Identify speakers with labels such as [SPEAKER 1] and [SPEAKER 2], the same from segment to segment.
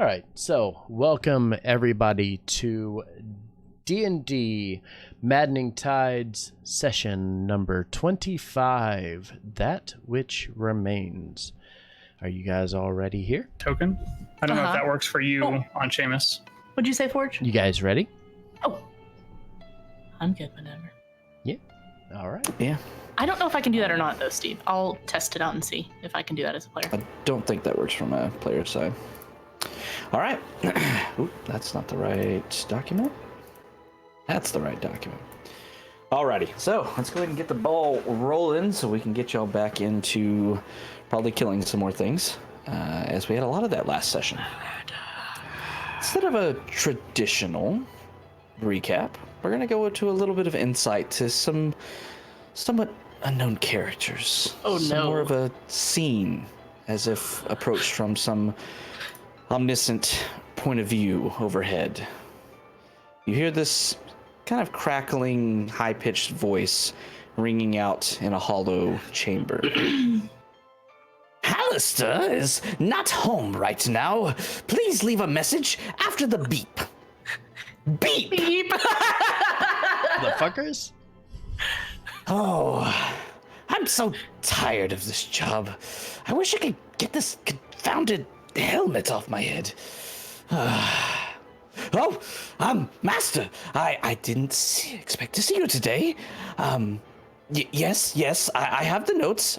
[SPEAKER 1] All right, so welcome everybody to D&D Maddening Tides session number 25, That Which Remains. Are you guys all ready here?
[SPEAKER 2] Token? I don't know if that works for you on Seamus.
[SPEAKER 3] What'd you say, Forge?
[SPEAKER 1] You guys ready?
[SPEAKER 3] Oh, I'm good whenever.
[SPEAKER 1] Yeah. All right.
[SPEAKER 4] Yeah.
[SPEAKER 3] I don't know if I can do that or not, though, Steve. I'll test it out and see if I can do that as a player.
[SPEAKER 4] I don't think that works from a player side. All right. Ooh, that's not the right document. That's the right document. Alrighty, so let's go ahead and get the ball rolling so we can get y'all back into probably killing some more things, as we had a lot of that last session. Instead of a traditional recap, we're going to go into a little bit of insight to some somewhat unknown characters.
[SPEAKER 3] Oh, no.
[SPEAKER 4] More of a scene, as if approached from some omniscient point of view overhead. You hear this kind of crackling, high-pitched voice ringing out in a hollow chamber. Hallister is not home right now. Please leave a message after the beep. Beep!
[SPEAKER 3] Beep!
[SPEAKER 1] The fuckers?
[SPEAKER 4] Oh, I'm so tired of this job. I wish I could get this confounded helmet off my head. Master, I didn't expect to see you today. Yes, I have the notes.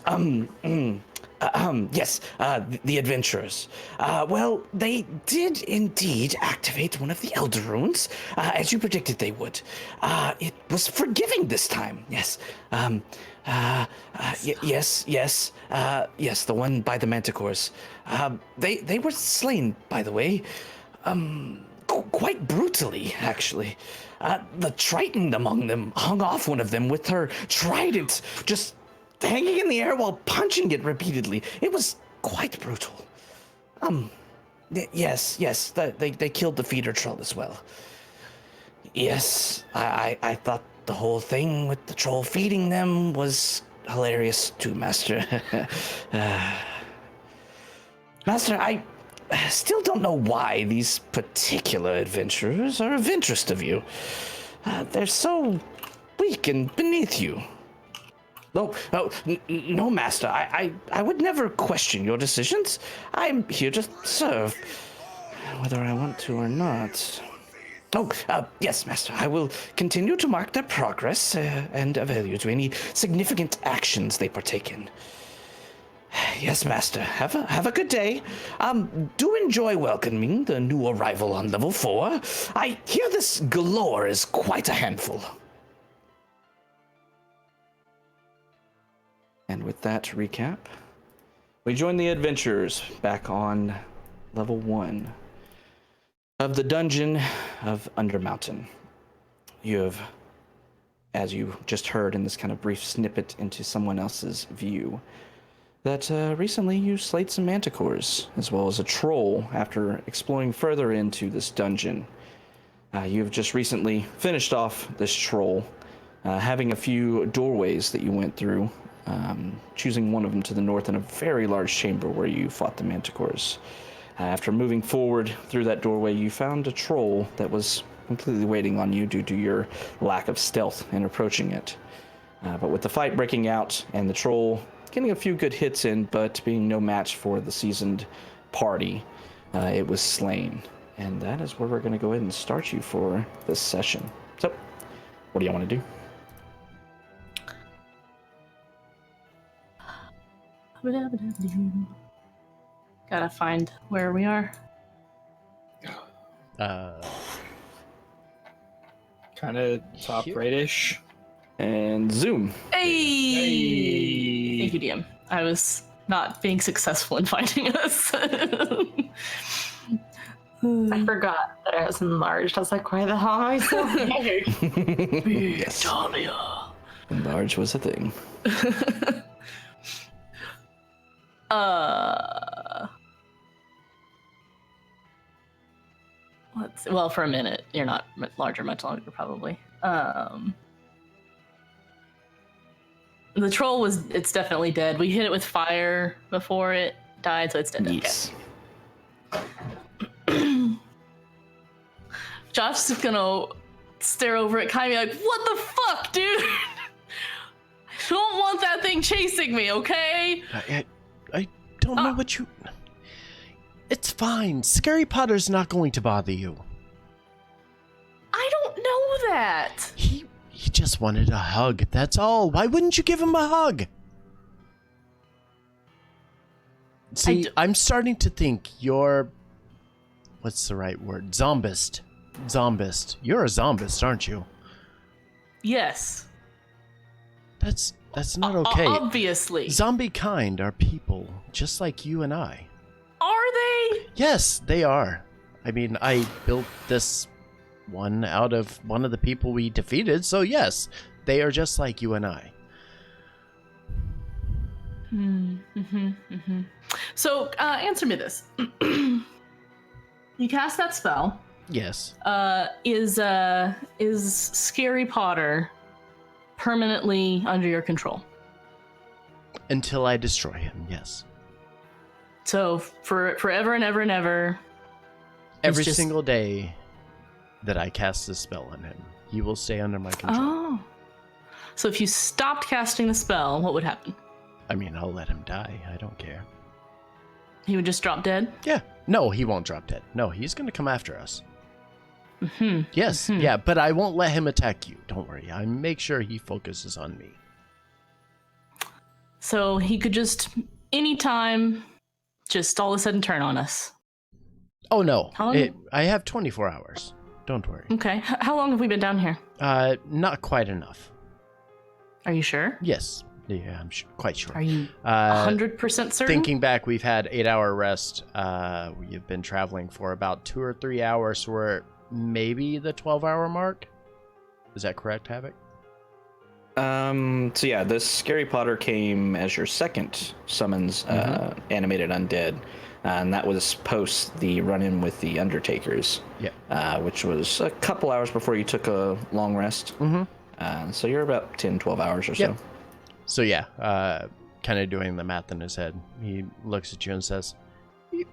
[SPEAKER 4] Yes, the adventurers. Well, they did indeed activate one of the Elder Runes, as you predicted they would. It was forgiving this time, yes. Yes, the one by the manitcores. They were slain, by the way. Quite brutally, actually. The Triton among them hung off one of them with her trident, just hanging in the air while punching it repeatedly. It was quite brutal. Yes, they killed the feeder troll as well. Yes, I thought the whole thing with the troll feeding them was hilarious too, Master. Master, I still don't know why these particular adventurers are of interest of you. They're so weak and beneath you. No, Master. I would never question your decisions. I'm here to serve, whether I want to or not. Yes, Master. I will continue to mark their progress and avail you to any significant actions they partake in. Yes, Master. Have a good day. Do enjoy welcoming the new arrival on level 4. I hear this galore is quite a handful. And with that recap, we join the adventurers back on level 1 of the dungeon of Undermountain. You have, as you just heard in this kind of brief snippet into someone else's view, that recently you slayed some manticores, as well as a troll after exploring further into this dungeon. You've just recently finished off this troll, having a few doorways that you went through, choosing one of them to the north in a very large chamber where you fought the manticores. After moving forward through that doorway, you found a troll that was completely waiting on you due to your lack of stealth in approaching it. But with the fight breaking out and the troll getting a few good hits in, but being no match for the seasoned party, it was slain. And that is where we're going to go ahead and start you for this session. So, what do you want to do?
[SPEAKER 3] Gotta find where we are.
[SPEAKER 2] Kind of top right-ish.
[SPEAKER 4] And zoom.
[SPEAKER 3] Hey! Thank you, DM. I was not being successful in finding us.
[SPEAKER 5] I forgot that I was enlarged. I was like, why the hell am I so big?
[SPEAKER 4] Yes. Enlarge was a thing.
[SPEAKER 3] Let's see. Well, for a minute, you're not larger much longer, probably. The troll it's definitely dead. We hit it with fire before it died, so it's dead.
[SPEAKER 4] Yes.
[SPEAKER 3] Okay. Josh's just gonna stare over at Kai and be like, what the fuck, dude? I don't want that thing chasing me, okay?
[SPEAKER 1] I don't know what you... It's fine. Scary Potter's not going to bother you.
[SPEAKER 3] I don't know that.
[SPEAKER 1] He just wanted a hug, that's all. Why wouldn't you give him a hug? See, I'm starting to think you're... What's the right word? Zombist. Zombist. You're a zombist, aren't you?
[SPEAKER 3] Yes.
[SPEAKER 1] That's not okay.
[SPEAKER 3] Obviously.
[SPEAKER 1] Zombie kind are people, just like you and I.
[SPEAKER 3] Are they?
[SPEAKER 1] Yes, they are. I mean, I built this one out of one of the people we defeated, so yes, they are just like you and I.
[SPEAKER 3] So, answer me this. You cast that spell.
[SPEAKER 1] Yes.
[SPEAKER 3] Is Scary Potter permanently under your control?
[SPEAKER 1] Until I destroy him, yes.
[SPEAKER 3] So, for forever and ever and ever...
[SPEAKER 1] Every single day that I cast this spell on him, he will stay under my control.
[SPEAKER 3] Oh. So if you stopped casting the spell, what would happen?
[SPEAKER 1] I mean, I'll let him die. I don't care.
[SPEAKER 3] He would just drop dead?
[SPEAKER 1] Yeah. No, he won't drop dead. No, he's going to come after us. Yes, yeah, but I won't let him attack you. Don't worry. I make sure he focuses on me.
[SPEAKER 3] So he could just, anytime, just all of a sudden turn on us.
[SPEAKER 1] Oh, no.
[SPEAKER 3] How long?
[SPEAKER 1] I have 24 hours. Don't worry.
[SPEAKER 3] Okay. How long have we been down here?
[SPEAKER 1] Not quite enough.
[SPEAKER 3] Are you sure?
[SPEAKER 1] Yes. Yeah, I'm quite sure.
[SPEAKER 3] Are you 100% certain?
[SPEAKER 1] Thinking back, we've had 8-hour rest. We've been traveling for about 2 or 3 hours, so we're at maybe the 12-hour mark. Is that correct, Havoc?
[SPEAKER 4] So yeah, this Scary Potter came as your second summons animated undead. And that was post the run-in with the Undertakers. Yeah. Which was a couple hours before you took a long rest. So you're about 10, 12 hours or so.
[SPEAKER 1] So yeah, kind of doing the math in his head. He looks at you and says,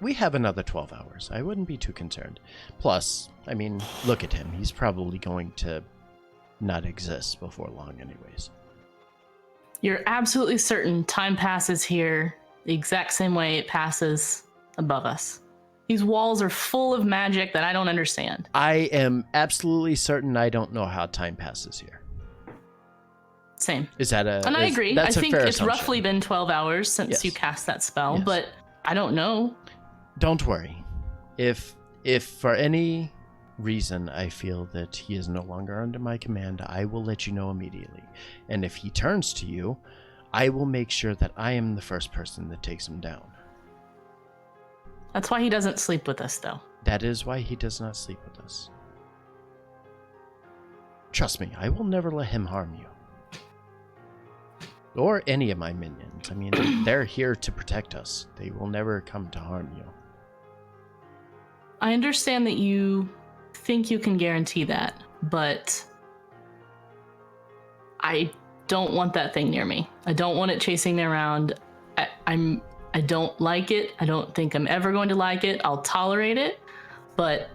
[SPEAKER 1] we have another 12 hours. I wouldn't be too concerned. Plus, I mean, look at him. He's probably going to not exist before long anyways.
[SPEAKER 3] You're absolutely certain time passes here the exact same way it passes above us. These walls are full of magic that I don't understand.
[SPEAKER 1] I am absolutely certain I don't know how time passes here.
[SPEAKER 3] Same.
[SPEAKER 1] Is that a...
[SPEAKER 3] And I agree. I think it's
[SPEAKER 1] assumption.
[SPEAKER 3] roughly been 12 hours since you cast that spell, but I don't know.
[SPEAKER 1] Don't worry. If for any reason I feel that he is no longer under my command, I will let you know immediately. And if he turns to you, I will make sure that I am the first person that takes him down.
[SPEAKER 3] That's why he doesn't sleep with us, though.
[SPEAKER 1] That is why he does not sleep with us. Trust me, I will never let him harm you. Or any of my minions. I mean, they're here to protect us. They will never come to harm you.
[SPEAKER 3] I understand that you think you can guarantee that, but I don't want that thing near me. I don't want it chasing me around. I don't like it. I don't think I'm ever going to like it. I'll tolerate it, but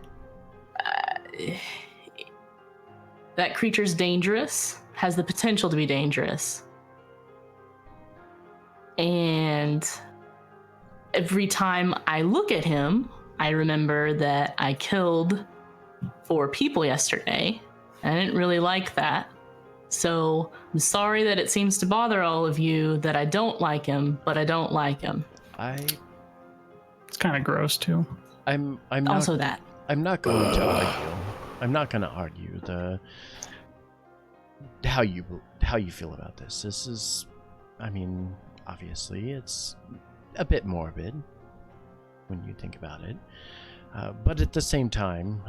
[SPEAKER 3] that creature's dangerous, has the potential to be dangerous. And every time I look at him, I remember that I killed 4 people yesterday. And I didn't really like that. So I'm sorry that it seems to bother all of you that I don't like him, but I don't like him.
[SPEAKER 2] It's kind of gross too.
[SPEAKER 1] I'm
[SPEAKER 3] also
[SPEAKER 1] not,
[SPEAKER 3] that.
[SPEAKER 1] I'm not going to argue. I'm not going to argue how you feel about this. This is, I mean, obviously it's a bit morbid when you think about it, but at the same time,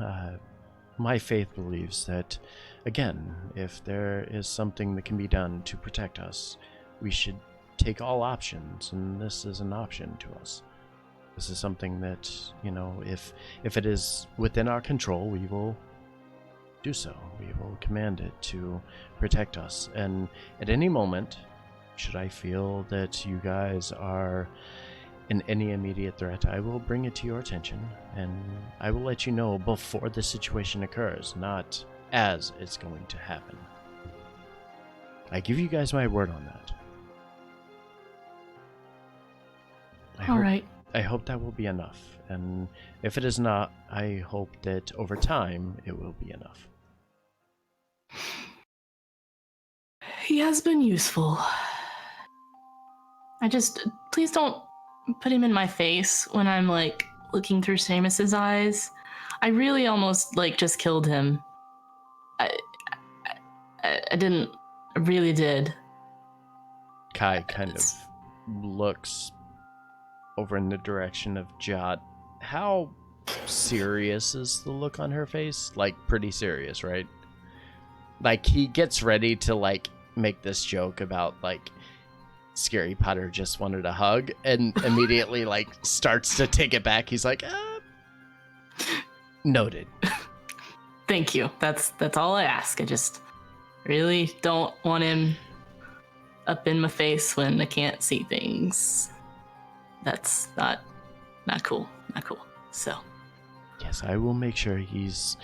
[SPEAKER 1] my faith believes that, again, if there is something that can be done to protect us, we should take all options, and this is an option to us. This is something that, you know, if it is within our control, we will do so. We will command it to protect us. And at any moment, should I feel that you guys are and any immediate threat, I will bring it to your attention, and I will let you know before the situation occurs, not as it's going to happen. I give you guys my word on that.
[SPEAKER 3] All right.
[SPEAKER 1] I hope that will be enough, and if it is not, I hope that over time it will be enough.
[SPEAKER 3] He has been useful. Please don't put him in my face when I'm like looking through Seamus's eyes. I really almost like just killed him. I didn't. I really did.
[SPEAKER 1] Kai kind of looks over in the direction of Jot. How serious is the look on her face? Like, pretty serious, right? Like, he gets ready to, like, make this joke about, like, Scary Potter just wanted a hug, and immediately, like, starts to take it back. He's like, noted.
[SPEAKER 3] Thank you. That's all I ask. I just really don't want him up in my face when I can't see things. That's not cool. Not cool. So.
[SPEAKER 1] Yes, I will make sure he's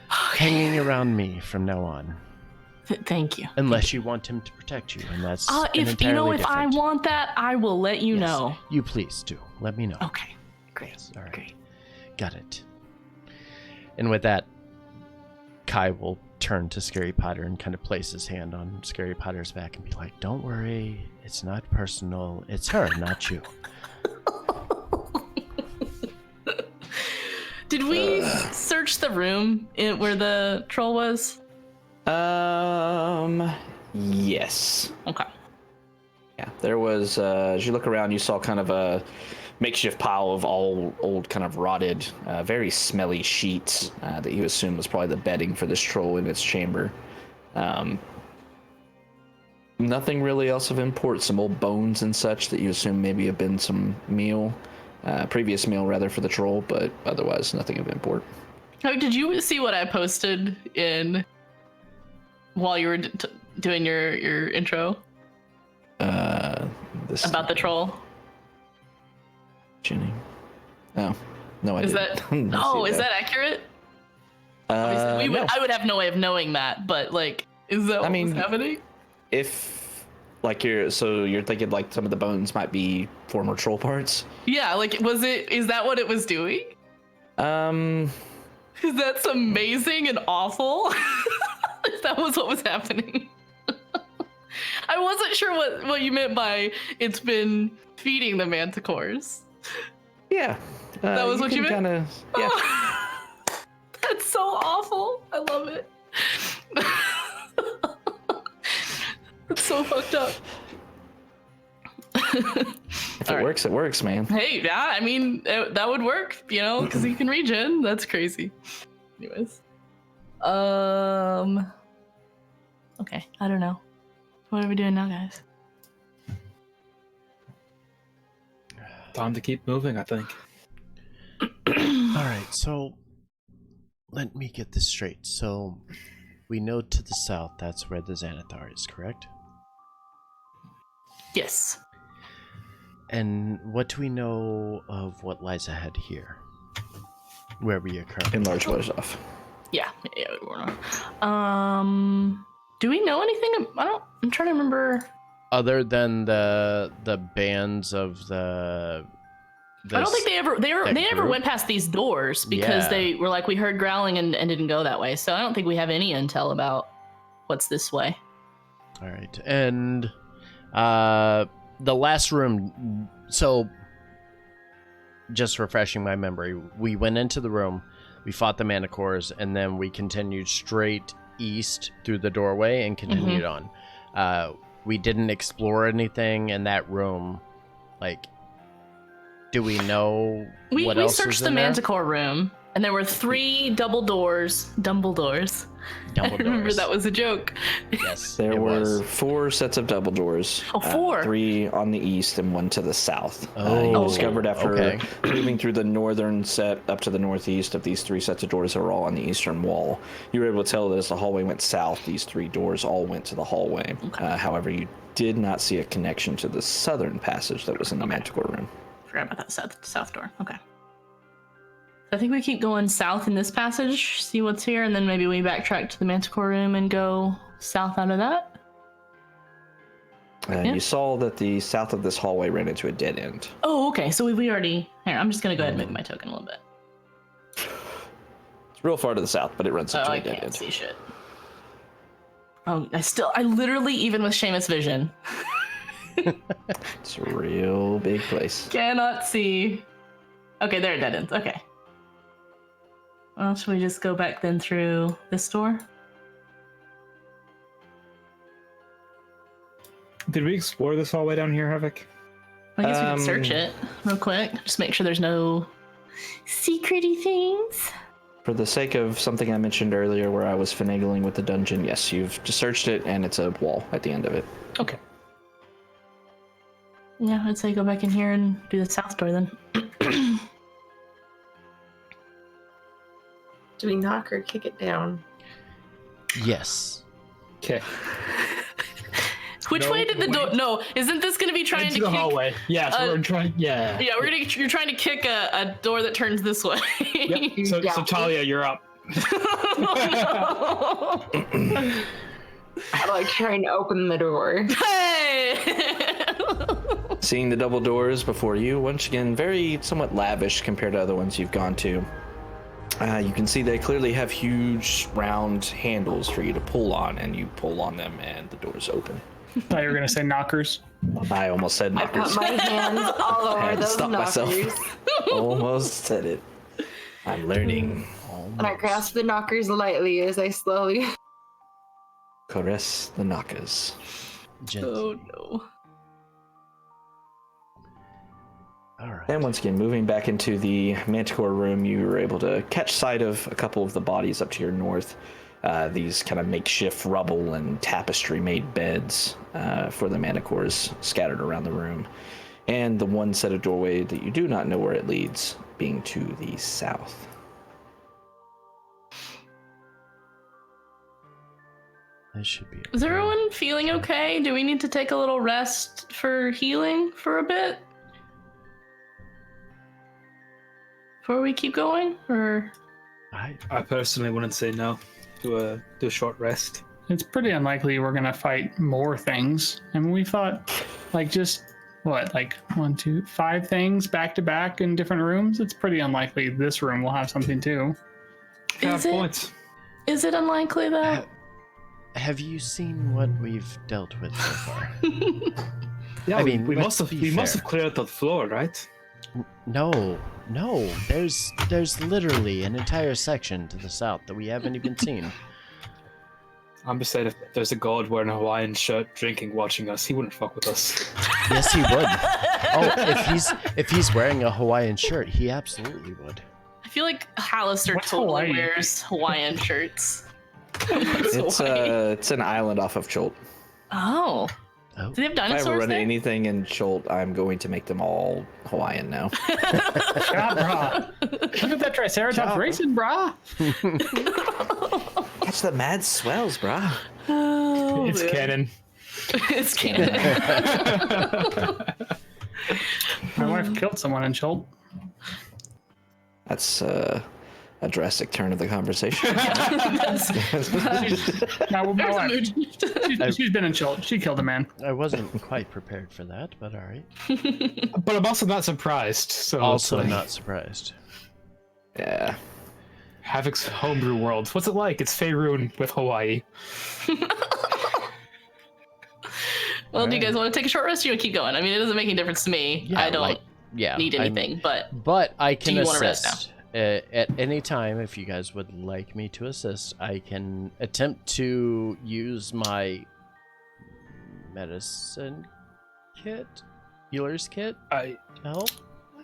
[SPEAKER 1] hanging around me from now on.
[SPEAKER 3] Thank you.
[SPEAKER 1] Unless you want him to protect you, and that's
[SPEAKER 3] if you know, if I want that, I will let you know.
[SPEAKER 1] You please do. Let me know.
[SPEAKER 3] Okay. Great.
[SPEAKER 1] Yes, all right.
[SPEAKER 3] Great.
[SPEAKER 1] Got it. And with that, Kai will turn to Scary Potter and kind of place his hand on Scary Potter's back and be like, "Don't worry, it's not personal. It's her, not you."
[SPEAKER 3] Did we search the room where the troll was?
[SPEAKER 4] Yes.
[SPEAKER 3] Okay.
[SPEAKER 4] Yeah, there was, as you look around, you saw kind of a makeshift pile of all old kind of rotted, very smelly sheets that you assume was probably the bedding for this troll in its chamber. Nothing really else of import, some old bones and such that you assume maybe have been some meal, previous meal rather for the troll, but otherwise nothing of import.
[SPEAKER 3] Oh, did you see what I posted in while you were doing your intro?
[SPEAKER 4] This
[SPEAKER 3] about the troll?
[SPEAKER 4] Jenny. Oh, no, I
[SPEAKER 3] is
[SPEAKER 4] didn't.
[SPEAKER 3] that is that accurate?
[SPEAKER 4] No.
[SPEAKER 3] I would have no way of knowing that, but like, is that what's happening?
[SPEAKER 4] If like you're thinking like some of the bones might be former troll parts.
[SPEAKER 3] Yeah, like is that what it was doing? That's amazing and awful. If that was what was happening. I wasn't sure what you meant by it's been feeding the manticores.
[SPEAKER 4] Yeah.
[SPEAKER 3] That was what you meant?
[SPEAKER 4] Kinda, yeah.
[SPEAKER 3] Oh, that's so awful. I love it. It's so fucked up.
[SPEAKER 4] If it works, it works, man.
[SPEAKER 3] Hey, yeah, I mean, that would work, because you can regen. That's crazy. Anyways. Okay, I don't know. What are we doing now, guys?
[SPEAKER 6] Time to keep moving, I think.
[SPEAKER 1] All right, so let me get this straight. So we know to the south that's where the Xanathar is, correct?
[SPEAKER 3] Yes.
[SPEAKER 1] And what do we know of what lies ahead here? Where we are currently?
[SPEAKER 4] In large ways off.
[SPEAKER 3] Yeah, we're not. Do we know anything? I'm trying to remember.
[SPEAKER 1] Other than the bands of the
[SPEAKER 3] I don't think they ever went past these doors because they were like, we heard growling and didn't go that way. So I don't think we have any intel about what's this way.
[SPEAKER 1] All right, and the last room. So just refreshing my memory, we went into the room, we fought the manitcores, and then we continued straight east through the doorway and continued on. We didn't explore anything in that room. Like, do we know what else
[SPEAKER 3] we searched
[SPEAKER 1] was
[SPEAKER 3] the
[SPEAKER 1] in there?
[SPEAKER 3] manticore room, and there were 3 double doors. I remember that was a joke.
[SPEAKER 1] Yes,
[SPEAKER 4] there were 4 sets of double doors.
[SPEAKER 3] Oh, 4.
[SPEAKER 4] 3 on the east and 1 to the south.
[SPEAKER 1] Oh,
[SPEAKER 4] you discovered after moving through the northern set up to the northeast of these 3 sets of doors that were all on the eastern wall. You were able to tell that as the hallway went south, these 3 doors all went to the hallway. However, you did not see a connection to the southern passage that was in the manticore room.
[SPEAKER 3] forgot about that south door. Okay. I think we keep going south in this passage, see what's here, and then maybe we backtrack to the manticore room and go south out of that.
[SPEAKER 4] And you saw that the south of this hallway ran into a dead end.
[SPEAKER 3] Oh, okay. So we already. Here, I'm just gonna go ahead and move my token a little bit.
[SPEAKER 4] It's real far to the south, but it runs into
[SPEAKER 3] Oh,
[SPEAKER 4] a
[SPEAKER 3] I
[SPEAKER 4] dead
[SPEAKER 3] can't
[SPEAKER 4] end.
[SPEAKER 3] see shit. Oh, I literally, even with Seamus vision,
[SPEAKER 4] It's a real big place.
[SPEAKER 3] cannot see. Okay, there are dead ends. Okay. Well, should we just go back then through this door?
[SPEAKER 6] Did we explore this hallway down here, Havoc?
[SPEAKER 3] I guess we can search it real quick. Just make sure there's no secrety things.
[SPEAKER 4] For the sake of something I mentioned earlier where I was finagling with the dungeon, yes, you've just searched it and it's a wall at the end of it.
[SPEAKER 3] Okay. Yeah, I'd say go back in here and do the south door then.
[SPEAKER 5] Do we knock or kick it down?
[SPEAKER 1] Yes.
[SPEAKER 6] Okay.
[SPEAKER 3] Which
[SPEAKER 6] No,
[SPEAKER 3] way did the door?
[SPEAKER 6] wait.
[SPEAKER 3] No, isn't this gonna be trying
[SPEAKER 6] Into
[SPEAKER 3] to
[SPEAKER 6] the
[SPEAKER 3] kick?
[SPEAKER 6] hallway. Yeah, so we're trying. Yeah.
[SPEAKER 3] Yeah, you're trying to kick a door that turns this way.
[SPEAKER 6] Yep. So
[SPEAKER 5] Yeah.
[SPEAKER 6] Talia, you're up.
[SPEAKER 3] Oh, no.
[SPEAKER 5] I like trying to open the door.
[SPEAKER 3] Hey!
[SPEAKER 4] Seeing the double doors before you, once again, very somewhat lavish compared to other ones you've gone to. You can see they clearly have huge round handles for you to pull on, and you pull on them and the doors open.
[SPEAKER 2] I thought you were gonna say knockers.
[SPEAKER 4] I almost said
[SPEAKER 5] I
[SPEAKER 4] knockers.
[SPEAKER 5] put my hands all
[SPEAKER 4] I
[SPEAKER 5] over
[SPEAKER 4] had to
[SPEAKER 5] those
[SPEAKER 4] stop myself.
[SPEAKER 5] knockers.
[SPEAKER 4] Almost said it. I'm learning.
[SPEAKER 5] And I grasp the knockers lightly as I slowly.
[SPEAKER 4] Caress the knockers.
[SPEAKER 1] Gently.
[SPEAKER 3] Oh no.
[SPEAKER 1] All right.
[SPEAKER 4] And once again, moving back into the manticore room, you were able to catch sight of a couple of the bodies up to your north. These kind of makeshift rubble and tapestry-made beds for the manticores scattered around the room. And the one set of doorway that you do not know where it leads, being to the south.
[SPEAKER 1] This should be.
[SPEAKER 3] Is
[SPEAKER 1] okay.
[SPEAKER 3] everyone feeling okay? Do we need to take a little rest for healing for a bit? Before we keep going? Or
[SPEAKER 6] I personally wouldn't say no to a short rest.
[SPEAKER 2] It's pretty unlikely we're gonna fight more things. I mean, we fought like just what, like 1, 2, 5 things back to back in different rooms. It's pretty unlikely this room will have something too.
[SPEAKER 3] Is it?
[SPEAKER 6] Points.
[SPEAKER 3] Is it unlikely though?
[SPEAKER 1] Have you seen what we've dealt with so far?
[SPEAKER 6] Yeah,
[SPEAKER 1] I mean,
[SPEAKER 6] we
[SPEAKER 1] let's
[SPEAKER 6] must
[SPEAKER 1] be
[SPEAKER 6] have
[SPEAKER 1] fair.
[SPEAKER 6] cleared the floor, right?
[SPEAKER 1] No. There's literally an entire section to the south that we haven't even seen.
[SPEAKER 6] I'm just saying, if there's a god wearing a Hawaiian shirt, drinking, watching us, he wouldn't fuck with us.
[SPEAKER 1] Yes, he would. Oh, if he's wearing a Hawaiian shirt, he absolutely would.
[SPEAKER 3] I feel like Hallister
[SPEAKER 2] What's
[SPEAKER 3] totally
[SPEAKER 2] Hawaii?
[SPEAKER 3] wears Hawaiian shirts.
[SPEAKER 4] It's an island off of Cholt.
[SPEAKER 3] Oh.
[SPEAKER 1] Oh.
[SPEAKER 3] Do they have
[SPEAKER 4] If I ever
[SPEAKER 3] dinosaurs
[SPEAKER 4] run
[SPEAKER 3] there?
[SPEAKER 4] anything in Cholt, I'm going to make them all Hawaiian now.
[SPEAKER 2] God, brah. Look at that Triceratops
[SPEAKER 1] Job.
[SPEAKER 2] racing, brah.
[SPEAKER 4] Catch the mad swells, brah.
[SPEAKER 3] Oh,
[SPEAKER 6] It's
[SPEAKER 3] man.
[SPEAKER 6] canon.
[SPEAKER 3] It's canon.
[SPEAKER 2] My wife killed someone in Schultz.
[SPEAKER 4] That's a drastic turn of the conversation.
[SPEAKER 2] No, my
[SPEAKER 3] There's a
[SPEAKER 2] wife.
[SPEAKER 3] mood shift.
[SPEAKER 2] She's been in Schultz. She killed a man.
[SPEAKER 1] I wasn't quite prepared for that, but all right.
[SPEAKER 6] But I'm also not surprised. So
[SPEAKER 1] Also
[SPEAKER 6] it's like,
[SPEAKER 1] not surprised.
[SPEAKER 4] Yeah.
[SPEAKER 6] Havoc's homebrew world. What's it like? It's Faerun with Hawaii.
[SPEAKER 3] Well, do you guys want to take a short rest or you want to keep going? I mean, it doesn't make any difference to me.
[SPEAKER 1] Yeah,
[SPEAKER 3] I don't
[SPEAKER 1] like, yeah,
[SPEAKER 3] need
[SPEAKER 1] I'm-
[SPEAKER 3] anything, but
[SPEAKER 1] But I can
[SPEAKER 3] you wanna rest
[SPEAKER 1] assist. At any time, if you guys would like me to assist, I can attempt to use my medicine kit, healer's kit, to help.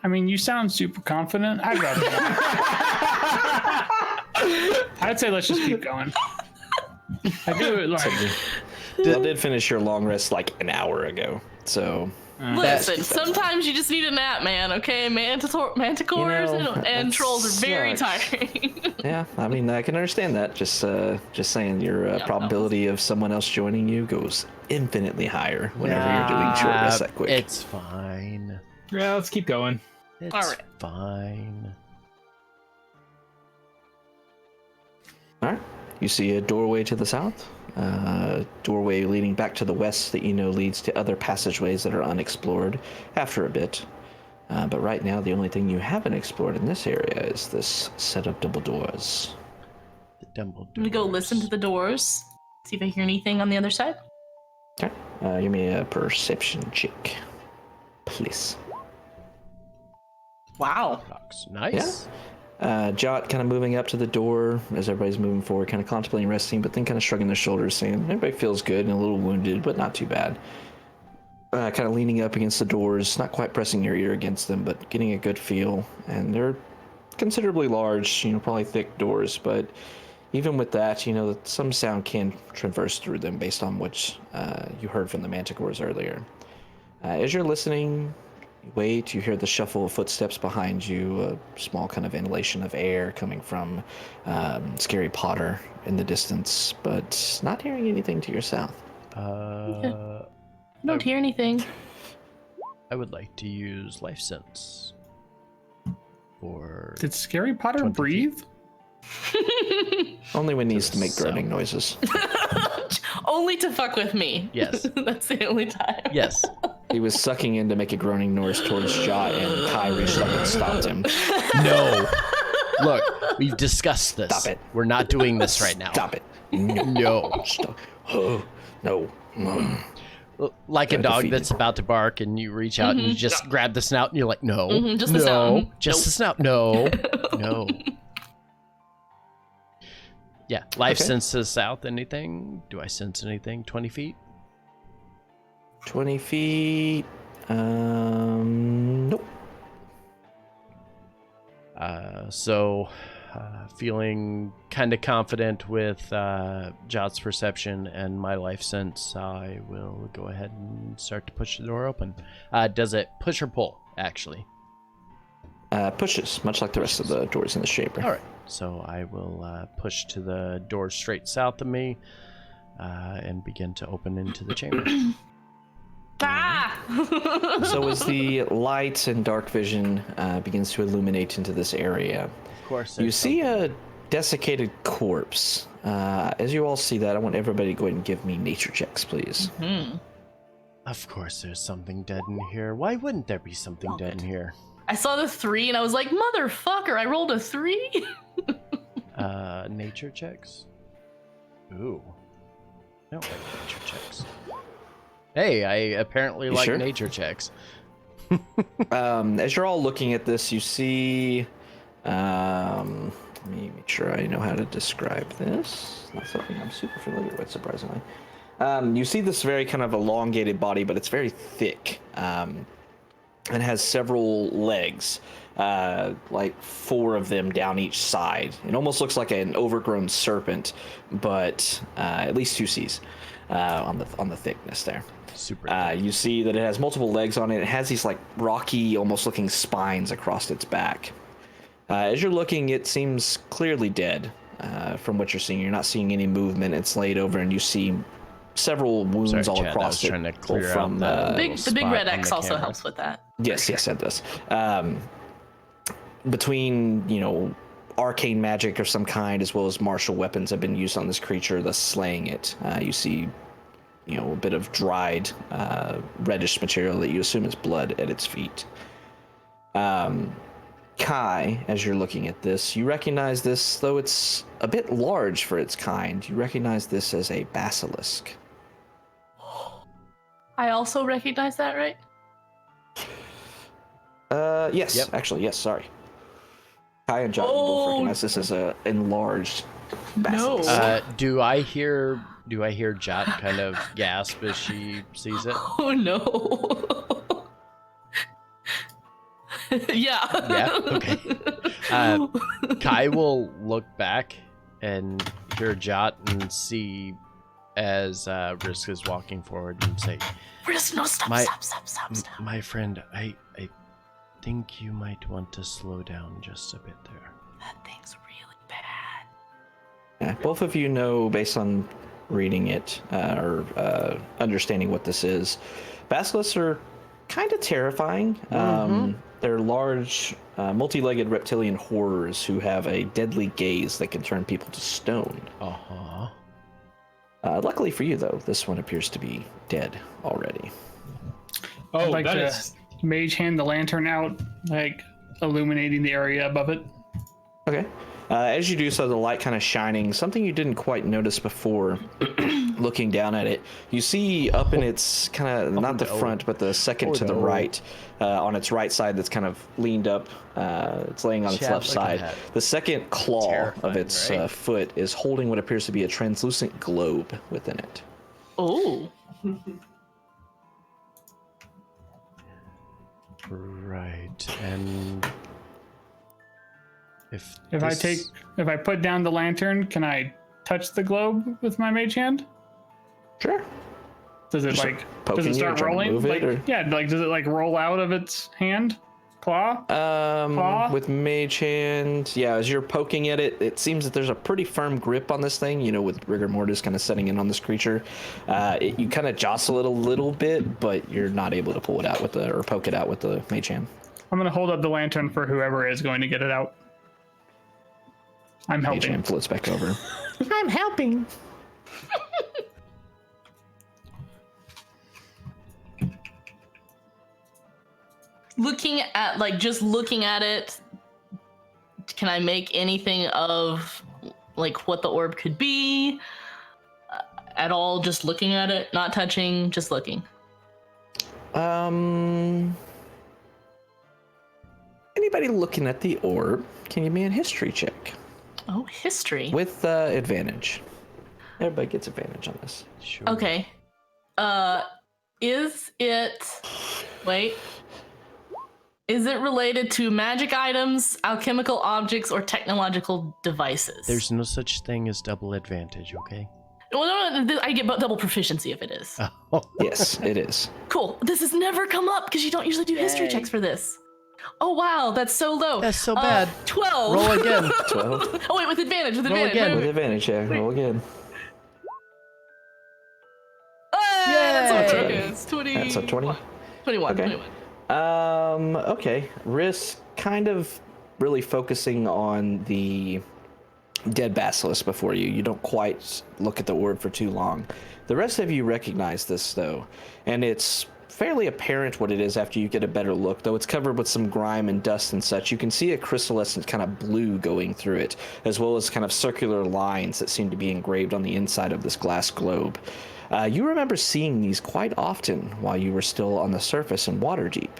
[SPEAKER 2] I mean, you sound super confident. I'd rather not. I'd say let's just keep going. I do it like
[SPEAKER 4] I did finish your long rest like an hour ago, so
[SPEAKER 3] listen, sometimes you just need a nap, man, okay? Manticores
[SPEAKER 4] You know,
[SPEAKER 3] and
[SPEAKER 4] that
[SPEAKER 3] trolls are very
[SPEAKER 4] sucks.
[SPEAKER 3] tiring.
[SPEAKER 4] yeah. I mean, I can understand that. Just saying, your
[SPEAKER 3] Yeah,
[SPEAKER 4] probability of someone else joining you goes infinitely higher whenever you're doing short rests that quick.
[SPEAKER 1] It's fine.
[SPEAKER 6] Yeah, let's keep going.
[SPEAKER 1] It's
[SPEAKER 3] All right.
[SPEAKER 1] fine.
[SPEAKER 4] All right. You see a doorway to the south, doorway leading back to the west that you know leads to other passageways that are unexplored after a bit. But right now, the only thing you haven't explored in this area is this set of double doors.
[SPEAKER 1] The double
[SPEAKER 3] I'm gonna go listen to the doors, see if I hear anything on the other side.
[SPEAKER 4] Okay. Give me a perception check, please.
[SPEAKER 3] Wow.
[SPEAKER 1] doors. Nice.
[SPEAKER 4] Jot kind of moving up to the door as everybody's moving forward, kind of contemplating resting, but then kind of shrugging their shoulders, saying everybody feels good and a little wounded, but not too bad. Kind of leaning up against the doors, not quite pressing your ear against them, but getting a good feel. And they're considerably large, probably thick doors, but even with that, some sound can traverse through them based on what you heard from the manticores earlier. As you're listening, you wait, you hear the shuffle of footsteps behind you, a small kind of ventilation of air coming from Scary Potter in the distance, but not hearing anything to your south.
[SPEAKER 3] I don't hear anything.
[SPEAKER 1] I would like to use life sense for
[SPEAKER 2] Did Scary Potter
[SPEAKER 1] 20
[SPEAKER 2] breathe?
[SPEAKER 4] Only when he needs to make groaning noises.
[SPEAKER 3] Only to fuck with me.
[SPEAKER 1] Yes.
[SPEAKER 3] That's the only time.
[SPEAKER 1] Yes.
[SPEAKER 4] He was sucking in to make a groaning noise towards Jot, and Kai reached up and stopped him.
[SPEAKER 1] No. Look, we've discussed this.
[SPEAKER 4] Stop it.
[SPEAKER 1] We're not doing this right now.
[SPEAKER 4] Stop it.
[SPEAKER 1] No.
[SPEAKER 4] Stop. Oh, no.
[SPEAKER 1] Like a
[SPEAKER 4] Gotta
[SPEAKER 1] dog
[SPEAKER 4] defeat
[SPEAKER 1] that's
[SPEAKER 4] it.
[SPEAKER 1] about to bark and you reach out and you just grab the snout and you're like, no,
[SPEAKER 3] just the
[SPEAKER 1] no,
[SPEAKER 3] snout.
[SPEAKER 1] just
[SPEAKER 3] Nope.
[SPEAKER 1] the snout. No, no. Yeah, life
[SPEAKER 4] Okay.
[SPEAKER 1] sense to the south. Anything? Do I sense anything? 20 feet?
[SPEAKER 4] 20 feet. Nope.
[SPEAKER 1] Feeling kind of confident with Jot's perception and my life sense, I will go ahead and start to push the door open. Does it push or pull, actually?
[SPEAKER 4] Pushes, much like the rest of the doors in the chamber.
[SPEAKER 1] All right. So I will push to the door straight south of me and begin to open into the chamber.
[SPEAKER 3] Ah!
[SPEAKER 4] So as the light and dark vision begins to illuminate into this area,
[SPEAKER 1] Of course.
[SPEAKER 4] you see a desiccated corpse. As you all see that, I want everybody to go ahead and give me nature checks, please.
[SPEAKER 1] Of course, there's something dead in here. Why wouldn't there be something dead in here?
[SPEAKER 3] I saw the 3 and I was like, motherfucker, I rolled a 3?
[SPEAKER 1] Nature checks. Ooh. I don't like nature checks. Hey, I apparently like
[SPEAKER 4] sure?
[SPEAKER 1] nature checks.
[SPEAKER 4] As you're all looking at this, you see. Let me make sure I know how to describe this. Not something I'm super familiar with, surprisingly. You see this very kind of elongated body, but it's very thick. And has several legs, like 4 of them down each side. It almost looks like an overgrown serpent, but at least 2 C's on the thickness there.
[SPEAKER 1] Super.
[SPEAKER 4] You see that it has multiple legs on it. It has these like rocky, almost looking spines across its back. As you're looking, it seems clearly dead. From what you're seeing, you're not seeing any movement. It's laid over, and you see several wounds
[SPEAKER 1] Sorry,
[SPEAKER 4] all
[SPEAKER 1] Chad, I
[SPEAKER 4] across
[SPEAKER 1] was
[SPEAKER 4] it.
[SPEAKER 1] trying to clear
[SPEAKER 4] from
[SPEAKER 1] out
[SPEAKER 3] The
[SPEAKER 1] the
[SPEAKER 3] big
[SPEAKER 1] spot
[SPEAKER 3] red
[SPEAKER 1] on
[SPEAKER 3] X
[SPEAKER 1] the
[SPEAKER 3] also
[SPEAKER 1] camera.
[SPEAKER 3] helps with that.
[SPEAKER 4] Yes, it does. Between, arcane magic of some kind as well as martial weapons have been used on this creature, thus slaying it. You see, a bit of dried reddish material that you assume is blood at its feet. Kai, as you're looking at this, you recognize this, though it's a bit large for its kind. You recognize this as a basilisk.
[SPEAKER 3] I also recognize that, right?
[SPEAKER 4] Yes,
[SPEAKER 1] Yep.
[SPEAKER 4] actually, yes, sorry. Kai and John both recognize this as a enlarged basilisk.
[SPEAKER 1] Do I hear Jot kind of gasp as she sees it?
[SPEAKER 3] Oh no. Yeah.
[SPEAKER 1] Yeah. Okay. Kai will look back and hear Jot and see as Risk is walking forward and say,
[SPEAKER 3] No, stop.
[SPEAKER 1] "My friend, I think you might want to slow down just a bit there."
[SPEAKER 3] That thing's really bad.
[SPEAKER 4] Yeah, both of you know, based on reading it or understanding what this is, basilisks are kind of terrifying. They're large, multi-legged reptilian horrors who have a deadly gaze that can turn people to stone. Luckily for you, though, this one appears to be dead already.
[SPEAKER 6] Oh,
[SPEAKER 2] I'd like
[SPEAKER 6] that
[SPEAKER 2] to
[SPEAKER 6] is.
[SPEAKER 2] mage hand the lantern out, like illuminating the area above it.
[SPEAKER 4] Okay. As you do so, the light kind of shining, something you didn't quite notice before, looking down at it, you see up in its kind of, not the front, but the second to the right, on its right side that's kind of leaned up, it's laying on its left side. The second claw of its foot is holding what appears to be a translucent globe within it.
[SPEAKER 3] Oh.
[SPEAKER 1] Right, and if
[SPEAKER 2] I put down the lantern, can I touch the globe with my mage hand?
[SPEAKER 4] Sure.
[SPEAKER 2] Does it does it start rolling? Does it like roll out of its hand? Claw?
[SPEAKER 4] With mage hand, as you're poking at it, it seems that there's a pretty firm grip on this thing, with rigor mortis kind of setting in on this creature. You kind of jostle it a little bit, but you're not able to pull it out or poke it out with the mage hand.
[SPEAKER 2] I'm going to hold up the lantern for whoever is going to get it out. I'm helping.
[SPEAKER 4] Mage hand floats back over.
[SPEAKER 5] I'm helping.
[SPEAKER 3] Looking at it, can I make anything of like what the orb could be at all? Just looking at it, not touching, just looking.
[SPEAKER 4] Anybody looking at the orb can give me a history check.
[SPEAKER 3] Oh, history.
[SPEAKER 4] With advantage. Everybody gets advantage on this.
[SPEAKER 1] Sure.
[SPEAKER 3] Okay. Is it related to magic items, alchemical objects, or technological devices?
[SPEAKER 1] There's no such thing as double advantage, okay?
[SPEAKER 3] Well, no, I get double proficiency if it is.
[SPEAKER 1] Oh.
[SPEAKER 4] Yes, it is.
[SPEAKER 3] Cool. This has never come up because you don't usually do history checks for this. Oh, wow. That's so low.
[SPEAKER 1] That's so bad.
[SPEAKER 3] 12.
[SPEAKER 1] Roll again.
[SPEAKER 4] 12.
[SPEAKER 3] Oh, wait, with advantage.
[SPEAKER 1] Roll again.
[SPEAKER 4] With advantage, yeah. Roll again.
[SPEAKER 3] That's
[SPEAKER 1] Yay!
[SPEAKER 3] what it is. 20.
[SPEAKER 4] That's a 20.
[SPEAKER 3] 21.
[SPEAKER 4] Okay.
[SPEAKER 3] 21.
[SPEAKER 4] Okay. Risk kind of really focusing on the dead basilisk before you. You don't quite look at the orb for too long. The rest of you recognize this, though, and it's fairly apparent what it is after you get a better look, though it's covered with some grime and dust and such. You can see a crystallescent kind of blue going through it, as well as kind of circular lines that seem to be engraved on the inside of this glass globe. You remember seeing these quite often while you were still on the surface in Waterdeep,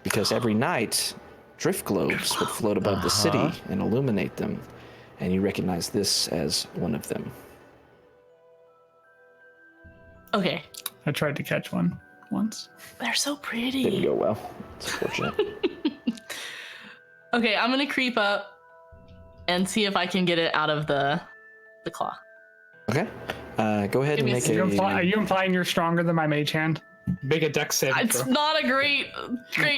[SPEAKER 4] because every night drift globes would float above the city and illuminate them, and you recognize this as one of them.
[SPEAKER 3] Okay.
[SPEAKER 2] I tried to catch one once.
[SPEAKER 3] They're so pretty.
[SPEAKER 4] Didn't go well. It's unfortunate.
[SPEAKER 3] Okay, I'm gonna creep up and see if I can get it out of the claw.
[SPEAKER 4] Okay. Go ahead and make
[SPEAKER 2] Are you implying you're stronger than my mage hand?
[SPEAKER 6] Make a dex saving
[SPEAKER 3] It's
[SPEAKER 6] throw.
[SPEAKER 3] not a great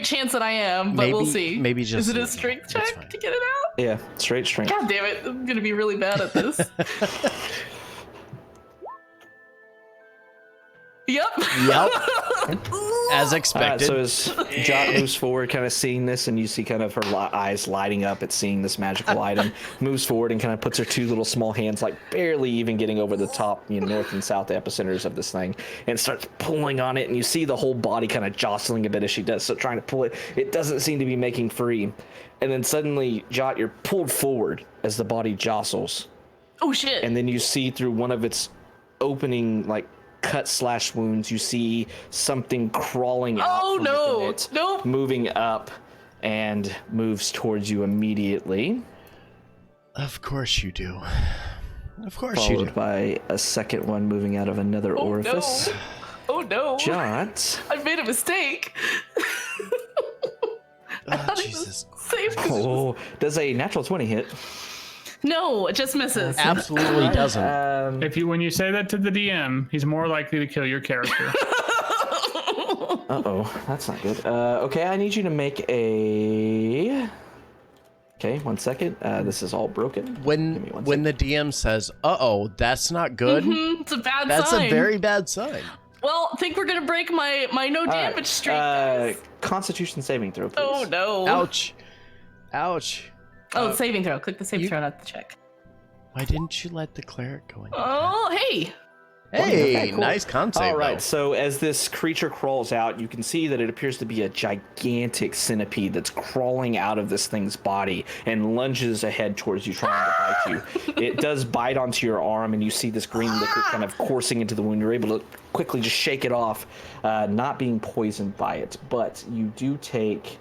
[SPEAKER 3] chance that I am, but we'll see.
[SPEAKER 1] Maybe just
[SPEAKER 3] Is it a strength
[SPEAKER 1] that's
[SPEAKER 3] check
[SPEAKER 1] fine.
[SPEAKER 3] to get it out?
[SPEAKER 4] Yeah, straight strength.
[SPEAKER 3] God damn it! I'm gonna be really bad at this. Yep.
[SPEAKER 1] As expected.
[SPEAKER 4] So as Jot moves forward, kind of seeing this, and you see kind of her eyes lighting up at seeing this magical item, moves forward and kind of puts her two little small hands, like barely even getting over the top, north and south epicenters of this thing, and starts pulling on it, and you see the whole body kind of jostling a bit as she does, so trying to pull it. It doesn't seem to be making free. And then suddenly, Jot, you're pulled forward as the body jostles.
[SPEAKER 3] Oh shit.
[SPEAKER 4] And then you see through one of its opening, like, cut/wounds, you see something crawling out from within it,
[SPEAKER 3] Nope.
[SPEAKER 4] moving up, and moves towards you immediately.
[SPEAKER 1] Of course you do. Of course you do.
[SPEAKER 4] Followed by a second one moving out of another orifice.
[SPEAKER 3] No. Oh no.
[SPEAKER 4] Jot.
[SPEAKER 3] I've made a mistake.
[SPEAKER 1] Oh, Jesus.
[SPEAKER 3] Safe.
[SPEAKER 4] Oh, does a natural 20 hit?
[SPEAKER 3] No, it just misses.
[SPEAKER 1] Absolutely doesn't.
[SPEAKER 2] When you say that to the DM, he's more likely to kill your character.
[SPEAKER 4] Uh-oh, that's not good. Okay, I need you to make a... Okay, 1 second. This is all broken.
[SPEAKER 1] When the DM says, "Uh-oh, that's not good,"
[SPEAKER 3] It's a bad sign.
[SPEAKER 1] that's a very bad sign.
[SPEAKER 3] Well, think we're gonna break my no damage streak, guys.
[SPEAKER 4] Constitution saving throw, please.
[SPEAKER 3] Oh no.
[SPEAKER 1] Ouch. Ouch.
[SPEAKER 3] Oh, saving throw. Click the saving throw, not the check.
[SPEAKER 1] Why didn't you let the cleric go in?
[SPEAKER 3] Oh, hey.
[SPEAKER 1] Hey,
[SPEAKER 4] Okay, cool.
[SPEAKER 1] nice con save.
[SPEAKER 4] All right,
[SPEAKER 1] though.
[SPEAKER 4] so as this creature crawls out, you can see that it appears to be a gigantic centipede that's crawling out of this thing's body and lunges ahead towards you, trying to bite you. It does bite onto your arm, and you see this green liquid kind of coursing into the wound. You're able to quickly just shake it off, not being poisoned by it. But you do take...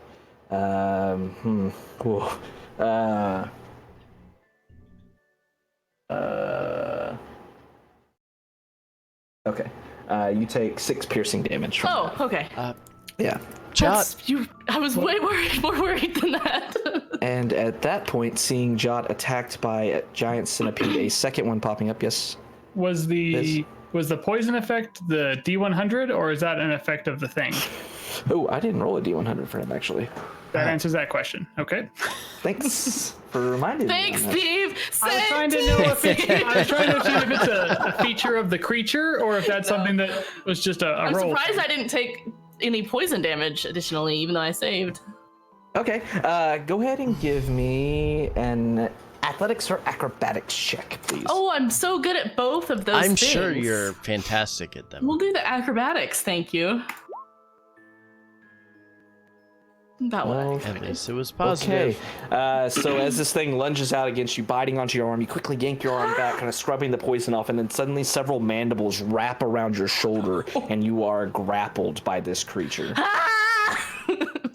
[SPEAKER 4] Okay. You take 6 piercing damage from
[SPEAKER 3] Oh, okay.
[SPEAKER 4] Yeah.
[SPEAKER 1] Jot.
[SPEAKER 3] I was way more worried than that.
[SPEAKER 4] And at that point, seeing Jot attacked by a giant centipede, a second one popping up, yes?
[SPEAKER 2] Was the poison effect the D100, or is that an effect of the thing?
[SPEAKER 4] Oh, I didn't roll a D100 for him, actually.
[SPEAKER 2] That answers that question. Okay.
[SPEAKER 4] Thanks for reminding
[SPEAKER 3] Thanks,
[SPEAKER 4] me.
[SPEAKER 3] Steve.
[SPEAKER 2] I was trying to know if it's a feature of the creature, or if that's something that was just a
[SPEAKER 3] I'm
[SPEAKER 2] roll.
[SPEAKER 3] surprised I didn't take any poison damage additionally, even though I saved.
[SPEAKER 4] Okay, go ahead and give me an athletics or acrobatics check, please.
[SPEAKER 3] Oh, I'm so good at both of those
[SPEAKER 1] I'm
[SPEAKER 3] things.
[SPEAKER 1] sure you're fantastic at them.
[SPEAKER 3] We'll do the acrobatics, thank you. That one.
[SPEAKER 1] At least it was positive.
[SPEAKER 4] Okay, so as this thing lunges out against you, biting onto your arm, you quickly yank your arm back, kind of scrubbing the poison off, and then suddenly several mandibles wrap around your shoulder, and you are grappled by this creature.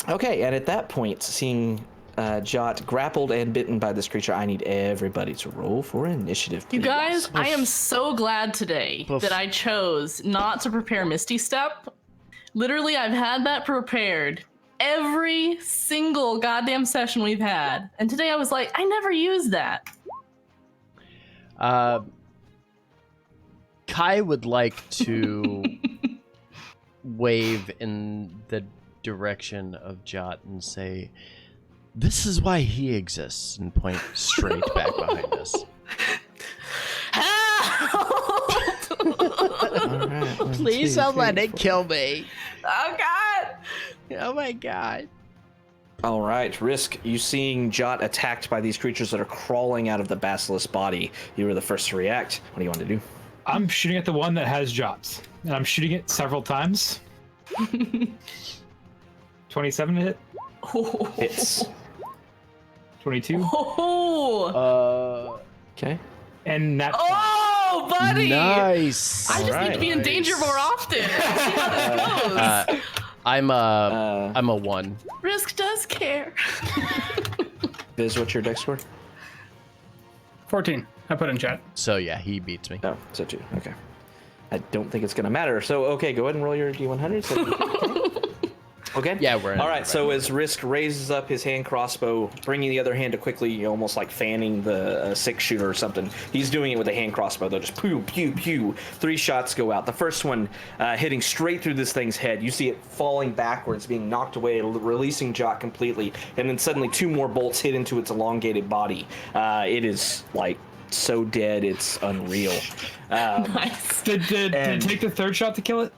[SPEAKER 4] Okay, and at that point, seeing Jot grappled and bitten by this creature, I need everybody to roll for initiative, please.
[SPEAKER 3] You guys, I am so glad today that I chose not to prepare Misty Step. Literally, I've had that prepared every single goddamn session we've had. And today I was like, I never used that.
[SPEAKER 1] Kai would like to wave in the direction of Jot and say, "This is why he exists," and point straight back behind us.
[SPEAKER 3] Help!
[SPEAKER 1] Please don't let it kill me.
[SPEAKER 3] Oh god!
[SPEAKER 1] Oh my god.
[SPEAKER 4] All right, Risk, you seeing Jot attacked by these creatures that are crawling out of the basilisk body. You were the first to react. What do you want to do?
[SPEAKER 6] I'm shooting at the one that has Jots, and I'm shooting it several times. 27 to hit.
[SPEAKER 4] Hits.
[SPEAKER 6] 22.
[SPEAKER 3] Oh,
[SPEAKER 4] Okay.
[SPEAKER 6] And that.
[SPEAKER 3] oh buddy!
[SPEAKER 1] Nice.
[SPEAKER 3] I just need to be in danger more often. See how this goes.
[SPEAKER 1] I'm a 1.
[SPEAKER 3] Risk does care.
[SPEAKER 4] Biz, what's your dex score?
[SPEAKER 2] 14. I put in chat.
[SPEAKER 1] So yeah, he beats me.
[SPEAKER 4] Oh, so 2. Okay. I don't think it's going to matter. So, okay, go ahead and roll your D100. Okay.
[SPEAKER 1] Yeah, we're in
[SPEAKER 4] all
[SPEAKER 1] it
[SPEAKER 4] right.
[SPEAKER 1] right
[SPEAKER 4] So
[SPEAKER 1] now.
[SPEAKER 4] as Risk raises up his hand crossbow, bringing the other hand to quickly, almost like fanning the 6-shooter or something. He's doing it with a hand crossbow. They'll just pew, pew, pew. 3 shots go out. The first one hitting straight through this thing's head. You see it falling backwards, being knocked away, releasing Jot completely, and then suddenly 2 more bolts hit into its elongated body. It is like so dead, it's unreal.
[SPEAKER 3] Nice.
[SPEAKER 6] Did it take the third shot to kill it?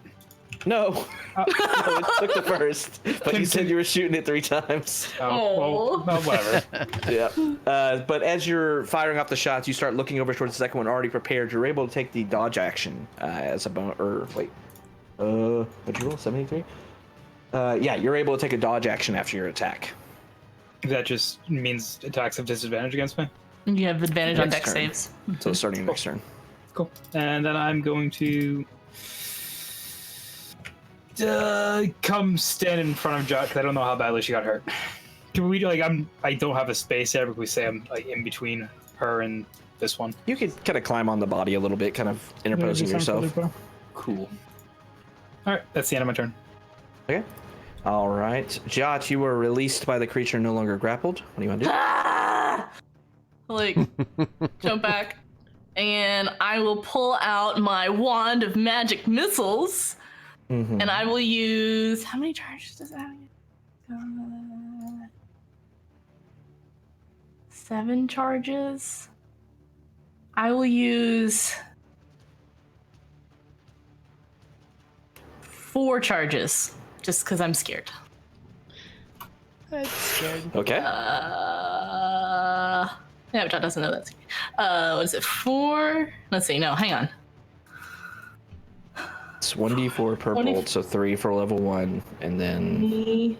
[SPEAKER 4] No. No, it took the first. But you said you were shooting it 3 times.
[SPEAKER 6] Oh, well, whatever.
[SPEAKER 4] Yeah. But as you're firing off the shots, you start looking over towards the second one already prepared. You're able to take the dodge action as a bonus. Or wait. What'd you roll? 73? Yeah, you're able to take a dodge action after your attack.
[SPEAKER 6] That just means attacks have disadvantage against me.
[SPEAKER 3] You have advantage on
[SPEAKER 4] Next
[SPEAKER 3] dex
[SPEAKER 4] turn.
[SPEAKER 3] saves.
[SPEAKER 4] So starting next turn.
[SPEAKER 6] Cool. And then I'm going to come stand in front of Jot because I don't know how badly she got hurt. Can we I don't have a space there, but we say I'm like in between her and this one.
[SPEAKER 4] You could kind of climb on the body a little bit, kind of interposing yourself.
[SPEAKER 6] Cool. All right, that's the end of my turn.
[SPEAKER 4] Okay. All right. Jot, you were released by the creature no longer grappled. What do you want to do?
[SPEAKER 3] Ah! Like, jump back, and I will pull out my wand of magic missiles,
[SPEAKER 4] Mhm.
[SPEAKER 3] and I will use. How many charges does that have? 7 charges. I will use 4 charges, just because I'm scared.
[SPEAKER 1] That's scared.
[SPEAKER 4] Okay.
[SPEAKER 3] Yeah, John doesn't know that. What is it? 4? Let's see. No, hang on.
[SPEAKER 4] It's 1d4 per bolt, so 3 for level 1, and then.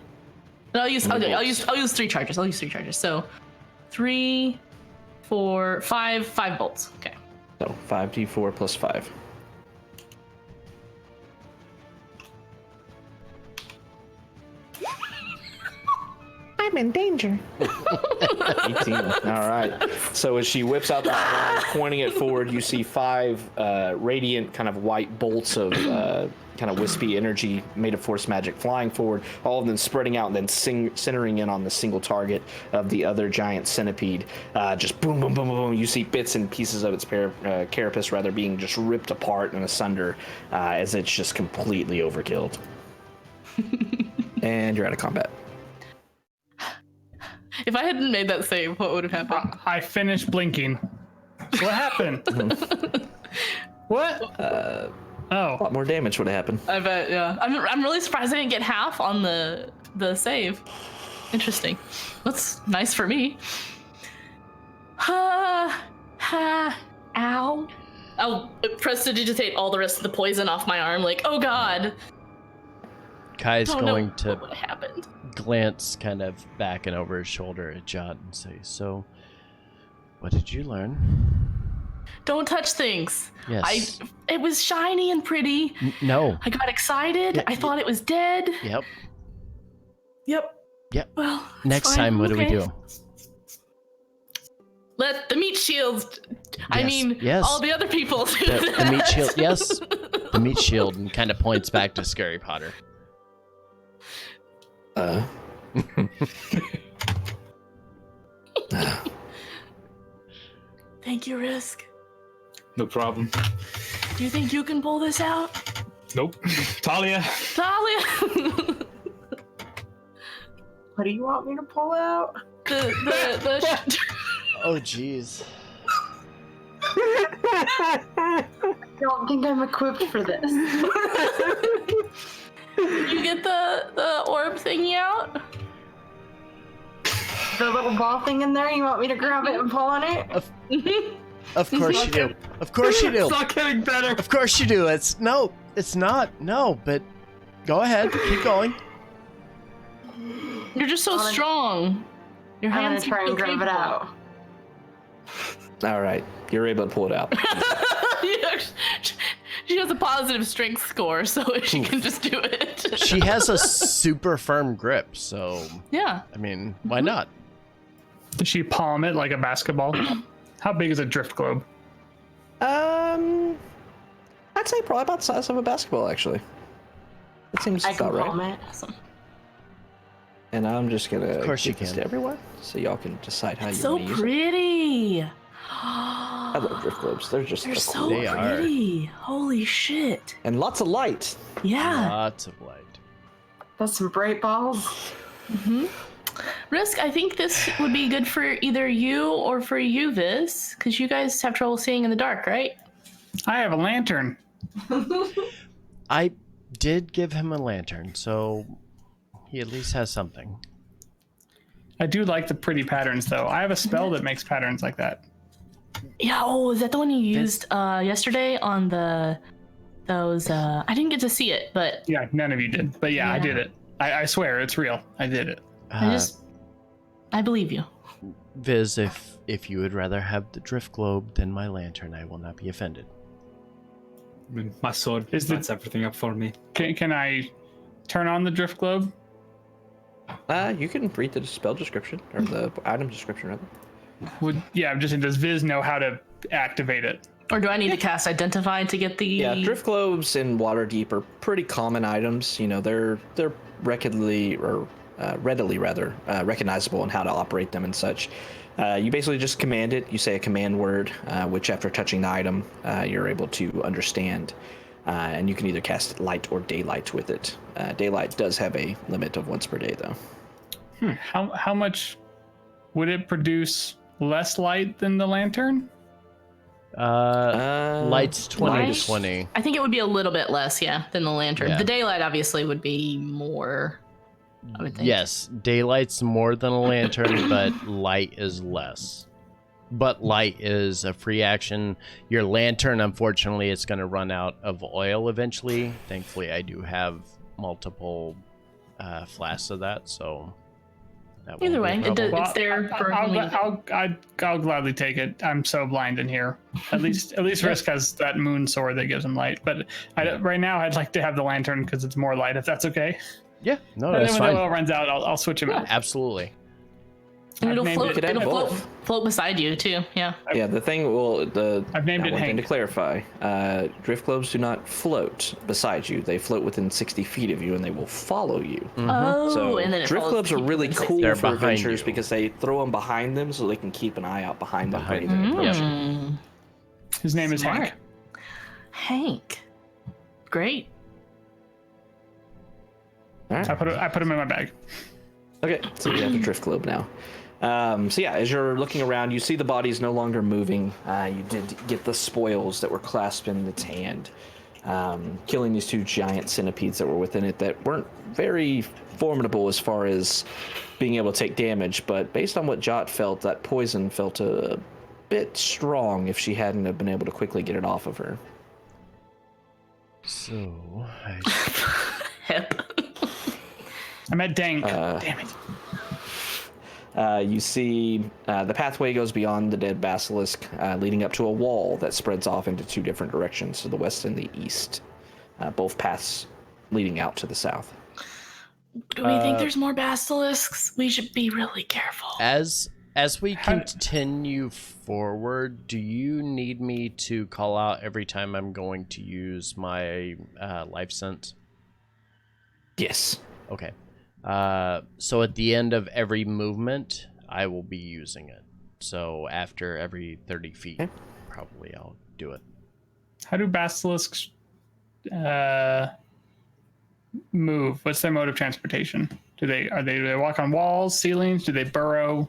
[SPEAKER 3] No, I'll use 3 charges. I'll use 3 charges. So 3, 4, 5 bolts. Okay.
[SPEAKER 4] So 5d4 plus 5.
[SPEAKER 5] I'm in danger.
[SPEAKER 4] 18. All right. So as she whips out the sword, pointing it forward, you see 5 radiant kind of white bolts of kind of wispy energy made of force magic flying forward, all of them spreading out and then centering in on the single target of the other giant centipede. Just boom, boom, boom, boom, boom. You see bits and pieces of its carapace rather being just ripped apart and asunder as it's just completely overkilled. And you're out of combat.
[SPEAKER 3] If I hadn't made that save, what would have happened?
[SPEAKER 2] I finished blinking. What happened? What?
[SPEAKER 4] A
[SPEAKER 2] Oh.
[SPEAKER 4] lot more damage would have happened.
[SPEAKER 3] I bet, yeah. I'm really surprised I didn't get half on the save. Interesting. That's nice for me. Ow. I'll prestidigitate all the rest of the poison off my arm, like, oh god.
[SPEAKER 1] Kai's going
[SPEAKER 3] what
[SPEAKER 1] to
[SPEAKER 3] would have happened.
[SPEAKER 1] glance kind of back and over his shoulder at Jot and say, "So, what did you learn?"
[SPEAKER 3] Don't touch things.
[SPEAKER 1] Yes.
[SPEAKER 3] It was shiny and pretty.
[SPEAKER 1] No.
[SPEAKER 3] I got excited.
[SPEAKER 1] Yeah,
[SPEAKER 3] I thought it was dead.
[SPEAKER 1] Yep.
[SPEAKER 3] Yep.
[SPEAKER 1] Yep.
[SPEAKER 3] Well, it's
[SPEAKER 1] Next
[SPEAKER 3] fine.
[SPEAKER 1] time, what do we
[SPEAKER 3] Okay.
[SPEAKER 1] do?
[SPEAKER 3] Let the meat shields. I
[SPEAKER 1] Yes,
[SPEAKER 3] mean,
[SPEAKER 1] yes.
[SPEAKER 3] all the other people. Do
[SPEAKER 1] The meat shield. Yes. The meat shield, and kind of points back to Scary Potter.
[SPEAKER 3] Thank you, Risk.
[SPEAKER 6] No problem.
[SPEAKER 3] Do you think you can pull this out?
[SPEAKER 6] Nope. Talia.
[SPEAKER 3] Talia!
[SPEAKER 5] What do you want me to pull out?
[SPEAKER 3] the
[SPEAKER 1] Oh, jeez.
[SPEAKER 5] I don't think I'm equipped for this.
[SPEAKER 3] you get the orb thingy out?
[SPEAKER 5] The little ball thing in there, you want me to grab it and pull on it?
[SPEAKER 1] Of course you do. Of course you do.
[SPEAKER 6] It's not getting better.
[SPEAKER 1] Of course you do. It's not. No, but go ahead. Keep going.
[SPEAKER 3] You're just so strong. Your
[SPEAKER 5] I'm gonna
[SPEAKER 3] hands
[SPEAKER 5] try and grab it out.
[SPEAKER 4] All right. You're able to pull it out.
[SPEAKER 3] Yeah, she has a positive strength score, so she can just do it.
[SPEAKER 1] She has a super firm grip, so
[SPEAKER 3] Yeah.
[SPEAKER 1] I mean, why not?
[SPEAKER 2] Did she palm it like a basketball? How big is a drift globe?
[SPEAKER 4] I'd say probably about the size of a basketball, actually. That seems
[SPEAKER 5] I can
[SPEAKER 4] about
[SPEAKER 5] palm
[SPEAKER 4] right.
[SPEAKER 5] it.
[SPEAKER 3] Awesome.
[SPEAKER 4] And I'm just gonna
[SPEAKER 1] Of course you
[SPEAKER 4] give this
[SPEAKER 1] can.
[SPEAKER 4] to everyone, so y'all can decide how you
[SPEAKER 3] So
[SPEAKER 4] want to use it.
[SPEAKER 3] pretty.
[SPEAKER 4] I love drift globes. They're just
[SPEAKER 3] They're
[SPEAKER 4] a
[SPEAKER 3] so
[SPEAKER 4] cool.
[SPEAKER 1] They are.
[SPEAKER 3] pretty. Holy shit.
[SPEAKER 4] And lots of light.
[SPEAKER 3] Yeah.
[SPEAKER 1] Lots of light.
[SPEAKER 5] That's some bright balls.
[SPEAKER 3] Risk, I think this would be good for either you or for you, Viz, because you guys have trouble seeing in the dark, right?
[SPEAKER 2] I have a lantern.
[SPEAKER 1] I did give him a lantern, so he at least has something.
[SPEAKER 2] I do like the pretty patterns, though. I have a spell that makes patterns like that.
[SPEAKER 3] Yeah. Oh, is that the one you used yesterday on those? I didn't get to see it, but
[SPEAKER 2] Yeah, none of you did. But yeah, I did it. I swear, it's real. I did it.
[SPEAKER 3] I believe you.
[SPEAKER 1] Viz, if you would rather have the drift globe than my lantern, I will not be offended.
[SPEAKER 6] I mean, my sword lights everything up for me.
[SPEAKER 2] Can I turn on the drift globe?
[SPEAKER 4] You can read the spell description or the item description, rather.
[SPEAKER 2] Does Viz know how to activate it?
[SPEAKER 3] Or do I need to cast Identify to get the?
[SPEAKER 4] Yeah, drift globes in Waterdeep are pretty common items. You know, they're readily recognizable in how to operate them and such. You basically just command it. You say a command word, which after touching the item, you're able to understand. And you can either cast light or daylight with it. Daylight does have a limit of once per day, though.
[SPEAKER 2] How much would it produce less light than the lantern?
[SPEAKER 1] Lights 20
[SPEAKER 3] light?
[SPEAKER 1] to 20.
[SPEAKER 3] I think it would be a little bit less, than the lantern.
[SPEAKER 1] Yeah.
[SPEAKER 3] The daylight obviously would be more, I would think.
[SPEAKER 1] Yes, daylight's more than a lantern, but light is less. But light is a free action. Your lantern, unfortunately, it's going to run out of oil eventually. Thankfully, I do have multiple flasks of that, so that won't
[SPEAKER 3] Either
[SPEAKER 1] be a
[SPEAKER 3] way,
[SPEAKER 1] problem.
[SPEAKER 3] it's there for
[SPEAKER 2] I'll gladly take it. I'm so blind in here. At least Risk has that moon sword that gives him light. But right now, I'd like to have the lantern because it's more light. If that's okay.
[SPEAKER 1] Yeah, no,
[SPEAKER 2] And
[SPEAKER 1] that's
[SPEAKER 2] then when
[SPEAKER 1] fine.
[SPEAKER 2] the oil runs out, I'll switch him out.
[SPEAKER 1] Absolutely.
[SPEAKER 3] And
[SPEAKER 2] I've
[SPEAKER 3] it'll
[SPEAKER 2] named
[SPEAKER 3] float.
[SPEAKER 2] it-
[SPEAKER 3] It'll
[SPEAKER 4] both.
[SPEAKER 3] float beside you too. Yeah.
[SPEAKER 4] Yeah, the thing. Well,
[SPEAKER 2] I've named it
[SPEAKER 4] one thing to
[SPEAKER 2] Hank.
[SPEAKER 4] clarify: drift globes do not float beside you. They float within 60 feet of you, and they will follow you.
[SPEAKER 3] Oh,
[SPEAKER 4] So
[SPEAKER 3] and then it
[SPEAKER 4] drift
[SPEAKER 3] follows
[SPEAKER 4] globes are
[SPEAKER 3] people
[SPEAKER 4] really
[SPEAKER 3] in 60.
[SPEAKER 4] cool
[SPEAKER 1] They're
[SPEAKER 4] for
[SPEAKER 1] behind
[SPEAKER 4] adventurers
[SPEAKER 1] you.
[SPEAKER 4] because they throw them behind them, so they can keep an eye out behind them.
[SPEAKER 1] Behind
[SPEAKER 4] for anything
[SPEAKER 1] them.
[SPEAKER 4] approaching.
[SPEAKER 3] Mm.
[SPEAKER 2] His name is
[SPEAKER 3] Smart.
[SPEAKER 2] Hank.
[SPEAKER 3] Hank. Great.
[SPEAKER 4] All right.
[SPEAKER 2] I put him in my bag.
[SPEAKER 4] Okay, so you have a drift globe now. So yeah, as you're looking around, you see the bodies no longer moving. You did get the spoils that were clasped in its hand, killing these two giant centipedes that were within it that weren't very formidable as far as being able to take damage, but based on what Jot felt, that poison felt a bit strong if she hadn't have been able to quickly get it off of her.
[SPEAKER 1] So,
[SPEAKER 3] Hip.
[SPEAKER 2] I meant Dank. Damn it.
[SPEAKER 4] You see the pathway goes beyond the dead basilisk, leading up to a wall that spreads off into two different directions, to the west and the east. Both paths leading out to the south.
[SPEAKER 3] Do we think there's more basilisks? We should be really careful.
[SPEAKER 1] as we continue forward, do you need me to call out every time I'm going to use my life sense?
[SPEAKER 4] Yes.
[SPEAKER 1] Okay. So at the end of every movement, I will be using it. So after every 30 feet,
[SPEAKER 4] Okay.
[SPEAKER 1] probably I'll do it.
[SPEAKER 2] How do basilisks move? What's their mode of transportation? Do they walk on walls, ceilings? Do they burrow?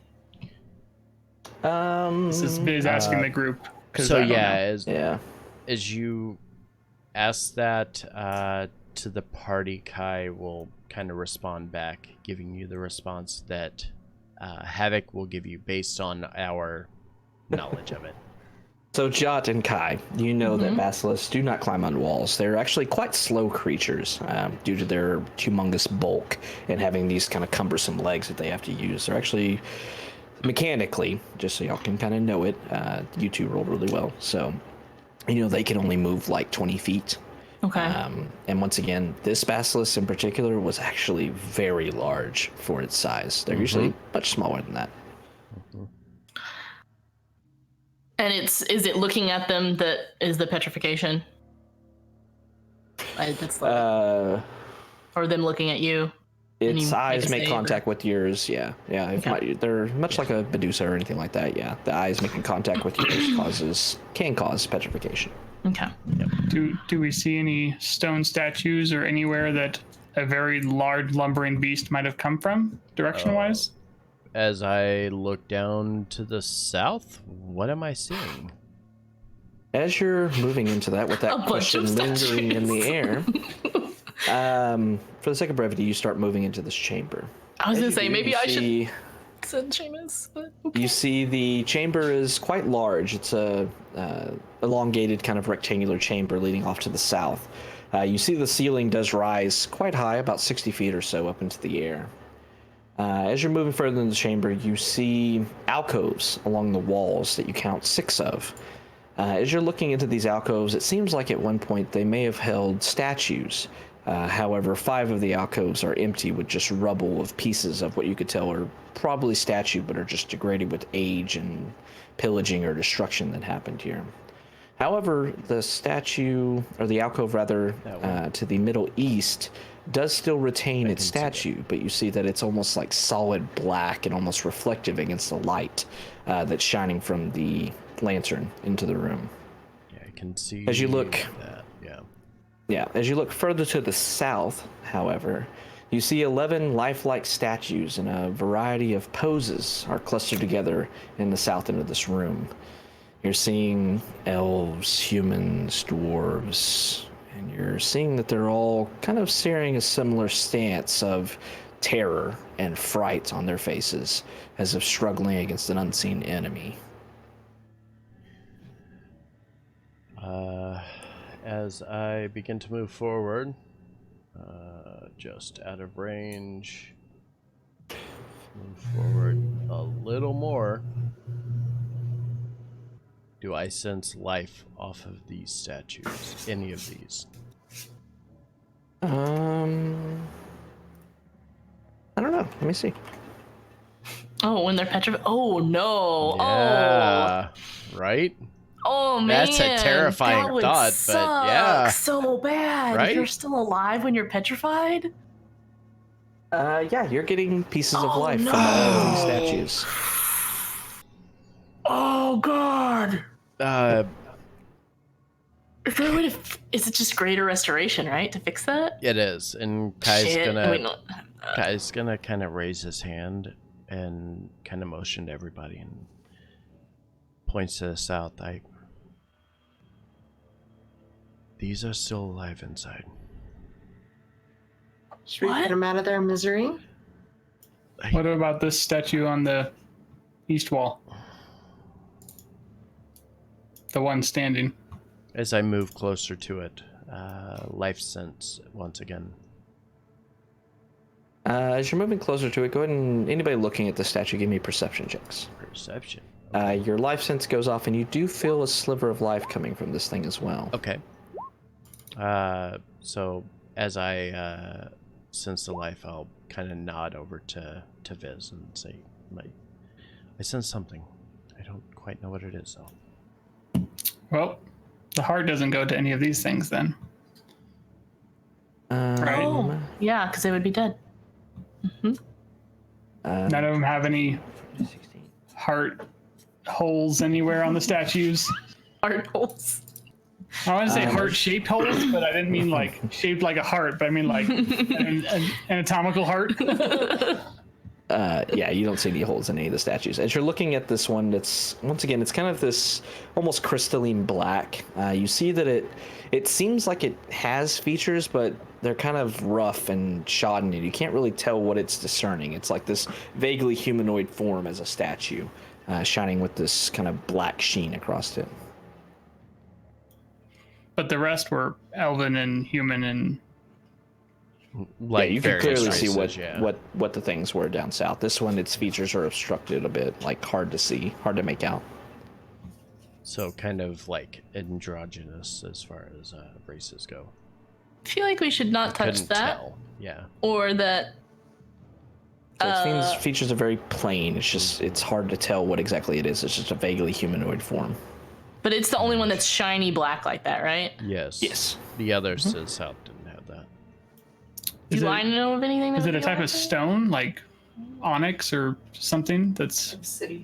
[SPEAKER 2] This is asking the group. 'Cause
[SPEAKER 1] So
[SPEAKER 2] I don't
[SPEAKER 1] yeah,
[SPEAKER 2] know.
[SPEAKER 1] as you ask that to the party, Kai will kind of respond back, giving you the response that Havoc will give you based on our knowledge of it.
[SPEAKER 4] So Jot and Kai, you know that basilisks do not climb on walls. They're actually quite slow creatures due to their humongous bulk and having these kind of cumbersome legs that they have to use. They're actually mechanically, just so y'all can kind of know it, you two rolled really well. So, they can only move like 20 feet.
[SPEAKER 3] Okay.
[SPEAKER 4] And once again, this basilisk in particular was actually very large for its size. They're usually much smaller than that.
[SPEAKER 3] And is it looking at them that is the petrification? That's like, or them looking at you? And
[SPEAKER 4] Its
[SPEAKER 3] you
[SPEAKER 4] eyes
[SPEAKER 3] make a
[SPEAKER 4] make
[SPEAKER 3] save,
[SPEAKER 4] contact with yours, yeah. They're much like a Medusa or anything like that, yeah. The eyes making contact with yours can cause petrification.
[SPEAKER 3] Okay.
[SPEAKER 2] Do we see any stone statues or anywhere that a very large lumbering beast might have come from, direction-wise?
[SPEAKER 1] As I look down to the south, what am I seeing?
[SPEAKER 4] As you're moving into that with
[SPEAKER 3] A
[SPEAKER 4] that
[SPEAKER 3] bunch
[SPEAKER 4] question
[SPEAKER 3] of
[SPEAKER 4] lingering in the
[SPEAKER 3] statues.
[SPEAKER 4] air, for the sake of brevity, you start moving into this chamber.
[SPEAKER 3] I was
[SPEAKER 4] As
[SPEAKER 3] gonna
[SPEAKER 4] you
[SPEAKER 3] say
[SPEAKER 4] do,
[SPEAKER 3] maybe
[SPEAKER 4] you
[SPEAKER 3] I
[SPEAKER 4] see-
[SPEAKER 3] should send Seamus, but okay.
[SPEAKER 4] You see the chamber is quite large. It's a elongated kind of rectangular chamber leading off to the south. You see the ceiling does rise quite high, about 60 feet or so up into the air. As you're moving further in the chamber, you see alcoves along the walls that you count 6 of. As you're looking into these alcoves, it seems like at one point they may have held statues. However, 5 of the alcoves are empty with just rubble of pieces of what you could tell are probably statue, but are just degraded with age and pillaging or destruction that happened here. However, the statue, or the alcove rather, to the Middle East does still retain its statue, but you see that it's almost like solid black and almost reflective against the light that's shining from the lantern into the room.
[SPEAKER 1] Yeah, I can see.
[SPEAKER 4] As you look-
[SPEAKER 1] that, yeah.
[SPEAKER 4] Yeah, as you look further to the south, however, you see 11 lifelike statues in a variety of poses are clustered together in the south end of this room. You're seeing elves, humans, dwarves, and you're seeing that they're all kind of sharing a similar stance of terror and fright on their faces, as if struggling against an unseen enemy.
[SPEAKER 1] As I begin to move forward, just out of range, move forward a little more. Do I sense life off of these statues? Any of these?
[SPEAKER 4] I don't know. Let me see.
[SPEAKER 3] Oh, when they're petrified. Oh no.
[SPEAKER 1] Yeah. Right?
[SPEAKER 3] Oh man.
[SPEAKER 1] That's a terrifying
[SPEAKER 3] that would
[SPEAKER 1] thought,
[SPEAKER 3] suck
[SPEAKER 1] but yeah.
[SPEAKER 3] so bad.
[SPEAKER 1] Right?
[SPEAKER 3] If you're still alive when you're petrified.
[SPEAKER 4] Yeah, you're getting pieces of
[SPEAKER 3] Oh,
[SPEAKER 4] life
[SPEAKER 3] no.
[SPEAKER 4] from all of these statues.
[SPEAKER 3] Oh god. Is there a way to is it just greater restoration, right? To fix that?
[SPEAKER 1] It is, and Kai's
[SPEAKER 3] Shit.
[SPEAKER 1] gonna
[SPEAKER 3] Wait, no.
[SPEAKER 1] kind of raise his hand and kind of motion to everybody and points to the south. These are still alive inside.
[SPEAKER 5] Should we
[SPEAKER 3] What?
[SPEAKER 5] get them out of their misery?
[SPEAKER 2] What about this statue on the east wall? The one standing.
[SPEAKER 1] As I move closer to it, life sense once again.
[SPEAKER 4] As you're moving closer to it, go ahead and anybody looking at the statue, give me perception checks.
[SPEAKER 1] Perception.
[SPEAKER 4] Your life sense goes off, and you do feel a sliver of life coming from this thing as well.
[SPEAKER 1] Okay. So as I sense the life, I'll kind of nod over to Viz and say, I sense something. I don't quite know what it is, though.
[SPEAKER 2] Well, the heart doesn't go to any of these things then. Right?
[SPEAKER 3] Oh, yeah, because they would be dead.
[SPEAKER 2] None of them have any heart holes anywhere on the statues.
[SPEAKER 3] Heart holes.
[SPEAKER 2] I want to say heart-shaped holes, but I didn't mean like shaped like a heart, but I mean like an anatomical heart.
[SPEAKER 4] Yeah, you don't see any holes in any of the statues. As you're looking at this one, it's once again, it's kind of this almost crystalline black. You see that it seems like it has features, but they're kind of rough and shodden, and you can't really tell what it's discerning. It's like this vaguely humanoid form as a statue, shining with this kind of black sheen across it.
[SPEAKER 2] But the rest were elven and human and
[SPEAKER 1] Like
[SPEAKER 4] yeah, you can
[SPEAKER 1] various
[SPEAKER 4] clearly see
[SPEAKER 1] races, yeah.
[SPEAKER 4] what the things were down south. This one, its features are obstructed a bit, like hard to see, hard to make out.
[SPEAKER 1] So kind of like androgynous as far as races go.
[SPEAKER 3] I feel like we should not touch
[SPEAKER 1] Couldn't
[SPEAKER 3] that.
[SPEAKER 1] tell. Yeah.
[SPEAKER 3] Or that.
[SPEAKER 4] So its features are very plain. It's just it's hard to tell what exactly it is. It's just a vaguely humanoid form.
[SPEAKER 3] But it's the only one that's shiny black like that, right?
[SPEAKER 1] Yes.
[SPEAKER 4] Yes.
[SPEAKER 1] The others to the south didn't have that.
[SPEAKER 3] Do I know of anything that
[SPEAKER 2] is
[SPEAKER 3] would
[SPEAKER 2] it a
[SPEAKER 3] be
[SPEAKER 2] type
[SPEAKER 3] like
[SPEAKER 2] of
[SPEAKER 3] that?
[SPEAKER 2] stone, like onyx or something that's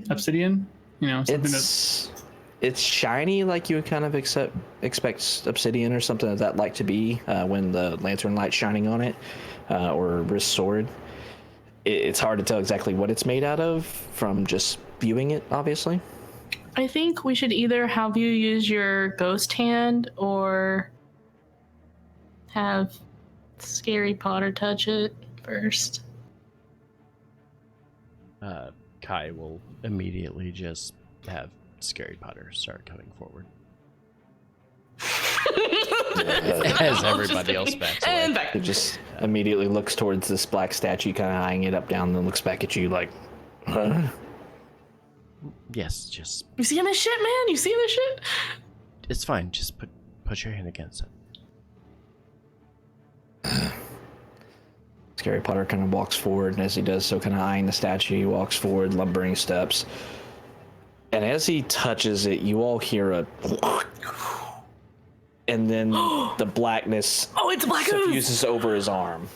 [SPEAKER 2] obsidian? You know, something that's
[SPEAKER 4] It's shiny, like you would kind of expect obsidian or something of that like to be when the lantern light's shining on it, or a wrist sword. It's hard to tell exactly what it's made out of from just viewing it, obviously.
[SPEAKER 3] I think we should either have you use your ghost hand or have Scary Potter touch it first.
[SPEAKER 1] Kai will immediately just have Scary Potter start coming forward. As everybody else backs away.
[SPEAKER 3] And back.
[SPEAKER 4] It just immediately looks towards this black statue, kind of eyeing it up, down, and then looks back at you like, huh?
[SPEAKER 1] Yes, just
[SPEAKER 3] You seeing this shit, man? You seeing this shit?
[SPEAKER 1] it's fine. Just put your hand against it.
[SPEAKER 4] Scary Potter kind of walks forward, and as he does so, kind of eyeing the statue, he walks forward, lumbering steps. And as he touches it, you all hear a... And then the blackness
[SPEAKER 3] It's black ooze.
[SPEAKER 4] suffuses over his arm.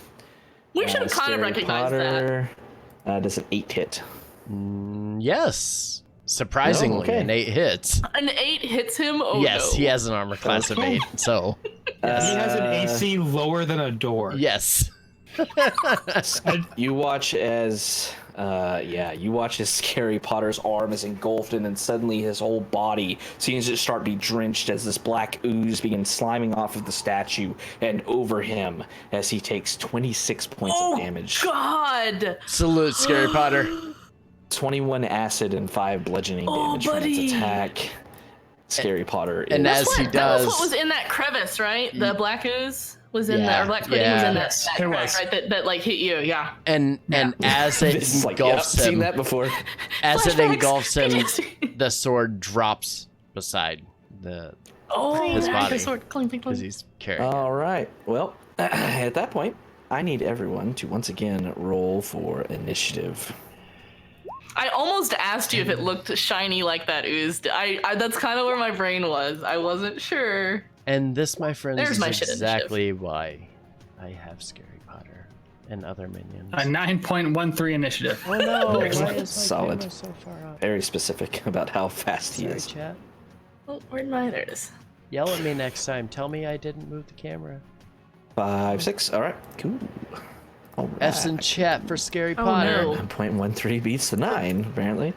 [SPEAKER 3] We should have kind of
[SPEAKER 4] Scary
[SPEAKER 3] recognized that.
[SPEAKER 4] Potter does an 8 hit.
[SPEAKER 1] Yes. Surprisingly,
[SPEAKER 4] Oh, okay.
[SPEAKER 1] an 8 hits.
[SPEAKER 3] An 8 hits him? Oh,
[SPEAKER 1] Yes,
[SPEAKER 3] no.
[SPEAKER 1] he has an armor class of 8. So,
[SPEAKER 6] He has an AC lower than a door.
[SPEAKER 1] yes.
[SPEAKER 4] You watch as Yeah, you watch as Scary Potter's arm is engulfed, and then suddenly his whole body seems to start to be drenched as this black ooze begins sliming off of the statue and over him as he takes 26 points of damage.
[SPEAKER 3] God!
[SPEAKER 1] Salute, Scary Potter.
[SPEAKER 4] 21 acid and 5 bludgeoning damage from its attack. Scary Potter is...
[SPEAKER 1] And as he
[SPEAKER 3] That
[SPEAKER 1] does...
[SPEAKER 3] was what was in that crevice, right? The black ooze was in
[SPEAKER 1] Yeah,
[SPEAKER 3] there. Or black pudding was in that
[SPEAKER 2] it
[SPEAKER 3] crack,
[SPEAKER 2] was.
[SPEAKER 3] right? That like hit you, yeah.
[SPEAKER 1] And as it
[SPEAKER 4] It's like, yep,
[SPEAKER 1] engulfs
[SPEAKER 4] seen
[SPEAKER 1] him,
[SPEAKER 4] that before.
[SPEAKER 1] as it
[SPEAKER 3] Flashbacks.
[SPEAKER 1] engulfs him, the sword drops beside his body
[SPEAKER 3] The sword. Cling, cling,
[SPEAKER 1] because
[SPEAKER 3] cling.
[SPEAKER 1] he's carrying.
[SPEAKER 4] All right. Well, at that point, I need everyone to once again roll for initiative.
[SPEAKER 3] I almost asked you if it looked shiny like that ooze. I that's kind of where my brain was. I wasn't sure.
[SPEAKER 1] And this, my friends,
[SPEAKER 3] There's
[SPEAKER 1] is
[SPEAKER 3] my shit
[SPEAKER 1] exactly why I have Scary Potter and other minions.
[SPEAKER 2] A 9.13 initiative.
[SPEAKER 1] Oh no! Why
[SPEAKER 4] Excellent.
[SPEAKER 1] is my
[SPEAKER 4] Solid.
[SPEAKER 1] camera so far up?
[SPEAKER 4] Very specific about how fast he
[SPEAKER 1] Sorry,
[SPEAKER 4] is.
[SPEAKER 1] chat.
[SPEAKER 3] Oh, where'd my? There it is.
[SPEAKER 1] Yell at me next time. Tell me I didn't move the camera.
[SPEAKER 4] 5, 6. All right. Cool. All right.
[SPEAKER 1] F's in chat for Scary
[SPEAKER 3] Oh,
[SPEAKER 1] Potter.
[SPEAKER 3] no.
[SPEAKER 4] 9.13 beats the 9, apparently.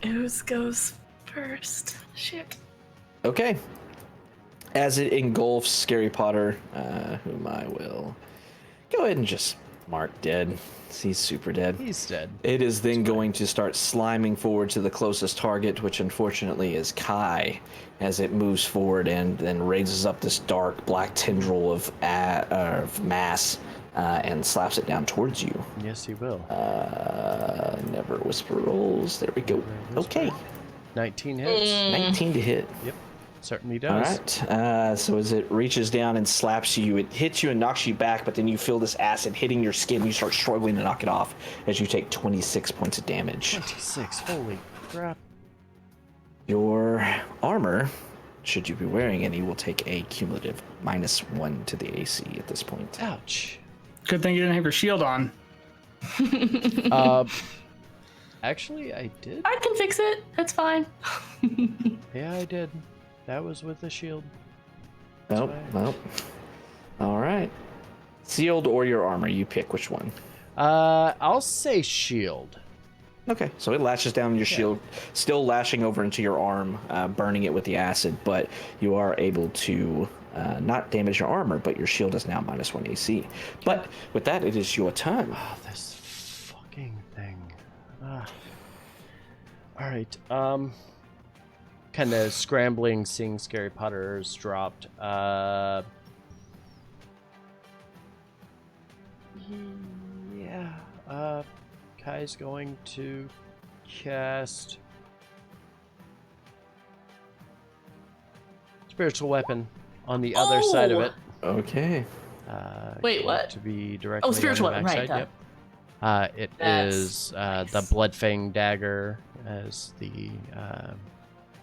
[SPEAKER 3] Ooze goes first. Shit.
[SPEAKER 4] Okay. As it engulfs Scary Potter, whom I will go ahead and just mark dead. He's super dead.
[SPEAKER 1] He's dead.
[SPEAKER 4] It is then going to start sliming forward to the closest target, which unfortunately is Kai, as it moves forward and then raises up this dark black tendril of mass and slaps it down towards you.
[SPEAKER 1] Yes, he will.
[SPEAKER 4] Never whisper rolls. There we go. Okay.
[SPEAKER 1] 19 hits.
[SPEAKER 4] 19 to hit.
[SPEAKER 1] Yep, certainly
[SPEAKER 4] All
[SPEAKER 1] does.
[SPEAKER 4] right. So as it reaches down and slaps you, it hits you and knocks you back, but then you feel this acid hitting your skin. You start struggling to knock it off as you take 26 points of damage.
[SPEAKER 1] 26. Holy crap.
[SPEAKER 4] Your armor, should you be wearing any, will take a cumulative -1 to the AC at this point.
[SPEAKER 1] Ouch.
[SPEAKER 2] Good thing you didn't have your shield on.
[SPEAKER 1] Actually, I did.
[SPEAKER 3] I can fix it. That's fine.
[SPEAKER 1] Yeah, I did. That was with the shield.
[SPEAKER 4] Nope. Nope. All right. Sealed or your armor, you pick which one.
[SPEAKER 1] I'll say shield.
[SPEAKER 4] Okay, so it lashes down your shield, still lashing over into your arm, burning it with the acid, but you are able to not damage your armor, but your shield is now -1 AC. But with that, it is your turn.
[SPEAKER 1] Oh, this fucking thing. Alright, kind of scrambling, seeing Scary Potter's dropped. Yeah, Kai's going to cast Spiritual Weapon on the other side of it.
[SPEAKER 4] Okay.
[SPEAKER 3] Wait, what?
[SPEAKER 1] To be directly on
[SPEAKER 3] Spiritual
[SPEAKER 1] the
[SPEAKER 3] Weapon,
[SPEAKER 1] backside,
[SPEAKER 3] right,
[SPEAKER 1] yep. It
[SPEAKER 3] That's
[SPEAKER 1] is the
[SPEAKER 3] nice.
[SPEAKER 1] Bloodfang Dagger as the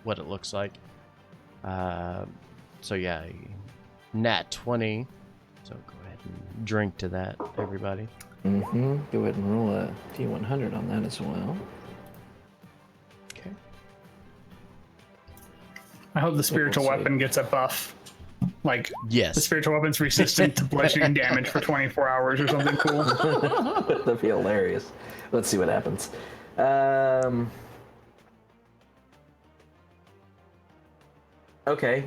[SPEAKER 1] what it looks like. So yeah, nat 20. So go ahead and drink to that, everybody.
[SPEAKER 4] Mm-hmm. Go ahead and roll a D100 on that as well.
[SPEAKER 1] Okay.
[SPEAKER 2] I hope the spiritual
[SPEAKER 4] see.
[SPEAKER 2] weapon gets a buff. Like,
[SPEAKER 1] Yes.
[SPEAKER 2] the spiritual weapon's resistant to bludgeoning damage for 24 hours or something cool.
[SPEAKER 4] That'd be hilarious. Let's see what happens. Okay,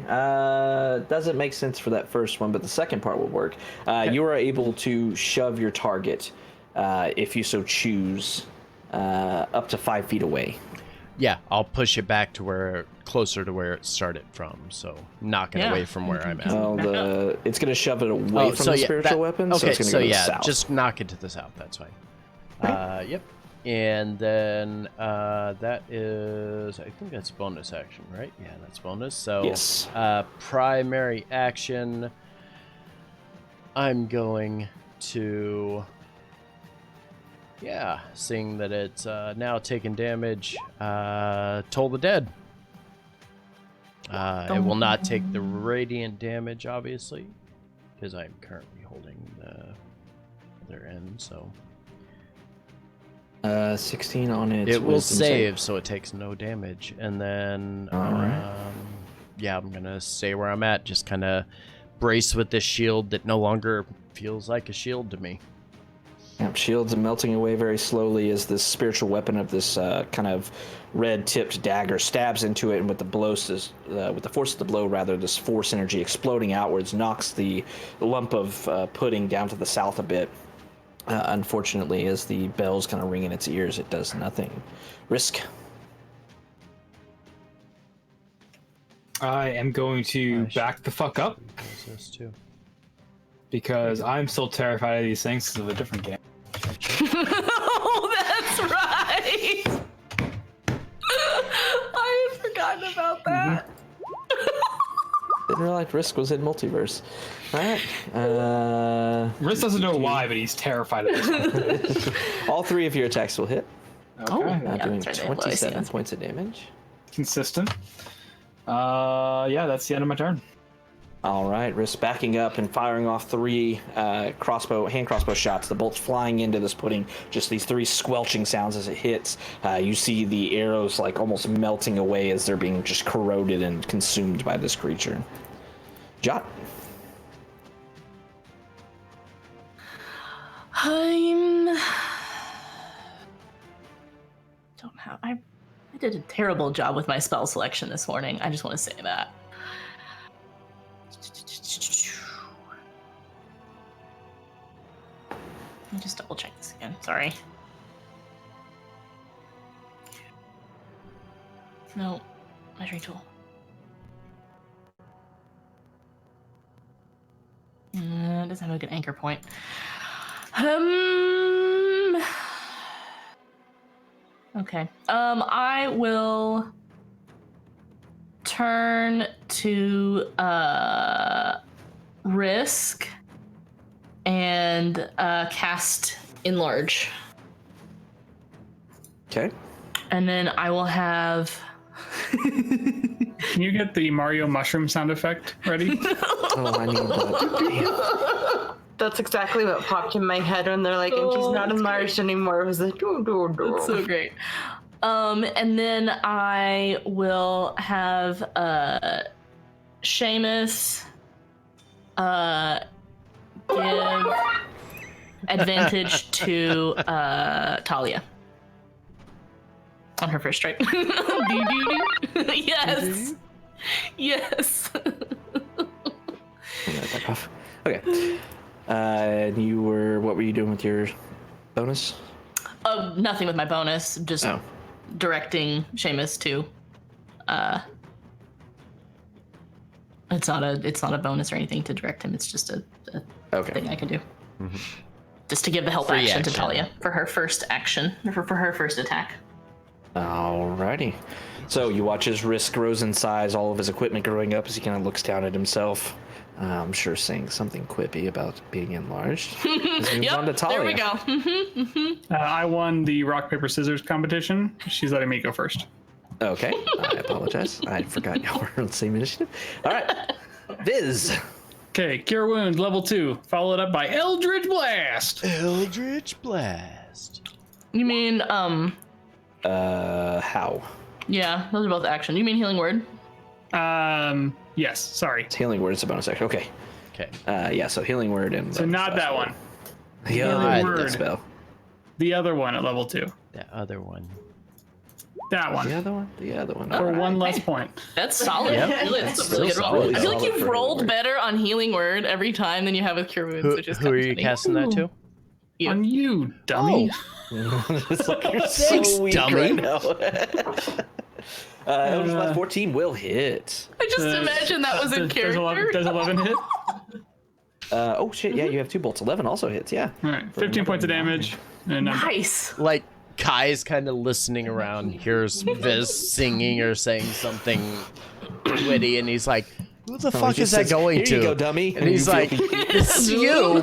[SPEAKER 4] doesn't make sense for that first one, but the second part will work. You are able to shove your target, if you so choose, up to 5 feet away.
[SPEAKER 1] Yeah, I'll push it back to where closer to where it started from, so knock it
[SPEAKER 3] Yeah.
[SPEAKER 1] away from where I'm at.
[SPEAKER 4] Well, it's going to shove it away from the spiritual weapon, so
[SPEAKER 1] Okay,
[SPEAKER 4] it's going to
[SPEAKER 1] so
[SPEAKER 4] go to the
[SPEAKER 1] yeah,
[SPEAKER 4] south.
[SPEAKER 1] just knock it to the south. That's fine. Yep. And then that is, I think that's bonus action, right? Yeah, that's bonus. So
[SPEAKER 4] Yes.
[SPEAKER 1] Primary action. I'm going to, yeah, seeing that it's now taking damage. Toll the Dead. It will not take the radiant damage, obviously, because I'm currently holding the other end. So
[SPEAKER 4] 16 on its
[SPEAKER 1] it will
[SPEAKER 4] wisdom
[SPEAKER 1] save, so it takes no damage. And then,
[SPEAKER 4] Alright.
[SPEAKER 1] yeah, I'm gonna stay where I'm at. Just kind of brace with this shield that no longer feels like a shield to me.
[SPEAKER 4] Yep, shields melting away very slowly as this spiritual weapon of this kind of red-tipped dagger stabs into it, and with the with the force of the blow, rather, this force energy exploding outwards knocks the lump of pudding down to the south a bit. Unfortunately, as the bells kind of ring in its ears, it does nothing. Risk.
[SPEAKER 6] I am going to back the fuck up
[SPEAKER 1] Those two.
[SPEAKER 6] because I'm still terrified of these things because of a different game.
[SPEAKER 3] Oh, that's right. I had forgotten about that.
[SPEAKER 4] Didn't realize Risk was in multiverse. All right.
[SPEAKER 6] Riz doesn't know why, but he's terrified of this one.
[SPEAKER 4] All 3 of your attacks will hit.
[SPEAKER 6] Okay.
[SPEAKER 3] Oh,
[SPEAKER 4] Doing
[SPEAKER 3] yeah, that's right, they have low AC,
[SPEAKER 4] 27
[SPEAKER 3] that's
[SPEAKER 4] points of damage.
[SPEAKER 6] Consistent. Yeah, that's the end of my turn.
[SPEAKER 4] All right, Risk backing up and firing off 3 hand crossbow shots. The bolts flying into this pudding. Just these 3 squelching sounds as it hits. You see the arrows like almost melting away as they're being just corroded and consumed by this creature. Jot.
[SPEAKER 3] I did a terrible job with my spell selection this morning. I just want to say that. Let me just double check this again. Sorry. No, measuring tool. It doesn't have a good anchor point. Okay. I will turn to Risk and cast Enlarge.
[SPEAKER 4] Okay.
[SPEAKER 3] And then I will have
[SPEAKER 2] Can you get the Mario mushroom sound effect ready?
[SPEAKER 4] Oh, I need that.
[SPEAKER 5] That's exactly what popped in my head when they're like, and she's not enlarged anymore. It was like,
[SPEAKER 3] That's so great. And then I will have Seamus give advantage to Talia on her first strike. Yes. Yes.
[SPEAKER 4] Okay. What were you doing with your bonus?
[SPEAKER 3] Nothing with my bonus. Just directing Seamus to. It's not a bonus or anything to direct him. It's just a thing I can do. Mm-hmm. Just to give the help action to Talia for her first action, for her first attack.
[SPEAKER 4] Alrighty. So you watch as Risk grows in size, all of his equipment growing up as he kind of looks down at himself. I'm sure saying something quippy about being enlarged.
[SPEAKER 3] Yep,
[SPEAKER 4] on to Talia.
[SPEAKER 3] there we go.
[SPEAKER 2] I won the rock, paper, scissors competition. She's letting me go first.
[SPEAKER 4] Okay, I apologize. I forgot y'all were on the same initiative. All right, Viz.
[SPEAKER 2] Okay, Cure Wounds, level 2. Followed up by Eldritch Blast.
[SPEAKER 1] Eldritch Blast.
[SPEAKER 3] You mean,
[SPEAKER 4] How?
[SPEAKER 3] yeah, those are both action. You mean Healing Word?
[SPEAKER 2] Yes, sorry.
[SPEAKER 4] It's Healing Word is a bonus action. Okay.
[SPEAKER 1] Okay.
[SPEAKER 4] Yeah, so Healing Word and...
[SPEAKER 2] So not that one.
[SPEAKER 4] Yeah,
[SPEAKER 2] Word.
[SPEAKER 4] that spell.
[SPEAKER 2] The other one at level 2.
[SPEAKER 1] That other one.
[SPEAKER 2] That one.
[SPEAKER 4] The other one? The other one.
[SPEAKER 2] For
[SPEAKER 4] All
[SPEAKER 2] one
[SPEAKER 4] right.
[SPEAKER 2] less point.
[SPEAKER 3] That's solid.
[SPEAKER 1] Yep.
[SPEAKER 3] Really, that's a really good
[SPEAKER 1] Still
[SPEAKER 3] roll.
[SPEAKER 1] solid.
[SPEAKER 3] I feel like
[SPEAKER 4] Solid
[SPEAKER 3] you've
[SPEAKER 4] for
[SPEAKER 3] rolled
[SPEAKER 4] Healing Word.
[SPEAKER 3] better on Healing Word every time than you have with Cure Wounds, which is
[SPEAKER 1] Who are you
[SPEAKER 3] funny.
[SPEAKER 1] casting that to?
[SPEAKER 3] You.
[SPEAKER 2] On you, dummy.
[SPEAKER 4] It's like you're
[SPEAKER 1] Thanks,
[SPEAKER 4] so weak
[SPEAKER 1] dummy.
[SPEAKER 4] right now. Eldritch Blast 14 will hit.
[SPEAKER 3] I just imagine that was in character.
[SPEAKER 2] Does 11 hit?
[SPEAKER 4] Oh shit, yeah, you have 2 bolts. 11 also hits, yeah.
[SPEAKER 2] All right, 15 points of damage. And
[SPEAKER 3] Nice.
[SPEAKER 1] Like, Kai's kind of listening around, hears Viz singing or saying something witty, and he's like, who the fuck is that going
[SPEAKER 4] Here
[SPEAKER 1] to?
[SPEAKER 4] you go, dummy.
[SPEAKER 1] And he's like, it's you.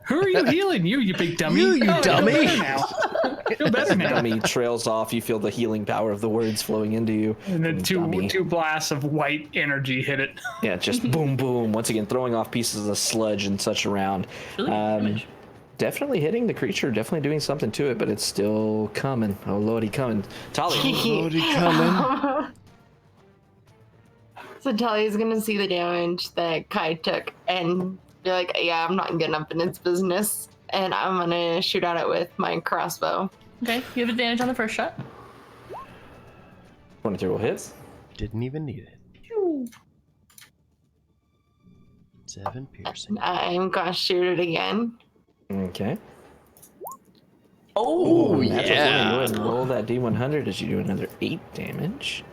[SPEAKER 2] who are you healing? You big dummy.
[SPEAKER 1] You dummy.
[SPEAKER 2] Feel better now.
[SPEAKER 4] dummy trails off. You feel the healing power of the words flowing into you.
[SPEAKER 2] And then
[SPEAKER 4] Dummy.
[SPEAKER 2] two blasts of white energy hit it.
[SPEAKER 4] Yeah, just boom, boom. Once again, throwing off pieces of sludge and such around. Definitely hitting the creature, definitely doing something to it, but it's still coming. Oh, lordy, coming. Talia.
[SPEAKER 1] Lordy coming.
[SPEAKER 5] So Talia's gonna see the damage that Kai took and be like, yeah, I'm not getting up in its business. and I'm gonna shoot at it with my crossbow.
[SPEAKER 3] Okay, you have advantage on the first shot.
[SPEAKER 4] 23 will hit.
[SPEAKER 1] Didn't even need it. 7 piercing.
[SPEAKER 5] I'm gonna shoot it again.
[SPEAKER 4] Okay.
[SPEAKER 1] Oh,
[SPEAKER 4] Natural 20. Go
[SPEAKER 1] yeah.
[SPEAKER 4] ahead and roll that D100 as you do another 8 damage.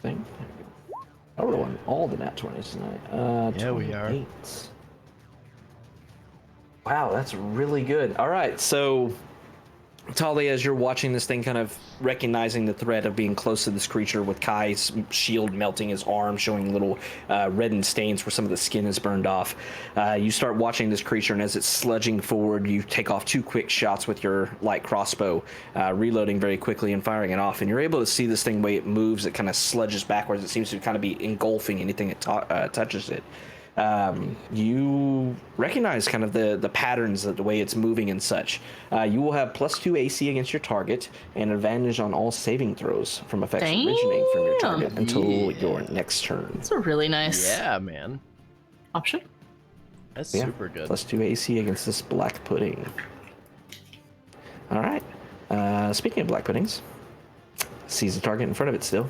[SPEAKER 4] Thing. I'm rolling all the nat 20s tonight.
[SPEAKER 1] Yeah, we are.
[SPEAKER 4] 28. Wow, that's really good. All right, so Talia, as you're watching this thing, kind of recognizing the threat of being close to this creature, with Kai's shield melting his arm, showing little reddened stains where some of the skin is burned off, you start watching this creature, and as it's sludging forward, you take off 2 quick shots with your light crossbow, reloading very quickly and firing it off, and you're able to see this thing, the way it moves, it kind of sludges backwards. It seems to kind of be engulfing anything it touches it. You recognize kind of the patterns, the way it's moving and such. You will have +2 AC against your target and advantage on all saving throws from effects originating from your target until your next turn.
[SPEAKER 3] That's a really nice
[SPEAKER 1] Yeah, man.
[SPEAKER 3] option.
[SPEAKER 1] That's
[SPEAKER 4] Yeah,
[SPEAKER 1] super good.
[SPEAKER 4] +2 AC against this black pudding. All right. Speaking of black puddings, sees the target in front of it still.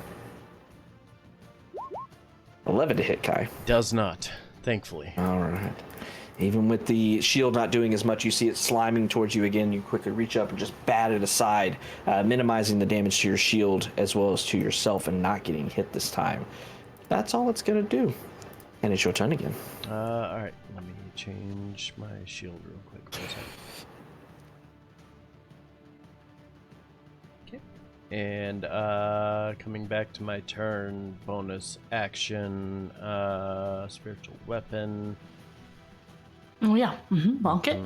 [SPEAKER 4] 11 to hit, Kai.
[SPEAKER 1] Does not, thankfully.
[SPEAKER 4] All right. Even with the shield not doing as much, you see it sliming towards you again. You quickly reach up and just bat it aside, minimizing the damage to your shield as well as to yourself and not getting hit this time. That's all it's going to do. And it's your turn again.
[SPEAKER 1] All right. Let me change my shield real quick. Okay. And coming back to my turn, bonus action, spiritual weapon.
[SPEAKER 3] Oh yeah, bonk it.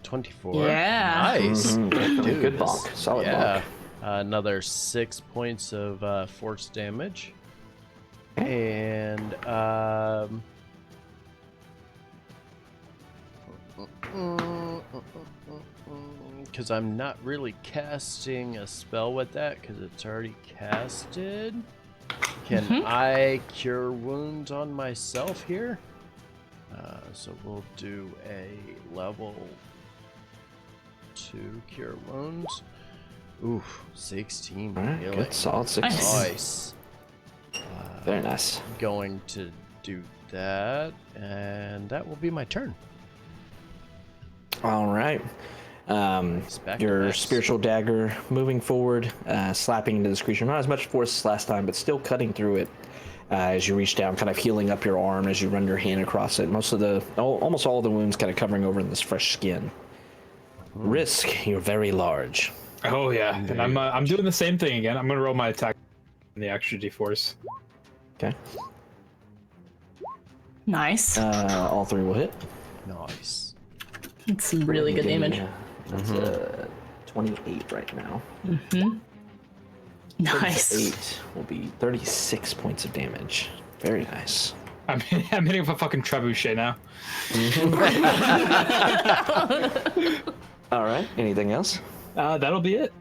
[SPEAKER 1] 24.
[SPEAKER 3] Yeah.
[SPEAKER 1] Nice.
[SPEAKER 4] Mhm.
[SPEAKER 1] Dude,
[SPEAKER 4] Good
[SPEAKER 1] this-
[SPEAKER 4] bonk. Solid
[SPEAKER 1] yeah.
[SPEAKER 4] bonk.
[SPEAKER 1] Another 6 points of force damage. And because I'm not really casting a spell with that because it's already casted. Can I cure wounds on myself here? So we'll do a level 2 cure wounds. Oof, 16
[SPEAKER 4] All right,
[SPEAKER 1] healing.
[SPEAKER 4] good. Solid 16.
[SPEAKER 1] Nice.
[SPEAKER 4] Very nice.
[SPEAKER 1] Going to do that, and that will be my turn.
[SPEAKER 4] All right.
[SPEAKER 1] Back to
[SPEAKER 4] Your
[SPEAKER 1] Max.
[SPEAKER 4] spiritual dagger moving forward, slapping into this creature. Not as much force as last time, but still cutting through it as you reach down, kind of healing up your arm as you run your hand across it. Almost all of the wounds kind of covering over in this fresh skin. Risk, you're very large.
[SPEAKER 6] Oh yeah, and I'm doing the same thing again. I'm gonna roll my attack in the extra d4s.
[SPEAKER 4] Okay.
[SPEAKER 3] Nice.
[SPEAKER 4] All 3 will hit.
[SPEAKER 1] Nice.
[SPEAKER 3] It's some really good damage.
[SPEAKER 4] That's 28 right now.
[SPEAKER 3] Nice.
[SPEAKER 4] 8 will be 36 points of damage. Very nice.
[SPEAKER 6] I'm hitting with a fucking trebuchet now.
[SPEAKER 4] All right. Anything else?
[SPEAKER 6] That'll be it.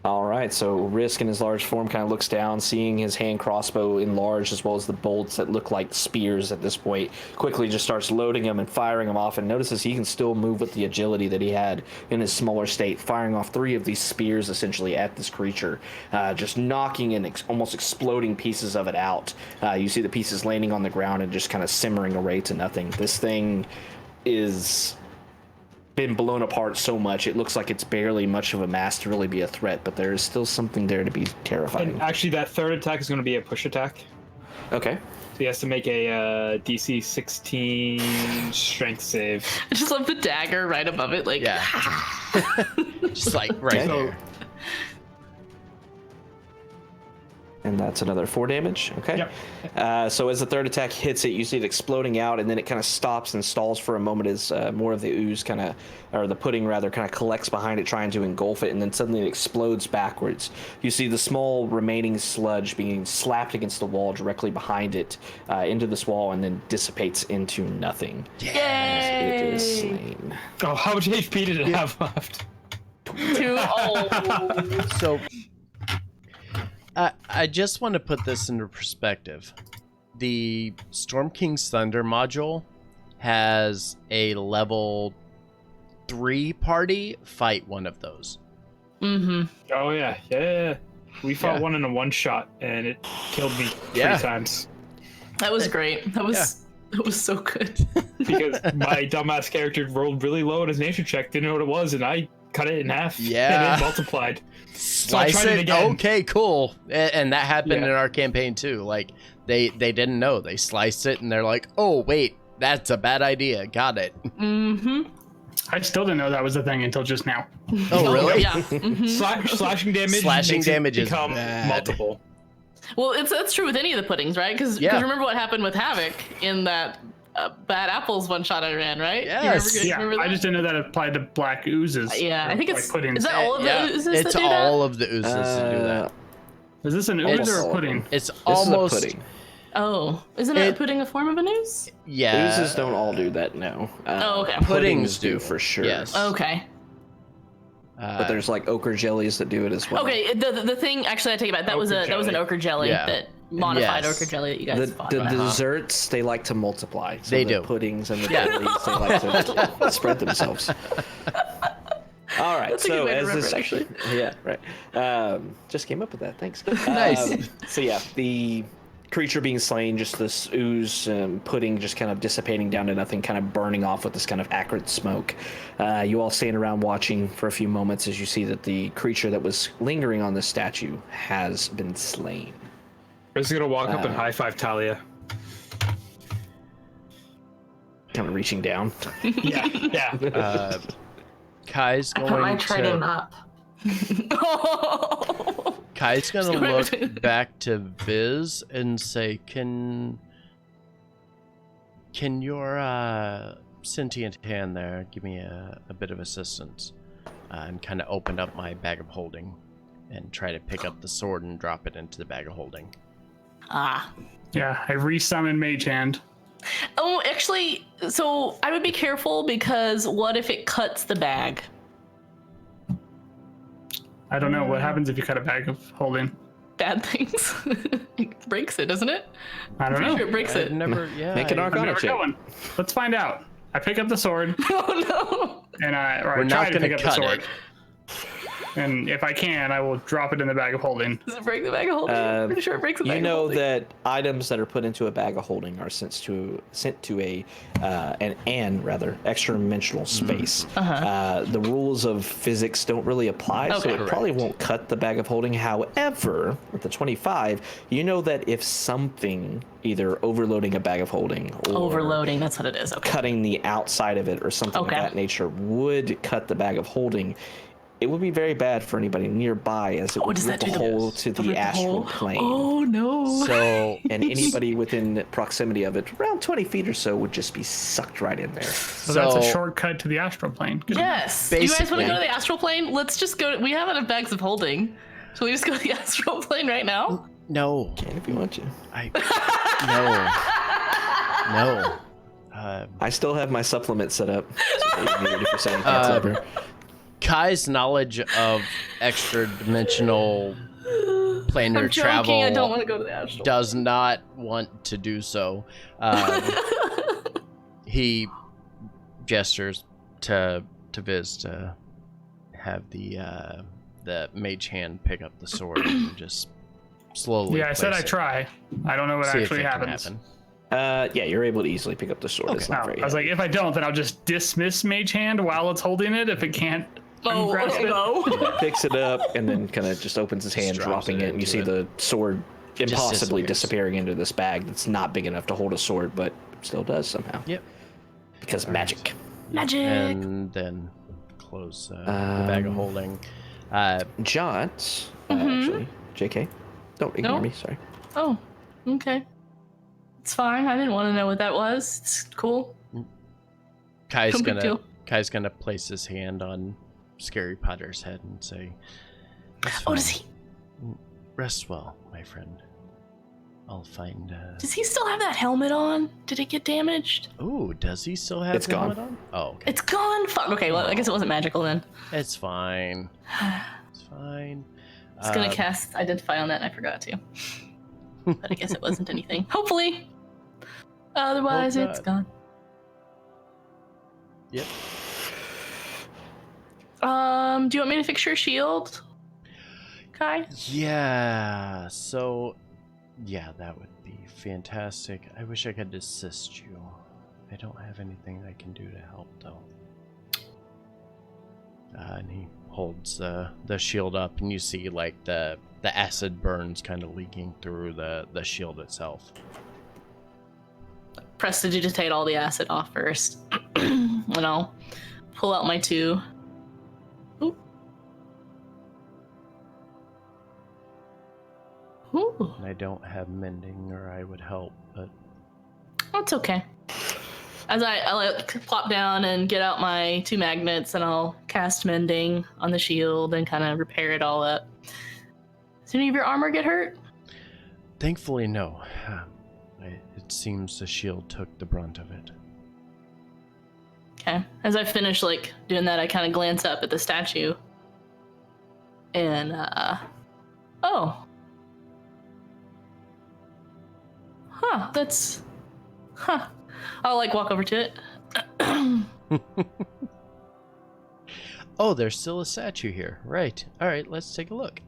[SPEAKER 4] All right, so Risk in his large form kind of looks down, seeing his hand crossbow enlarged as well as the bolts that look like spears at this point. Quickly just starts loading them and firing them off, and notices he can still move with the agility that he had in his smaller state, firing off 3 of these spears essentially at this creature, just knocking and almost exploding pieces of it out. You see the pieces landing on the ground and just kind of simmering away to nothing. This thing is been blown apart so much it looks like it's barely much of a mass to really be a threat, but there is still something there to be terrifying.
[SPEAKER 6] And actually, that third attack is going to be a push attack.
[SPEAKER 4] Okay.
[SPEAKER 6] So he has to make a DC 16 strength save.
[SPEAKER 3] I just love the dagger right above it, like
[SPEAKER 1] Yeah. Just like right
[SPEAKER 6] So-
[SPEAKER 1] there.
[SPEAKER 4] And that's another 4 damage. Okay.
[SPEAKER 6] Yep.
[SPEAKER 4] So as the third attack hits it, you see it exploding out, and then it kind of stops and stalls for a moment as more of the ooze or the pudding rather, kind of collects behind it, trying to engulf it, and then suddenly it explodes backwards. You see the small remaining sludge being slapped against the wall directly behind it, into this wall, and then dissipates into nothing. It is slain.
[SPEAKER 6] Oh, how much HP did it have left?
[SPEAKER 3] 2. Oh.
[SPEAKER 1] So, I just want to put this into perspective. the Storm King's Thunder module has a level 3 party fight one of those.
[SPEAKER 3] Mm-hmm.
[SPEAKER 6] Oh yeah. We fought one in a one shot, and it killed me 3 times.
[SPEAKER 3] That was great. That was so good.
[SPEAKER 6] Because my dumbass character rolled really low in his nature check, didn't know what it was, and I cut it in half.
[SPEAKER 1] Yeah.
[SPEAKER 6] And it multiplied.
[SPEAKER 1] Slice
[SPEAKER 6] so I tried it again.
[SPEAKER 1] Okay, cool. And that happened in our campaign too. Like they didn't know. They sliced it and they're like, oh wait, that's a bad idea. Got it.
[SPEAKER 3] Mm-hmm.
[SPEAKER 2] I still didn't know that was a thing until just now.
[SPEAKER 1] Oh really?
[SPEAKER 3] Yeah. Mm-hmm.
[SPEAKER 6] Slashing damage.
[SPEAKER 1] Slashing
[SPEAKER 6] makes
[SPEAKER 1] damage
[SPEAKER 6] it
[SPEAKER 1] is
[SPEAKER 6] become
[SPEAKER 1] bad.
[SPEAKER 6] multiple.
[SPEAKER 3] Well, that's true with any of the puddings, right? Because remember what happened with Havoc in that Bad Apples one shot I ran, right?
[SPEAKER 1] Yes.
[SPEAKER 3] Remember that?
[SPEAKER 2] I just didn't know that applied to black oozes.
[SPEAKER 3] Yeah, I think it's.
[SPEAKER 2] puddings.
[SPEAKER 3] Is that all of the oozes
[SPEAKER 1] It's
[SPEAKER 3] that do
[SPEAKER 1] all
[SPEAKER 3] that?
[SPEAKER 1] of the oozes that do that.
[SPEAKER 2] Is this an ooze or a pudding?
[SPEAKER 1] It's
[SPEAKER 7] This
[SPEAKER 1] almost
[SPEAKER 7] is a pudding.
[SPEAKER 3] Oh, isn't a pudding a form of an ooze?
[SPEAKER 1] yeah.
[SPEAKER 7] Oozes don't all do that, no.
[SPEAKER 3] Oh, okay.
[SPEAKER 1] Puddings do
[SPEAKER 7] for sure.
[SPEAKER 1] Yes.
[SPEAKER 3] Okay.
[SPEAKER 7] But there's like ochre jellies that do it as well.
[SPEAKER 3] Okay. The thing actually, I take it back. That was an ochre jelly
[SPEAKER 1] Yeah.
[SPEAKER 3] that modified
[SPEAKER 1] Yes.
[SPEAKER 3] ochre jelly that you guys
[SPEAKER 7] The
[SPEAKER 3] fought.
[SPEAKER 7] desserts, they like to multiply. So
[SPEAKER 1] They
[SPEAKER 7] the
[SPEAKER 1] do.
[SPEAKER 7] puddings and the jellies, they like to spread themselves. All right,
[SPEAKER 3] That's a good
[SPEAKER 7] so
[SPEAKER 3] way to
[SPEAKER 7] as
[SPEAKER 3] remember
[SPEAKER 7] this,
[SPEAKER 3] it, actually.
[SPEAKER 7] yeah, right. Just came up with that. Thanks.
[SPEAKER 1] Nice.
[SPEAKER 7] So yeah, the creature being slain, just this ooze, pudding, just kind of dissipating down to nothing, kind of burning off with this kind of acrid smoke. You all stand around watching for a few moments as you see that the creature that was lingering on the statue has been slain.
[SPEAKER 6] I'm just gonna walk up and high five Talia.
[SPEAKER 7] Kind of reaching down.
[SPEAKER 6] Yeah.
[SPEAKER 1] Kai's
[SPEAKER 5] I put my
[SPEAKER 1] going
[SPEAKER 5] trident
[SPEAKER 1] to
[SPEAKER 5] up.
[SPEAKER 1] Kai's gonna
[SPEAKER 3] Go
[SPEAKER 1] look
[SPEAKER 3] ahead.
[SPEAKER 1] back to Viz and say, Can your sentient hand there give me a bit of assistance? And kind of open up my bag of holding and try to pick up the sword and drop it into the bag of holding.
[SPEAKER 3] Ah.
[SPEAKER 2] Yeah, I resummon Mage Hand.
[SPEAKER 3] Oh, actually, so I would be careful because what if it cuts the bag?
[SPEAKER 2] I don't know what happens if you cut a bag of holding.
[SPEAKER 3] Bad things. It breaks it, doesn't it?
[SPEAKER 2] I don't
[SPEAKER 3] Pretty
[SPEAKER 2] know.
[SPEAKER 3] sure it breaks
[SPEAKER 1] I've
[SPEAKER 3] it.
[SPEAKER 1] never, yeah.
[SPEAKER 7] Make an
[SPEAKER 2] I'm
[SPEAKER 7] Arcana
[SPEAKER 2] never
[SPEAKER 7] check.
[SPEAKER 2] going. Let's find out. I pick up the sword
[SPEAKER 3] Oh
[SPEAKER 2] and I
[SPEAKER 1] We're
[SPEAKER 2] try
[SPEAKER 1] not
[SPEAKER 2] to
[SPEAKER 1] gonna
[SPEAKER 2] pick up the
[SPEAKER 1] cut
[SPEAKER 2] sword.
[SPEAKER 1] it.
[SPEAKER 2] And if I can, I will drop it in the bag of holding.
[SPEAKER 3] Does it break the bag of holding? I'm pretty sure it breaks the bag
[SPEAKER 7] You
[SPEAKER 3] of
[SPEAKER 7] know
[SPEAKER 3] holding.
[SPEAKER 7] that items that are put into a bag of holding are sent to an extra dimensional space. The rules of physics don't really apply, so
[SPEAKER 3] Okay.
[SPEAKER 7] it probably won't cut the bag of holding. However, with the 25, you know that if something, either overloading a bag of holding or
[SPEAKER 3] Overloading, that's what it is. Okay.
[SPEAKER 7] cutting the outside of it or something
[SPEAKER 3] Okay.
[SPEAKER 7] of that nature would cut the bag of holding, it would be very bad for anybody nearby, as it would
[SPEAKER 3] does
[SPEAKER 7] rip
[SPEAKER 3] that
[SPEAKER 7] a
[SPEAKER 3] do the-
[SPEAKER 7] hole to
[SPEAKER 3] rip
[SPEAKER 7] the
[SPEAKER 3] the
[SPEAKER 7] astral
[SPEAKER 3] hole?
[SPEAKER 7] plane.
[SPEAKER 3] Oh no.
[SPEAKER 1] So
[SPEAKER 7] And anybody within proximity of it, around 20 feet or so, would just be sucked right in there.
[SPEAKER 2] So that's a shortcut to the astral plane. Good.
[SPEAKER 3] Yes. Do you guys want
[SPEAKER 1] Basically.
[SPEAKER 3] to go to the astral plane? Let's just go. We have enough bags of holding. Shall we just go to the astral plane right now?
[SPEAKER 1] No.
[SPEAKER 7] Can if you want to.
[SPEAKER 1] No.
[SPEAKER 7] I still have my supplement set up. So you can be ready for saying that's over.
[SPEAKER 1] Kai's knowledge of extra dimensional planar
[SPEAKER 3] I'm joking.
[SPEAKER 1] travel
[SPEAKER 3] I don't want to go to the astral.
[SPEAKER 1] does not want to do so. He gestures to Viz to have the mage hand pick up the sword and just slowly.
[SPEAKER 2] Yeah, I said
[SPEAKER 1] place
[SPEAKER 2] I
[SPEAKER 1] it.
[SPEAKER 2] try. I don't know what
[SPEAKER 1] See if
[SPEAKER 2] actually
[SPEAKER 1] it can
[SPEAKER 2] happens.
[SPEAKER 1] happen.
[SPEAKER 7] Yeah, you're able to easily pick up the sword. It's
[SPEAKER 2] Oh,
[SPEAKER 7] not
[SPEAKER 2] I
[SPEAKER 7] very
[SPEAKER 2] was like, if I don't, then I'll just dismiss Mage Hand while it's holding it if it can't
[SPEAKER 3] Oh,
[SPEAKER 2] grasp it.
[SPEAKER 3] no.
[SPEAKER 7] picks it up and then kind of just opens his hand,
[SPEAKER 1] Just drops
[SPEAKER 7] dropping
[SPEAKER 1] it
[SPEAKER 7] it, and you see
[SPEAKER 1] into
[SPEAKER 7] the sword impossibly
[SPEAKER 1] disappears.
[SPEAKER 7] disappearing into this bag that's not big enough to hold a sword, but still does somehow.
[SPEAKER 1] Yep.
[SPEAKER 7] Because magic.
[SPEAKER 3] Magic.
[SPEAKER 1] And then close the bag of holding.
[SPEAKER 7] Jot,
[SPEAKER 3] Mm-hmm.
[SPEAKER 7] actually, JK, don't ignore
[SPEAKER 3] No.
[SPEAKER 7] me, sorry.
[SPEAKER 3] Oh, okay. It's fine. I didn't want to know what that was. It's cool.
[SPEAKER 1] Kai's
[SPEAKER 3] No big deal.
[SPEAKER 1] gonna place his hand on Scary Potter's head and say, "That's
[SPEAKER 3] Oh, does
[SPEAKER 1] fine.
[SPEAKER 3] he?
[SPEAKER 1] Rest well, my friend. I'll find."
[SPEAKER 3] Does he still have that helmet on? Did it get damaged?
[SPEAKER 1] Ooh, does he still have
[SPEAKER 7] It's
[SPEAKER 1] the
[SPEAKER 7] gone.
[SPEAKER 1] helmet on? Oh, okay.
[SPEAKER 3] It's gone. Fuck. Okay. Well, I guess it wasn't magical then.
[SPEAKER 1] It's fine. It's fine.
[SPEAKER 3] I was gonna cast Identify on that, and I forgot to. But I guess it wasn't anything. Hopefully. Otherwise,
[SPEAKER 1] Hope
[SPEAKER 3] it's
[SPEAKER 1] not.
[SPEAKER 3] gone.
[SPEAKER 1] Yep.
[SPEAKER 3] Do you want me to fix your shield, Kai?
[SPEAKER 1] Yeah. So, yeah, that would be fantastic. I wish I could assist you. I don't have anything I can do to help, though. And he holds the shield up, and you see like the acid burns kind of leaking through the shield itself.
[SPEAKER 3] Prestidigitate all the acid off first. And I'll pull out my 2. Ooh. Ooh.
[SPEAKER 1] And I don't have mending, or I would help, but
[SPEAKER 3] That's okay. As I like plop down and get out my 2 magnets, and I'll cast mending on the shield and kind of repair it all up. Does any of your armor get hurt?
[SPEAKER 1] thankfully, no. It seems the shield took the brunt of it.
[SPEAKER 3] Okay. As I finish like doing that, I kind of glance up at the statue. And oh. I'll like walk over to it.
[SPEAKER 1] Oh, there's still a statue here. Right. All right, let's take a look.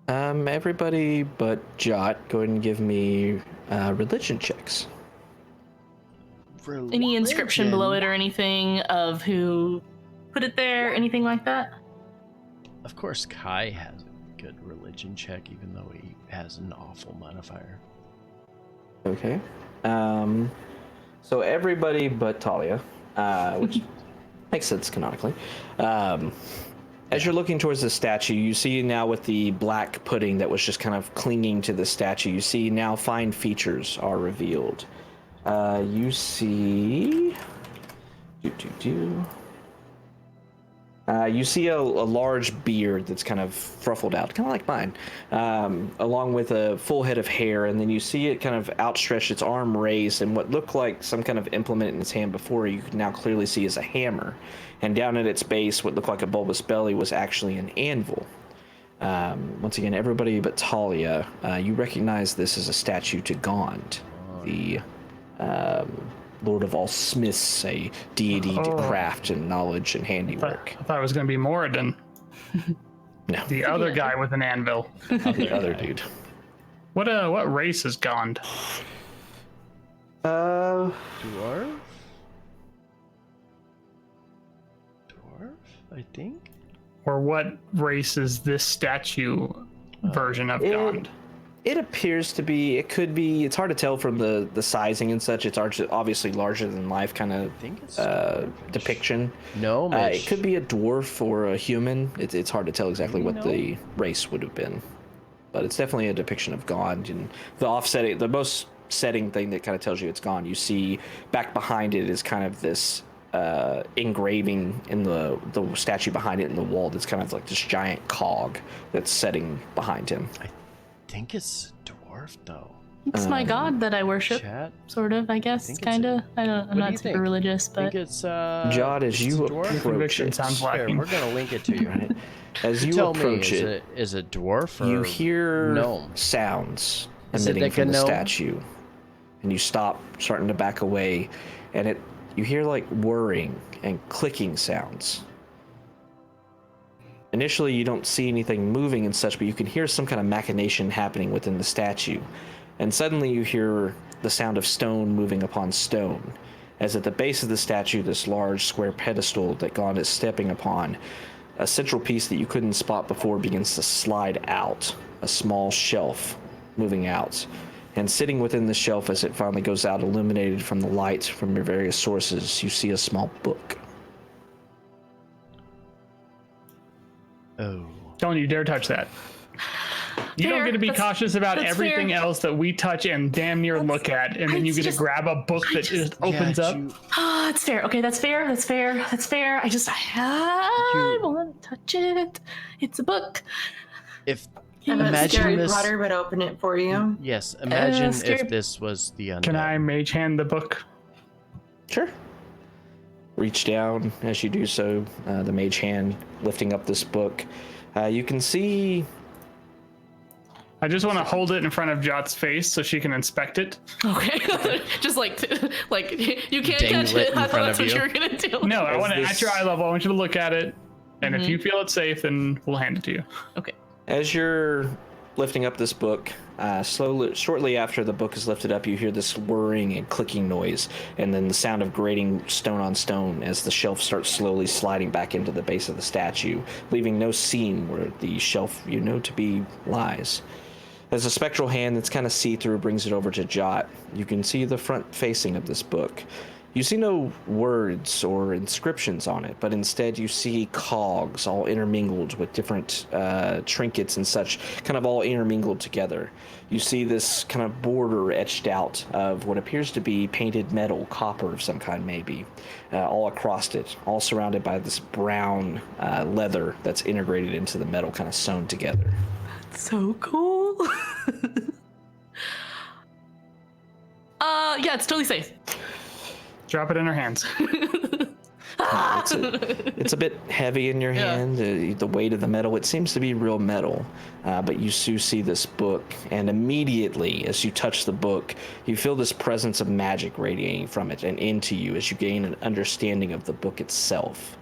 [SPEAKER 7] Everybody but Jot, go ahead and give me religion checks.
[SPEAKER 3] Any inscription below it or anything of who put it there, anything like that?
[SPEAKER 1] Of course, Kai has a good religion check, even though he has an awful modifier.
[SPEAKER 7] Okay. So everybody but Talia, which makes sense canonically. As you're looking towards the statue, you see now with the black pudding that was just kind of clinging to the statue, you see now fine features are revealed. You see... you see a large beard that's kind of fruffled out, kind of like mine, along with a full head of hair, and then you see it kind of outstretch its arm raised, and what looked like some kind of implement in its hand before you can now clearly see is a hammer. And down at its base, what looked like a bulbous belly was actually an anvil. Once again, everybody but Talia, you recognize this as a statue to Gond, the Lord of all smiths, a deity to craft and knowledge and handiwork.
[SPEAKER 2] I thought it was going to be Moradin.
[SPEAKER 7] No,
[SPEAKER 2] The other guy with an anvil.
[SPEAKER 7] the other dude.
[SPEAKER 2] What race is Gond?
[SPEAKER 1] Dwarf? I think.
[SPEAKER 2] Or what race is this statue version of Gond?
[SPEAKER 7] It appears to be, it could be, it's hard to tell from the sizing and such. It's obviously larger than life kind of depiction.
[SPEAKER 1] No,
[SPEAKER 7] it could be a dwarf or a human. It's hard to tell exactly what the race would have been. But it's definitely a depiction of Gond. And the most setting thing that kind of tells you it's Gond, you see back behind it is kind of this engraving in the statue behind it in the wall that's kind of like this giant cog that's setting behind him.
[SPEAKER 1] I think it's dwarf, though.
[SPEAKER 3] It's my god that I worship,
[SPEAKER 1] Chat?
[SPEAKER 3] sort of, I guess,
[SPEAKER 1] think
[SPEAKER 3] kind of. I'm
[SPEAKER 1] What do
[SPEAKER 3] not
[SPEAKER 1] you
[SPEAKER 3] super
[SPEAKER 1] think?
[SPEAKER 3] religious,
[SPEAKER 1] I
[SPEAKER 3] but
[SPEAKER 1] think it's
[SPEAKER 7] Jod, as you approach
[SPEAKER 2] Conviction
[SPEAKER 7] it,
[SPEAKER 2] sounds
[SPEAKER 1] Here,
[SPEAKER 2] lacking.
[SPEAKER 1] we're gonna link it to you.
[SPEAKER 7] right? As you
[SPEAKER 1] Tell
[SPEAKER 7] approach
[SPEAKER 1] me,
[SPEAKER 7] it,
[SPEAKER 1] is it dwarf or
[SPEAKER 7] you hear
[SPEAKER 1] gnome?
[SPEAKER 7] sounds
[SPEAKER 1] Is it
[SPEAKER 7] emitting
[SPEAKER 1] like
[SPEAKER 7] from
[SPEAKER 1] a
[SPEAKER 7] the
[SPEAKER 1] gnome?
[SPEAKER 7] statue, and you stop, starting to back away, and you hear like whirring and clicking sounds. Initially, you don't see anything moving and such, but you can hear some kind of machination happening within the statue. And suddenly you hear the sound of stone moving upon stone. As at the base of the statue, this large square pedestal that God is stepping upon, a central piece that you couldn't spot before begins to slide out, a small shelf moving out. And sitting within the shelf as it finally goes out, illuminated from the light from your various sources, you see a small book.
[SPEAKER 1] Oh.
[SPEAKER 2] Don't you dare touch that. You don't
[SPEAKER 3] Fair.
[SPEAKER 2] get to be cautious about
[SPEAKER 3] That's
[SPEAKER 2] everything
[SPEAKER 3] fair.
[SPEAKER 2] else that we touch and damn near look at, and then you get to grab a book that just opens up.
[SPEAKER 3] Ah, it's fair. Okay, that's fair. That's fair. That's fair. I want to touch it. It's a book.
[SPEAKER 1] If
[SPEAKER 5] I'm a
[SPEAKER 1] imagine
[SPEAKER 5] scary
[SPEAKER 1] this.
[SPEAKER 5] Potter, but open it for you.
[SPEAKER 1] Yes, imagine
[SPEAKER 3] scary-
[SPEAKER 1] if this was the undead.
[SPEAKER 2] Can I mage hand the book?
[SPEAKER 7] Sure. Reach down as you do so, the mage hand lifting up this book. You can see
[SPEAKER 2] I just want to hold it in front of Jot's face so she can inspect it.
[SPEAKER 3] Okay. Just like you can't
[SPEAKER 1] Dangle
[SPEAKER 3] touch
[SPEAKER 1] it
[SPEAKER 3] it.
[SPEAKER 1] in
[SPEAKER 3] I thought
[SPEAKER 1] front
[SPEAKER 3] that's
[SPEAKER 1] of
[SPEAKER 3] what
[SPEAKER 1] you.
[SPEAKER 3] you were gonna do.
[SPEAKER 2] No, I
[SPEAKER 7] As
[SPEAKER 2] want it at
[SPEAKER 7] this-
[SPEAKER 2] your eye level. I want you to look at it, and if you feel it's safe, then we'll hand it to you.
[SPEAKER 3] Okay.
[SPEAKER 7] As you're lifting up this book, shortly after the book is lifted up, you hear this whirring and clicking noise, and then the sound of grating stone on stone as the shelf starts slowly sliding back into the base of the statue, leaving no seam where the shelf you know to be lies. As a spectral hand that's kind of see-through brings it over to Jot, you can see the front facing of this book. You see no words or inscriptions on it, but instead you see cogs all intermingled with different trinkets and such, kind of all intermingled together. You see this kind of border etched out of what appears to be painted metal, copper of some kind maybe, all across it, all surrounded by this brown leather that's integrated into the metal, kind of sewn together.
[SPEAKER 3] So cool. Yeah, it's totally safe.
[SPEAKER 2] Drop it in her hands.
[SPEAKER 7] It's a bit heavy in your hand, the weight of the metal. It seems to be real metal, but you do see this book, and immediately as you touch the book, you feel this presence of magic radiating from it and into you as you gain an understanding of the book itself.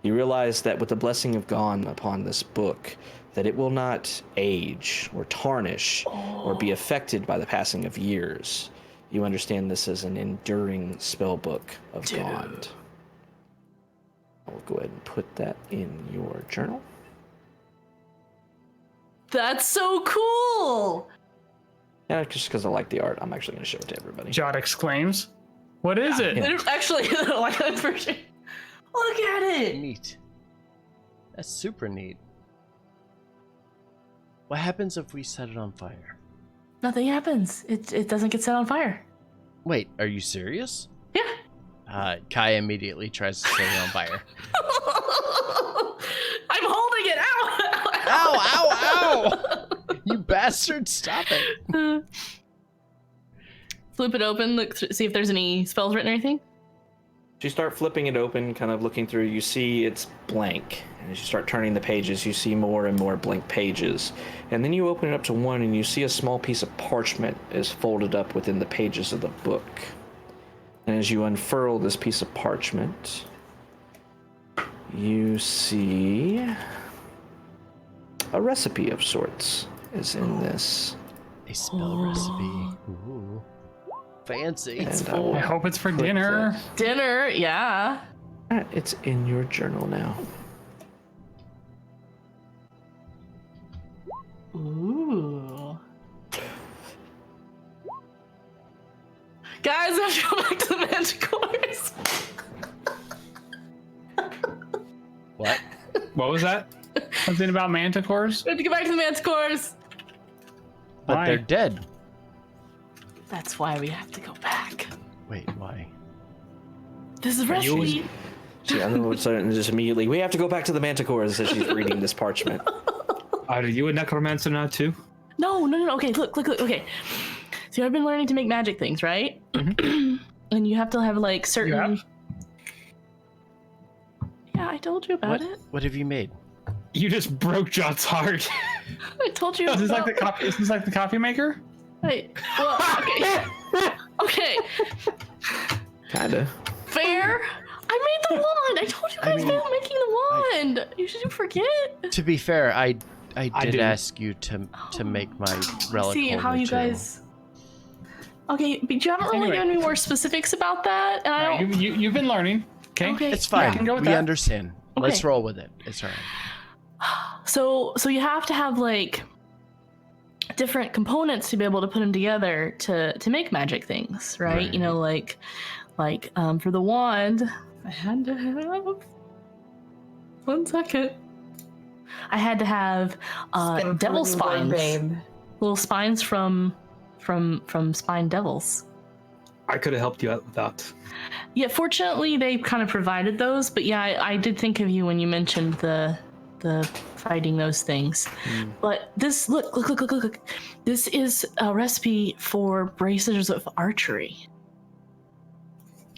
[SPEAKER 7] You realize that with the blessing of God upon this book, that it will not age or tarnish or be affected by the passing of years. You understand this as an enduring spell book of God. I'll go ahead and put that in your journal.
[SPEAKER 3] That's so cool.
[SPEAKER 7] And just because I like the art, I'm actually going to show it to everybody.
[SPEAKER 2] Jot exclaims, "What is it?"
[SPEAKER 3] Actually, like that version. Look at it.
[SPEAKER 1] Neat. That's super neat. What happens if we set it on fire?
[SPEAKER 3] Nothing happens. It doesn't get set on fire.
[SPEAKER 1] Wait, are you serious?
[SPEAKER 3] Yeah.
[SPEAKER 1] Kai immediately tries to set it on fire.
[SPEAKER 3] I'm holding it. Ow!
[SPEAKER 1] Ow, ow, ow! You bastard, stop it.
[SPEAKER 3] Flip it open, look, see if there's any spells written or anything.
[SPEAKER 7] As you start flipping it open, kind of looking through, you see it's blank. And as you start turning the pages, you see more and more blank pages. And then you open it up to one, and you see a small piece of parchment is folded up within the pages of the book. And as you unfurl this piece of parchment, you see a recipe of sorts is in this.
[SPEAKER 1] A spell recipe. Ooh. Fancy.
[SPEAKER 7] And
[SPEAKER 2] I hope it's for
[SPEAKER 7] put
[SPEAKER 2] dinner.
[SPEAKER 7] that-
[SPEAKER 3] Dinner, yeah.
[SPEAKER 7] It's in your journal now.
[SPEAKER 3] Ooh. Guys, I have to go back to the manticores.
[SPEAKER 1] What?
[SPEAKER 6] What was that?
[SPEAKER 2] Something about manticores?
[SPEAKER 3] We have to go back to the manticores.
[SPEAKER 1] But
[SPEAKER 2] Why?
[SPEAKER 1] they're dead.
[SPEAKER 3] That's why we have to go back.
[SPEAKER 1] Wait, why?
[SPEAKER 3] This is
[SPEAKER 6] you
[SPEAKER 3] recipe.
[SPEAKER 7] See, I don't know what's just immediately. We have to go back to the manticores as she's reading this parchment.
[SPEAKER 6] Are you a necromancer now too?
[SPEAKER 3] No. Okay, look. Okay. So I've been learning to make magic things, right?
[SPEAKER 6] Mm-hmm.
[SPEAKER 3] And you have to have like certain.
[SPEAKER 2] You have?
[SPEAKER 3] Yeah, I told you about it.
[SPEAKER 1] What have you made?
[SPEAKER 6] You just broke Jot's heart.
[SPEAKER 3] I told you.
[SPEAKER 2] Is this like
[SPEAKER 3] about-
[SPEAKER 2] the coffee? Is this like the coffee maker?
[SPEAKER 3] Wait. Well, okay. Okay.
[SPEAKER 7] Kinda.
[SPEAKER 3] Fair. I made the wand. I told you guys about making the wand. Should you forget?
[SPEAKER 1] To be fair, I did
[SPEAKER 6] didn't.
[SPEAKER 1] ask you to make my relic
[SPEAKER 3] See how
[SPEAKER 1] holder
[SPEAKER 3] you
[SPEAKER 1] too.
[SPEAKER 3] guys. Okay, but you haven't really
[SPEAKER 2] Anyway.
[SPEAKER 3] given me more specifics about that, and I don't.
[SPEAKER 2] You've been learning. Okay.
[SPEAKER 3] Okay.
[SPEAKER 1] It's fine.
[SPEAKER 2] I can go with
[SPEAKER 1] we
[SPEAKER 2] that.
[SPEAKER 1] understand. Let's
[SPEAKER 3] Okay.
[SPEAKER 1] roll with it. It's all right.
[SPEAKER 3] So you have to have like different components to be able to put them together to make magic things, right? You know, like for the wand, I had to have 1 second. I had to have
[SPEAKER 5] Spin
[SPEAKER 3] devil
[SPEAKER 5] for me,
[SPEAKER 3] spines,
[SPEAKER 5] babe.
[SPEAKER 3] little spines from spine devils.
[SPEAKER 6] I could have helped you out with that.
[SPEAKER 3] Yeah, fortunately they kind of provided those, but yeah, I did think of you when you mentioned the fighting those things. But this look. This is a recipe for braces of archery.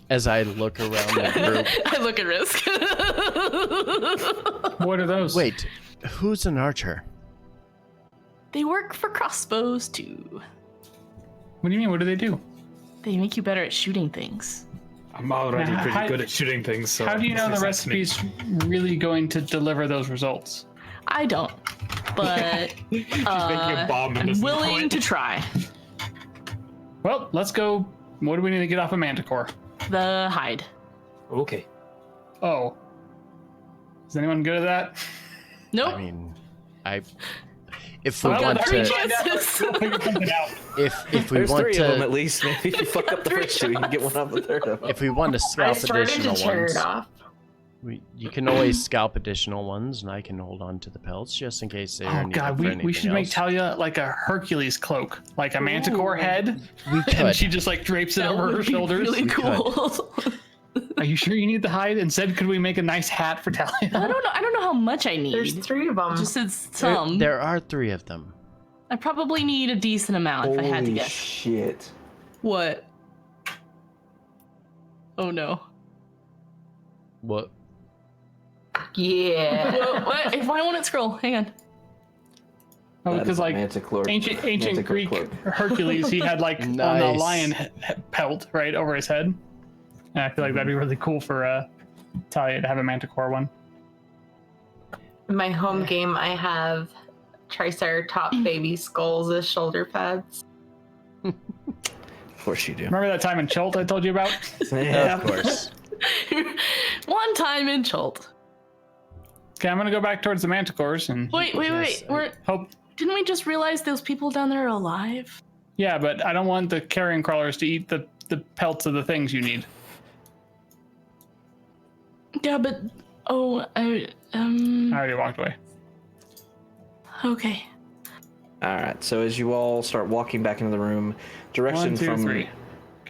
[SPEAKER 1] As I look around the group.
[SPEAKER 3] I look at Risk.
[SPEAKER 2] What are those?
[SPEAKER 1] Wait, who's an archer?
[SPEAKER 3] They work for crossbows too.
[SPEAKER 2] What do you mean? What do they do?
[SPEAKER 3] They make you better at shooting things.
[SPEAKER 6] I'm already
[SPEAKER 2] Now,
[SPEAKER 6] pretty
[SPEAKER 2] how-
[SPEAKER 6] good at shooting things. So
[SPEAKER 2] How do you know the
[SPEAKER 6] this is me.
[SPEAKER 2] recipe's really going to deliver those results?
[SPEAKER 3] I don't, but
[SPEAKER 6] She's making a bomb and
[SPEAKER 3] I'm
[SPEAKER 6] doesn't know
[SPEAKER 3] willing
[SPEAKER 6] it.
[SPEAKER 3] to try.
[SPEAKER 2] Well, let's go. What do we need to get off a manticore?
[SPEAKER 3] The hide.
[SPEAKER 6] Okay.
[SPEAKER 2] Oh. Is anyone good at that?
[SPEAKER 3] Nope.
[SPEAKER 1] I mean, if we
[SPEAKER 2] Well,
[SPEAKER 1] want
[SPEAKER 2] there we
[SPEAKER 1] to,
[SPEAKER 2] go.
[SPEAKER 3] chances.
[SPEAKER 2] We'll figure something out.
[SPEAKER 1] if we
[SPEAKER 7] There's
[SPEAKER 1] want
[SPEAKER 7] 3 of them
[SPEAKER 1] to,
[SPEAKER 7] at least. Maybe if you fuck up the first 2, you can get one off the third of them.
[SPEAKER 1] if we want to
[SPEAKER 5] I
[SPEAKER 1] scalp
[SPEAKER 5] started to
[SPEAKER 1] additional
[SPEAKER 5] tear
[SPEAKER 1] ones,
[SPEAKER 5] it off.
[SPEAKER 1] you can always scalp additional ones, and I can hold on to the pelts just in case they're
[SPEAKER 2] Oh
[SPEAKER 1] needed
[SPEAKER 2] god,
[SPEAKER 1] for
[SPEAKER 2] we
[SPEAKER 1] anything
[SPEAKER 2] should make
[SPEAKER 1] else.
[SPEAKER 2] Talia like a Hercules cloak, like a manticore
[SPEAKER 5] Ooh.
[SPEAKER 2] head,
[SPEAKER 1] We
[SPEAKER 2] and
[SPEAKER 1] could.
[SPEAKER 2] she just like drapes it
[SPEAKER 3] That
[SPEAKER 2] over
[SPEAKER 3] would
[SPEAKER 2] her
[SPEAKER 3] be
[SPEAKER 2] shoulders.
[SPEAKER 3] Really
[SPEAKER 1] We
[SPEAKER 3] cool.
[SPEAKER 2] Are you sure you need the hide? Instead, could we make a nice hat for Talia?
[SPEAKER 3] I don't know. I don't know how much I need.
[SPEAKER 5] There's 3 of them.
[SPEAKER 3] Just it's
[SPEAKER 1] There-
[SPEAKER 3] some.
[SPEAKER 1] There are 3 of them.
[SPEAKER 3] I probably need a decent amount if I had to
[SPEAKER 7] Holy
[SPEAKER 3] guess.
[SPEAKER 7] shit.
[SPEAKER 3] What? Oh no.
[SPEAKER 1] What?
[SPEAKER 5] Yeah.
[SPEAKER 3] What? If I want it, scroll. Hang on.
[SPEAKER 2] Oh,
[SPEAKER 7] That
[SPEAKER 2] because
[SPEAKER 7] is a
[SPEAKER 2] like
[SPEAKER 7] manticore.
[SPEAKER 2] ancient
[SPEAKER 7] Manticore
[SPEAKER 2] Greek
[SPEAKER 7] cloak.
[SPEAKER 2] Hercules, he had like on the
[SPEAKER 1] Nice.
[SPEAKER 2] lion pelt right over his head. And I feel like that'd be really cool for Talia to have a manticore one.
[SPEAKER 5] In my home game, I have Triceratops baby skulls as shoulder pads.
[SPEAKER 7] Of course you do.
[SPEAKER 2] Remember that time in Chult I told you about?
[SPEAKER 1] Of course.
[SPEAKER 3] One time in Chult.
[SPEAKER 2] Okay, I'm gonna go back towards the manticores and
[SPEAKER 3] Wait.
[SPEAKER 1] Yes,
[SPEAKER 2] hope.
[SPEAKER 3] Didn't we just realize those people down there are alive?
[SPEAKER 2] Yeah, but I don't want the carrion crawlers to eat the pelts of the things you need.
[SPEAKER 3] Yeah, but
[SPEAKER 2] I already walked away.
[SPEAKER 3] Okay.
[SPEAKER 7] All right. So as you all start walking back into the room, direction
[SPEAKER 2] 1, 2,
[SPEAKER 7] from
[SPEAKER 2] 3.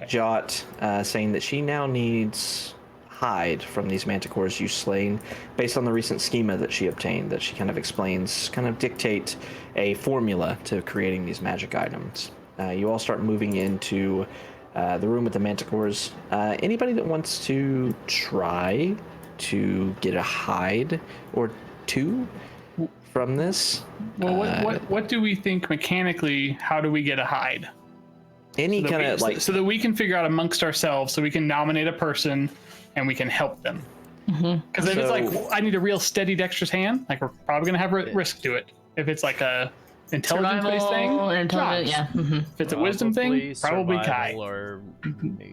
[SPEAKER 7] Jot saying that she now needs hide from these manticores you slain based on the recent schema that she obtained, that she kind of explains, kind of dictate a formula to creating these magic items. You all start moving into the room with the manticores. Anybody that wants to try to get a hide or 2 from this?
[SPEAKER 2] Well, what do we think mechanically? How do we get a hide?
[SPEAKER 7] Any
[SPEAKER 2] So that
[SPEAKER 7] kind
[SPEAKER 2] we-
[SPEAKER 7] of like
[SPEAKER 2] so that we can figure out amongst ourselves, so we can nominate a person and we can help them. Because if it's like I need a real steady, dexterous hand, like we're probably gonna have risk to it. If it's like a intelligence-based thing,
[SPEAKER 3] Survival or intelligence,
[SPEAKER 2] Josh.
[SPEAKER 3] yeah. Mhm.
[SPEAKER 2] If it's a wisdom thing, probably Kai.
[SPEAKER 1] survival or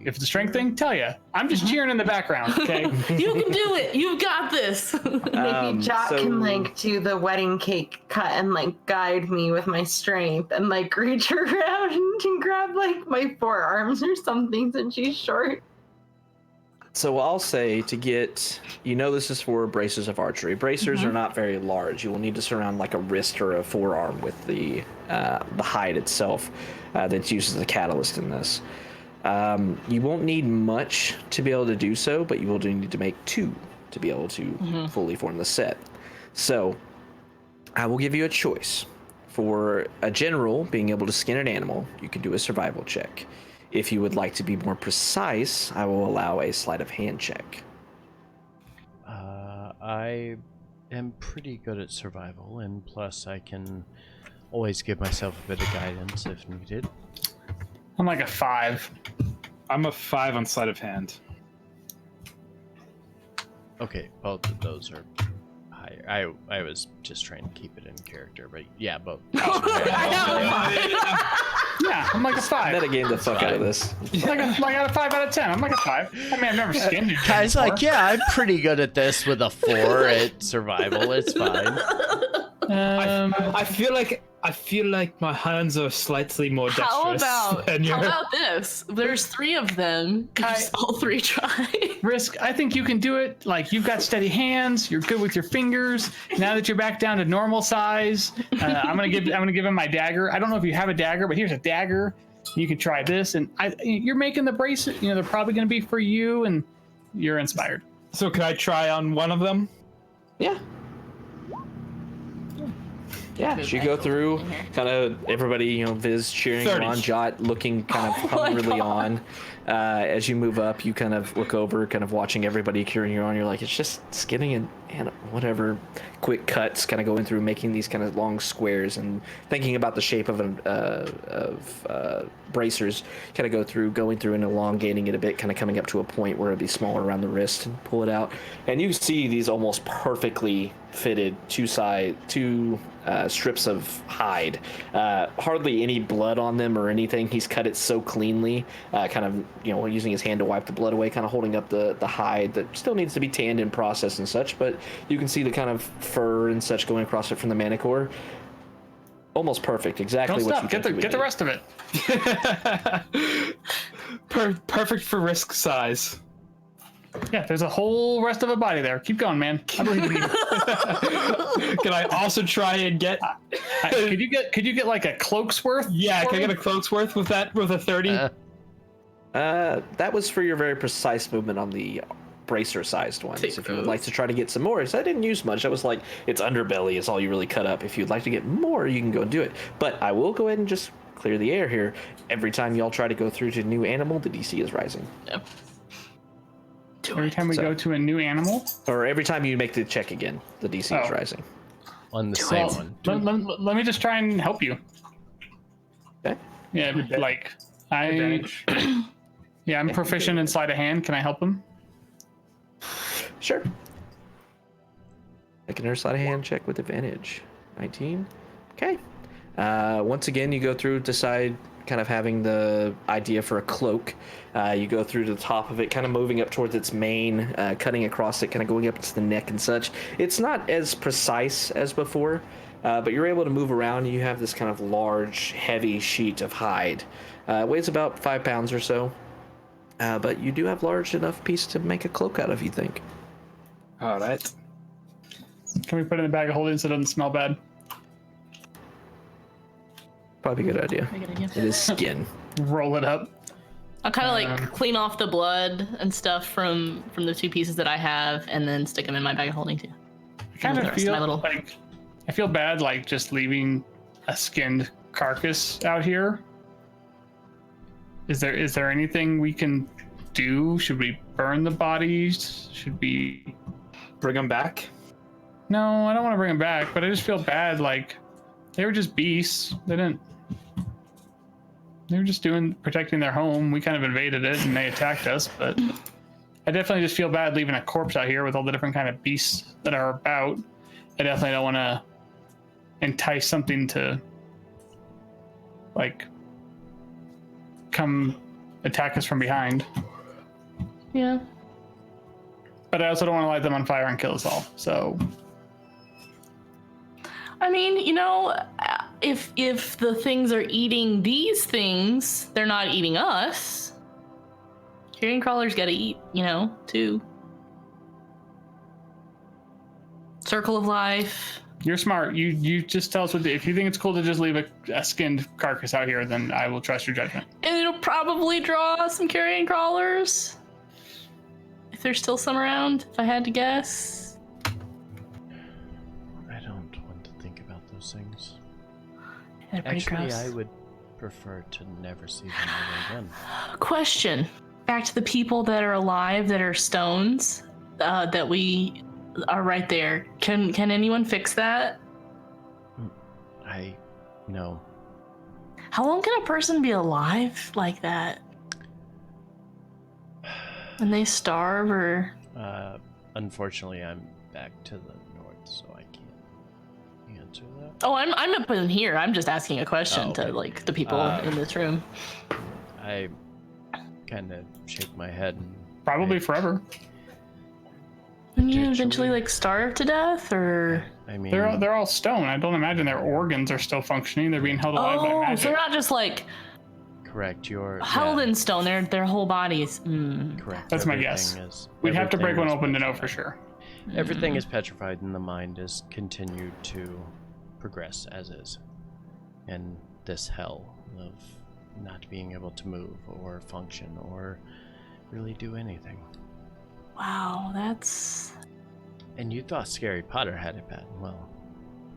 [SPEAKER 2] If it's a strength thing, tell ya. I'm just cheering in the background, okay?
[SPEAKER 3] You can do it. You've got this.
[SPEAKER 5] Maybe Jack
[SPEAKER 7] so-
[SPEAKER 5] can like do the wedding cake cut and like guide me with my strength and like reach around and grab like my forearms or something since she's short.
[SPEAKER 7] So I'll say to get, this is for bracers of archery. Bracers
[SPEAKER 2] Mm-hmm.
[SPEAKER 7] are not very large. You will need to surround like a wrist or a forearm with the hide itself that's used as a catalyst in this. You won't need much to be able to do so, but you will need to make 2 to be able to fully form the set. So I will give you a choice. For a general being able to skin an animal, you can do a survival check. If you would like to be more precise, I will allow a sleight of hand check.
[SPEAKER 1] I am pretty good at survival, and plus I can always give myself a bit of guidance if needed.
[SPEAKER 2] I'm like a 5.
[SPEAKER 6] I'm a 5 on sleight of hand.
[SPEAKER 1] Okay, both of those are higher. I was just trying to keep it in character, but yeah, both.
[SPEAKER 2] Yeah, I'm like a 5.
[SPEAKER 7] Metagame the fuck out of this.
[SPEAKER 2] Like a 5 out of 10. I'm like a 5. I mean, I've never skinned you.
[SPEAKER 1] Kai's like, yeah, I'm pretty good at this with a 4 at survival. It's fine.
[SPEAKER 6] I feel like my hands are slightly more
[SPEAKER 3] How
[SPEAKER 6] dexterous than
[SPEAKER 3] how
[SPEAKER 6] your.
[SPEAKER 3] about this? There's 3 of them. Just all 3 try.
[SPEAKER 2] Risk, I think you can do it. Like, you've got steady hands. You're good with your fingers. Now that you're back down to normal size, I'm gonna give him my dagger. I don't know if you have a dagger, but here's a dagger. You can try this, and you're making the bracelet. They're probably gonna be for you, and you're inspired.
[SPEAKER 6] So can I try on one of them?
[SPEAKER 7] Yeah. Yeah, you go through, kind of everybody, Viz cheering
[SPEAKER 6] 30.
[SPEAKER 7] on, Jot looking kind of
[SPEAKER 3] Oh my
[SPEAKER 7] hungrily
[SPEAKER 3] God.
[SPEAKER 7] on. As you move up, you kind of look over, kind of watching everybody carrying you on. You're like, it's just skinning and whatever. Quick cuts, kind of going through, making these kind of long squares, and thinking about the shape of bracers. Kind of going through and elongating it a bit, kind of coming up to a point where it'd be smaller around the wrist, and pull it out. And you see these almost perfectly fitted two strips of hide. Hardly any blood on them or anything. He's cut it so cleanly, kind of, using his hand to wipe the blood away, kind of holding up the hide that still needs to be tanned and processed and such, but you can see the kind of fur and such going across it from the manticore. Almost perfect. Exactly.
[SPEAKER 2] Don't
[SPEAKER 7] what
[SPEAKER 2] stop.
[SPEAKER 7] you
[SPEAKER 2] Get the rest of it.
[SPEAKER 6] Perfect for risk size.
[SPEAKER 2] Yeah, there's a whole rest of a body there. Keep going, man. I believe in you.
[SPEAKER 6] Can I also try and get?
[SPEAKER 2] Could you get like a cloak's worth?
[SPEAKER 6] Yeah, can I get a cloak's worth with that, with a 30?
[SPEAKER 7] That was for your very precise movement on the bracer-sized ones. If you would like to try to get some more, so I didn't use much. That was like its underbelly is all you really cut up. If you'd like to get more, you can go and do it. But I will go ahead and just clear the air here. Every time y'all try to go through to a new animal, the DC is rising.
[SPEAKER 3] Yep.
[SPEAKER 2] Every time we go to a new animal?
[SPEAKER 7] Or every time you make the check again, the DC is rising.
[SPEAKER 1] On the same one.
[SPEAKER 2] Let me just try and help you.
[SPEAKER 7] Okay.
[SPEAKER 2] Yeah, like I'm proficient in sleight of hand. Can I help him?
[SPEAKER 7] Sure. Make another sleight of hand check with advantage. 19. Okay. Once again, you go through, decide, kind of having the idea for a cloak. You go through to the top of it, kind of moving up towards its mane, cutting across it, kind of going up to the neck and such. It's not as precise as before, but you're able to move around. You have this kind of large, heavy sheet of hide. It weighs about 5 pounds or so, but you do have large enough piece to make a cloak out of, you think.
[SPEAKER 6] All right.
[SPEAKER 2] Can we put it in the bag of holding so it doesn't smell bad?
[SPEAKER 7] Probably a good idea. It is skin.
[SPEAKER 2] Roll it up.
[SPEAKER 3] I'll kind of like clean off the blood and stuff from the 2 pieces that I have, and then stick them in my bag of holding too.
[SPEAKER 2] I kind of feel like I feel bad, like just leaving a skinned carcass out here. Is there anything we can do? Should we burn the bodies? Should we
[SPEAKER 6] bring them back?
[SPEAKER 2] No, I don't want to bring them back, but I just feel bad. Like they were just beasts. They were just protecting their home. We kind of invaded it and they attacked us, but I definitely just feel bad leaving a corpse out here with all the different kind of beasts that are about. I definitely don't want to entice something to like come attack us from behind.
[SPEAKER 3] Yeah.
[SPEAKER 2] But I also don't want to light them on fire and kill us all. So
[SPEAKER 3] I mean, if the things are eating these things, they're not eating us. Carrion crawlers gotta eat, too. Circle of life.
[SPEAKER 2] You're smart. You just tell us what if you think it's cool to just leave a skinned carcass out here, then I will trust your judgment.
[SPEAKER 3] And it'll probably draw some carrion crawlers. If there's still some around, if I had to guess.
[SPEAKER 1] Things.
[SPEAKER 3] Actually,
[SPEAKER 1] I would prefer to never see them ever again.
[SPEAKER 3] Question. Back to the people that are alive, that are stones, that we are right there. Can anyone fix that?
[SPEAKER 1] No.
[SPEAKER 3] How long can a person be alive like that? And they starve or?
[SPEAKER 1] Unfortunately, I'm back to the north, so I can't answer that.
[SPEAKER 3] Oh, I'm up in here. I'm just asking a question to like the people in this room.
[SPEAKER 1] I kind of shake my head.
[SPEAKER 2] Probably forever.
[SPEAKER 3] And you eventually like starve to death, or?
[SPEAKER 1] I mean,
[SPEAKER 2] they're all stone. I don't imagine their organs are still functioning. They're being held alive by magic.
[SPEAKER 3] So they're not just like.
[SPEAKER 1] Correct.
[SPEAKER 3] Held in stone. Their whole bodies.
[SPEAKER 1] Correct.
[SPEAKER 2] That's my guess. We'd have to break one open to know for sure.
[SPEAKER 1] Everything is petrified, and the mind is continued to progress as is. And this hell of not being able to move or function or really do anything.
[SPEAKER 3] Wow, that's...
[SPEAKER 1] And you thought Scary Potter had it bad. Well,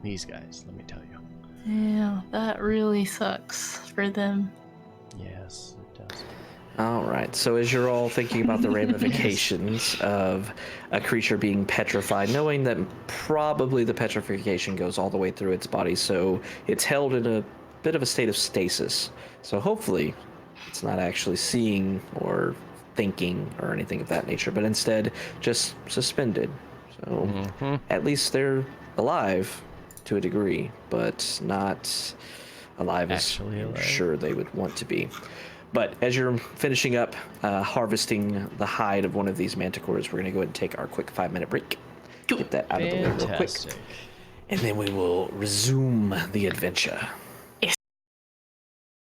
[SPEAKER 1] these guys, let me tell you.
[SPEAKER 3] Yeah, that really sucks for them.
[SPEAKER 1] Yes, it does.
[SPEAKER 7] All right. So as you're all thinking about the ramifications of a creature being petrified, knowing that probably the petrification goes all the way through its body, so it's held in a bit of a state of stasis. So hopefully it's not actually seeing or thinking or anything of that nature, but instead just suspended. So at least they're alive to a degree, but not alive as I'm sure they would want to be. But as you're finishing up harvesting the hide of one of these manticores, we're going to go ahead and take our quick 5-minute break. Get that out of the way real quick. And then we will resume the adventure.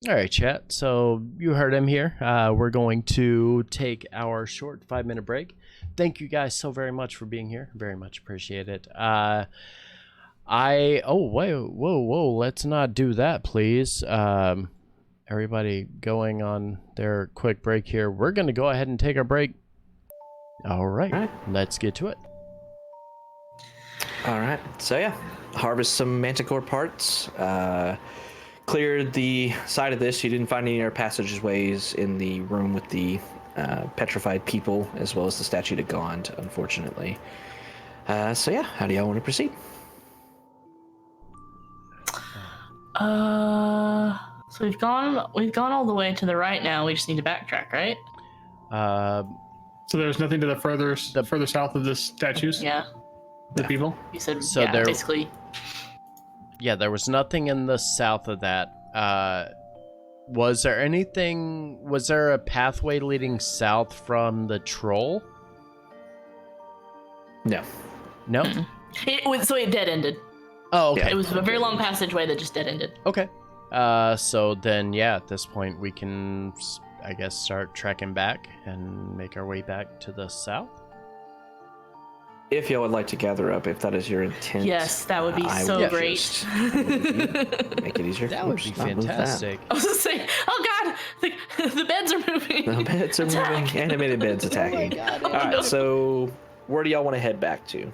[SPEAKER 1] All right, chat. So you heard him here. We're going to take our short 5-minute break. Thank you guys so very much for being here. Very much appreciate it. Whoa, let's not do that, please. Everybody going on their quick break here. We're going to go ahead and take our break. All right, let's get to it.
[SPEAKER 7] All right, so yeah, harvest some manticore parts. Cleared the side of this. You didn't find any other passageways in the room with the petrified people, as well as the statue to Gond, unfortunately. So yeah, how do y'all want to proceed?
[SPEAKER 3] So we've gone all the way to the right now. We just need to backtrack, right?
[SPEAKER 2] So there's nothing to the further south of the statues?
[SPEAKER 3] Yeah.
[SPEAKER 2] The people?
[SPEAKER 3] You said,
[SPEAKER 1] So
[SPEAKER 3] yeah,
[SPEAKER 1] there-
[SPEAKER 3] basically.
[SPEAKER 1] Yeah, there was nothing in the south of that. Was there a pathway leading south from the troll?
[SPEAKER 7] No.
[SPEAKER 1] No?
[SPEAKER 3] So it dead ended.
[SPEAKER 1] Oh, okay.
[SPEAKER 3] It was a very long passageway that just dead ended.
[SPEAKER 1] Okay. So then, yeah, at this point, we can, I guess, start trekking back and make our way back to the south.
[SPEAKER 7] If y'all would like to gather up, if that is your intent.
[SPEAKER 3] Yes, that would be
[SPEAKER 7] I
[SPEAKER 3] so
[SPEAKER 7] would
[SPEAKER 3] great.
[SPEAKER 7] just make it easier.
[SPEAKER 1] That would
[SPEAKER 7] Oops,
[SPEAKER 1] be
[SPEAKER 7] not move that.
[SPEAKER 1] fantastic.
[SPEAKER 3] I was gonna say, oh god, the beds are moving.
[SPEAKER 7] The beds are moving. Animated beds attacking. All right, so where do y'all want to head back to?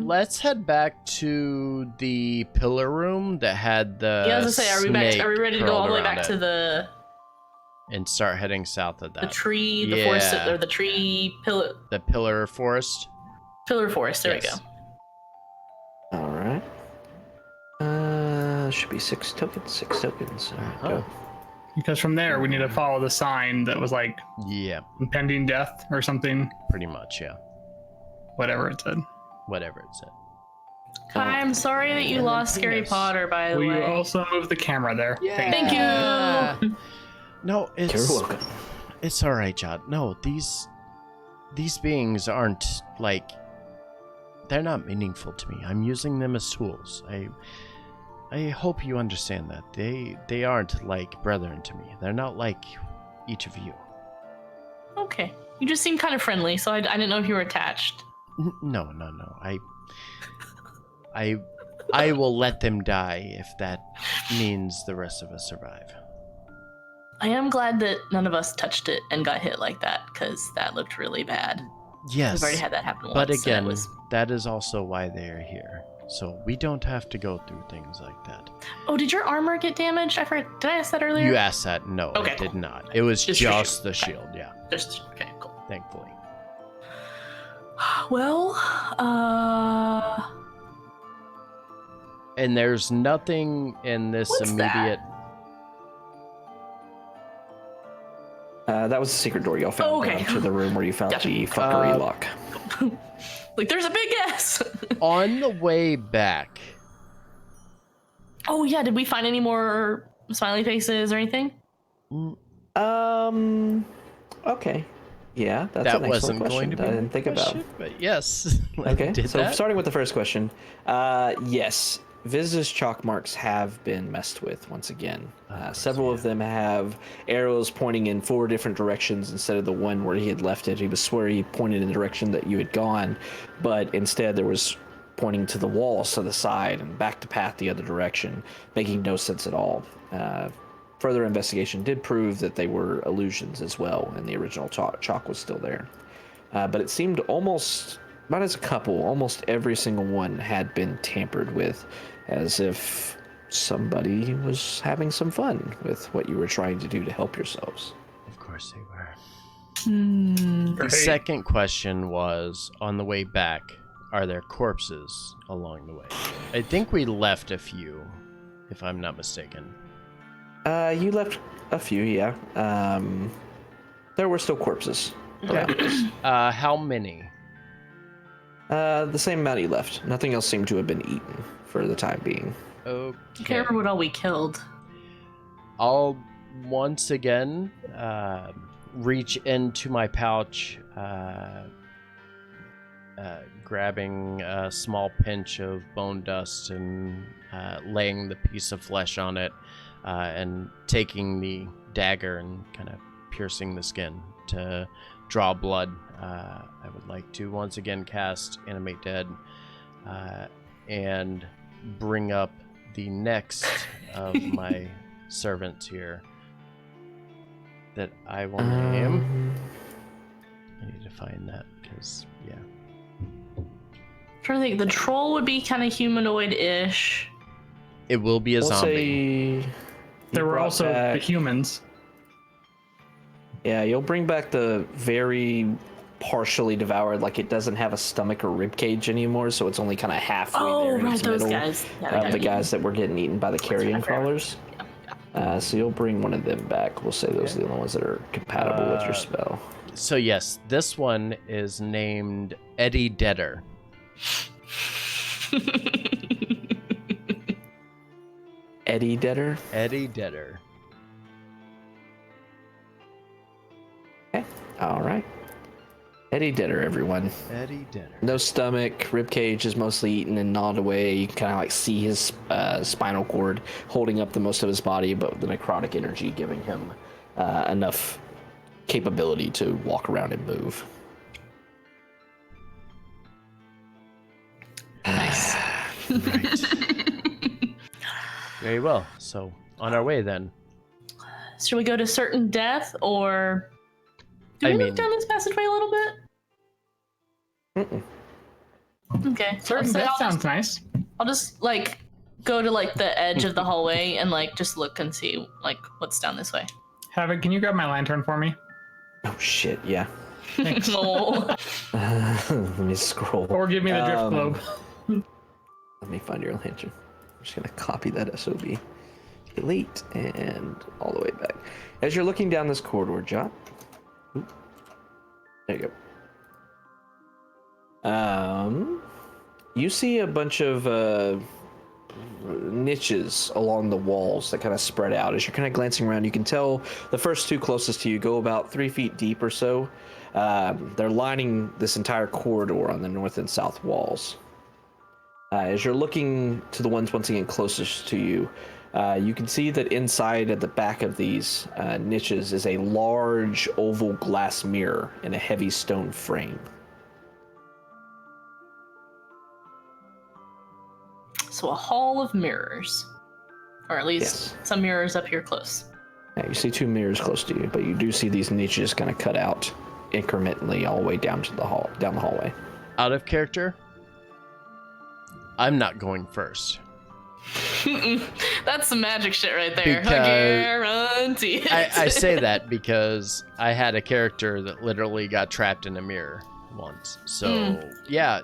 [SPEAKER 1] Let's head back to the pillar room that had the.
[SPEAKER 3] Yeah, I was gonna say, are we ready to go all the way back to the
[SPEAKER 1] and start heading south of that?
[SPEAKER 3] the tree, the forest, or the tree pillar?
[SPEAKER 1] The pillar forest.
[SPEAKER 3] Pillar forest. There
[SPEAKER 1] Yes.
[SPEAKER 3] we go.
[SPEAKER 7] All right. Should be 6 tokens. 6 tokens. All right, go.
[SPEAKER 2] Because from there, we need to follow the sign that was like
[SPEAKER 1] Yeah,
[SPEAKER 2] impending death or something,
[SPEAKER 1] pretty much. Yeah,
[SPEAKER 2] whatever it said.
[SPEAKER 1] whatever it said.
[SPEAKER 3] Kai, I'm sorry that you lost Scary Potter, by the
[SPEAKER 2] Will you
[SPEAKER 3] way.
[SPEAKER 2] also move the camera there?
[SPEAKER 3] Thank you.
[SPEAKER 1] No, it's
[SPEAKER 7] You're welcome.
[SPEAKER 1] It's all right, Jot. No, these beings aren't like, they're not meaningful to me. I'm using them as tools. I hope you understand that. They aren't like brethren to me. They're not like each of you.
[SPEAKER 3] Okay. You just seem kind of friendly, so I didn't know if you were attached.
[SPEAKER 1] No. I will let them die if that means the rest of us survive.
[SPEAKER 3] I am glad that none of us touched it and got hit like that, because that looked really bad.
[SPEAKER 1] Yes.
[SPEAKER 3] We've already had that happen once.
[SPEAKER 1] But
[SPEAKER 3] and
[SPEAKER 1] again,
[SPEAKER 3] it was...
[SPEAKER 1] that is also why they are here. So we don't have to go through things like that.
[SPEAKER 3] Oh, did your armor get damaged? I forgot. Did I ask that earlier?
[SPEAKER 1] You asked that. No,
[SPEAKER 3] Okay,
[SPEAKER 1] it did
[SPEAKER 3] cool.
[SPEAKER 1] not. It was
[SPEAKER 3] Just
[SPEAKER 1] just
[SPEAKER 3] your
[SPEAKER 1] the
[SPEAKER 3] shield.
[SPEAKER 1] shield, yeah,
[SPEAKER 3] Just okay, cool.
[SPEAKER 1] thankfully.
[SPEAKER 3] Well,
[SPEAKER 1] And there's nothing in this
[SPEAKER 3] What's
[SPEAKER 1] immediate...
[SPEAKER 7] That was the secret door y'all found
[SPEAKER 3] Okay.
[SPEAKER 7] to the room where you found
[SPEAKER 3] Gotcha.
[SPEAKER 7] the fuckery lock.
[SPEAKER 3] like there's a big S.
[SPEAKER 1] On the way back,
[SPEAKER 3] Oh yeah, did we find any more smiley faces or anything?
[SPEAKER 7] Okay. Yeah, that's
[SPEAKER 1] that
[SPEAKER 7] an excellent
[SPEAKER 1] wasn't
[SPEAKER 7] question
[SPEAKER 1] going to be
[SPEAKER 7] that I
[SPEAKER 1] my
[SPEAKER 7] didn't think about.
[SPEAKER 1] question, but yes. I
[SPEAKER 7] Okay,
[SPEAKER 1] did
[SPEAKER 7] so
[SPEAKER 1] that.
[SPEAKER 7] starting with the first question, yes, Viz's chalk marks have been messed with once again. Several of them have arrows pointing in 4 different directions instead of the one where he had left it. He was swear he pointed in the direction that you had gone, but instead there was pointing to the walls to the side and back to path the other direction, making no sense at all. Further investigation did prove that they were illusions as well, and the original chalk was still there. But it seemed almost, not as a couple, almost every single one had been tampered with, as if somebody was having some fun with what you were trying to do to help yourselves.
[SPEAKER 1] Of course they were.
[SPEAKER 3] Hmm.
[SPEAKER 1] The second question was, on the way back, are there corpses along the way? I think we left a few, if I'm not mistaken.
[SPEAKER 7] You left a few, yeah. There were still corpses.
[SPEAKER 1] Okay. How many?
[SPEAKER 7] The same amount you left. Nothing else seemed to have been eaten for the time being.
[SPEAKER 1] Okay.
[SPEAKER 3] I can't remember what all we killed.
[SPEAKER 1] I'll once again reach into my pouch, grabbing a small pinch of bone dust and laying the piece of flesh on it, and taking the dagger and kind of piercing the skin to draw blood. I would like to once again cast Animate Dead and bring up the next of my servants here that I will name. I need to find that because, yeah.
[SPEAKER 3] I'm trying to think. The troll would be kind of humanoid-ish.
[SPEAKER 1] It will be a zombie.
[SPEAKER 2] There were also the humans.
[SPEAKER 7] Yeah, you'll bring back the very partially devoured, like it doesn't have a stomach or rib cage anymore, so it's only kind of halfway there in its
[SPEAKER 3] those
[SPEAKER 7] middle
[SPEAKER 3] guys. Yeah,
[SPEAKER 7] of the guys that were getting eaten by the carrion crawlers. So you'll bring one of them back. We'll say those are the only ones that are compatible with your spell.
[SPEAKER 1] So yes, this one is named Eddie Deader.
[SPEAKER 7] Eddie Deader?
[SPEAKER 1] Eddie Deader.
[SPEAKER 7] Okay, all right. Eddie Deader, everyone.
[SPEAKER 1] Eddie Deader.
[SPEAKER 7] No stomach, rib cage is mostly eaten and gnawed away. You can kind of like see his spinal cord holding up the most of his body, but the necrotic energy giving him enough capability to walk around and move.
[SPEAKER 3] Nice.
[SPEAKER 1] Right. Very well. So on our way then.
[SPEAKER 3] Should we go to certain death, or do we look down this passageway a little bit? Okay.
[SPEAKER 2] Certain death sounds nice.
[SPEAKER 3] I'll just like go to like the edge of the hallway and like just look and see like what's down this way.
[SPEAKER 2] Havoc, can you grab my lantern for me?
[SPEAKER 7] Oh shit, yeah.
[SPEAKER 2] Thanks.
[SPEAKER 3] Oh.
[SPEAKER 7] Let me scroll.
[SPEAKER 2] Or give me the drift globe.
[SPEAKER 7] Let me find your lantern. I'm just gonna copy that SOB. Delete and all the way back. As you're looking down this corridor, Jot. There you go. You see a bunch of niches along the walls that kind of spread out. As you're kind of glancing around, you can tell the first two closest to you go about 3 feet deep or so. They're lining this entire corridor on the north and south walls. As you're looking to the ones once again closest to you, you can see that inside at the back of these niches is a large oval glass mirror in a heavy stone frame.
[SPEAKER 3] So a hall of mirrors, or at least some mirrors up here close.
[SPEAKER 7] Yeah, you see 2 mirrors close to you, but you do see these niches kind of cut out incrementally all the way down to the down the hallway.
[SPEAKER 1] Out of character, I'm not going first.
[SPEAKER 3] That's some magic shit right there.
[SPEAKER 1] Because
[SPEAKER 3] Guarantee.
[SPEAKER 1] I say that because I had a character that literally got trapped in a mirror once. So yeah,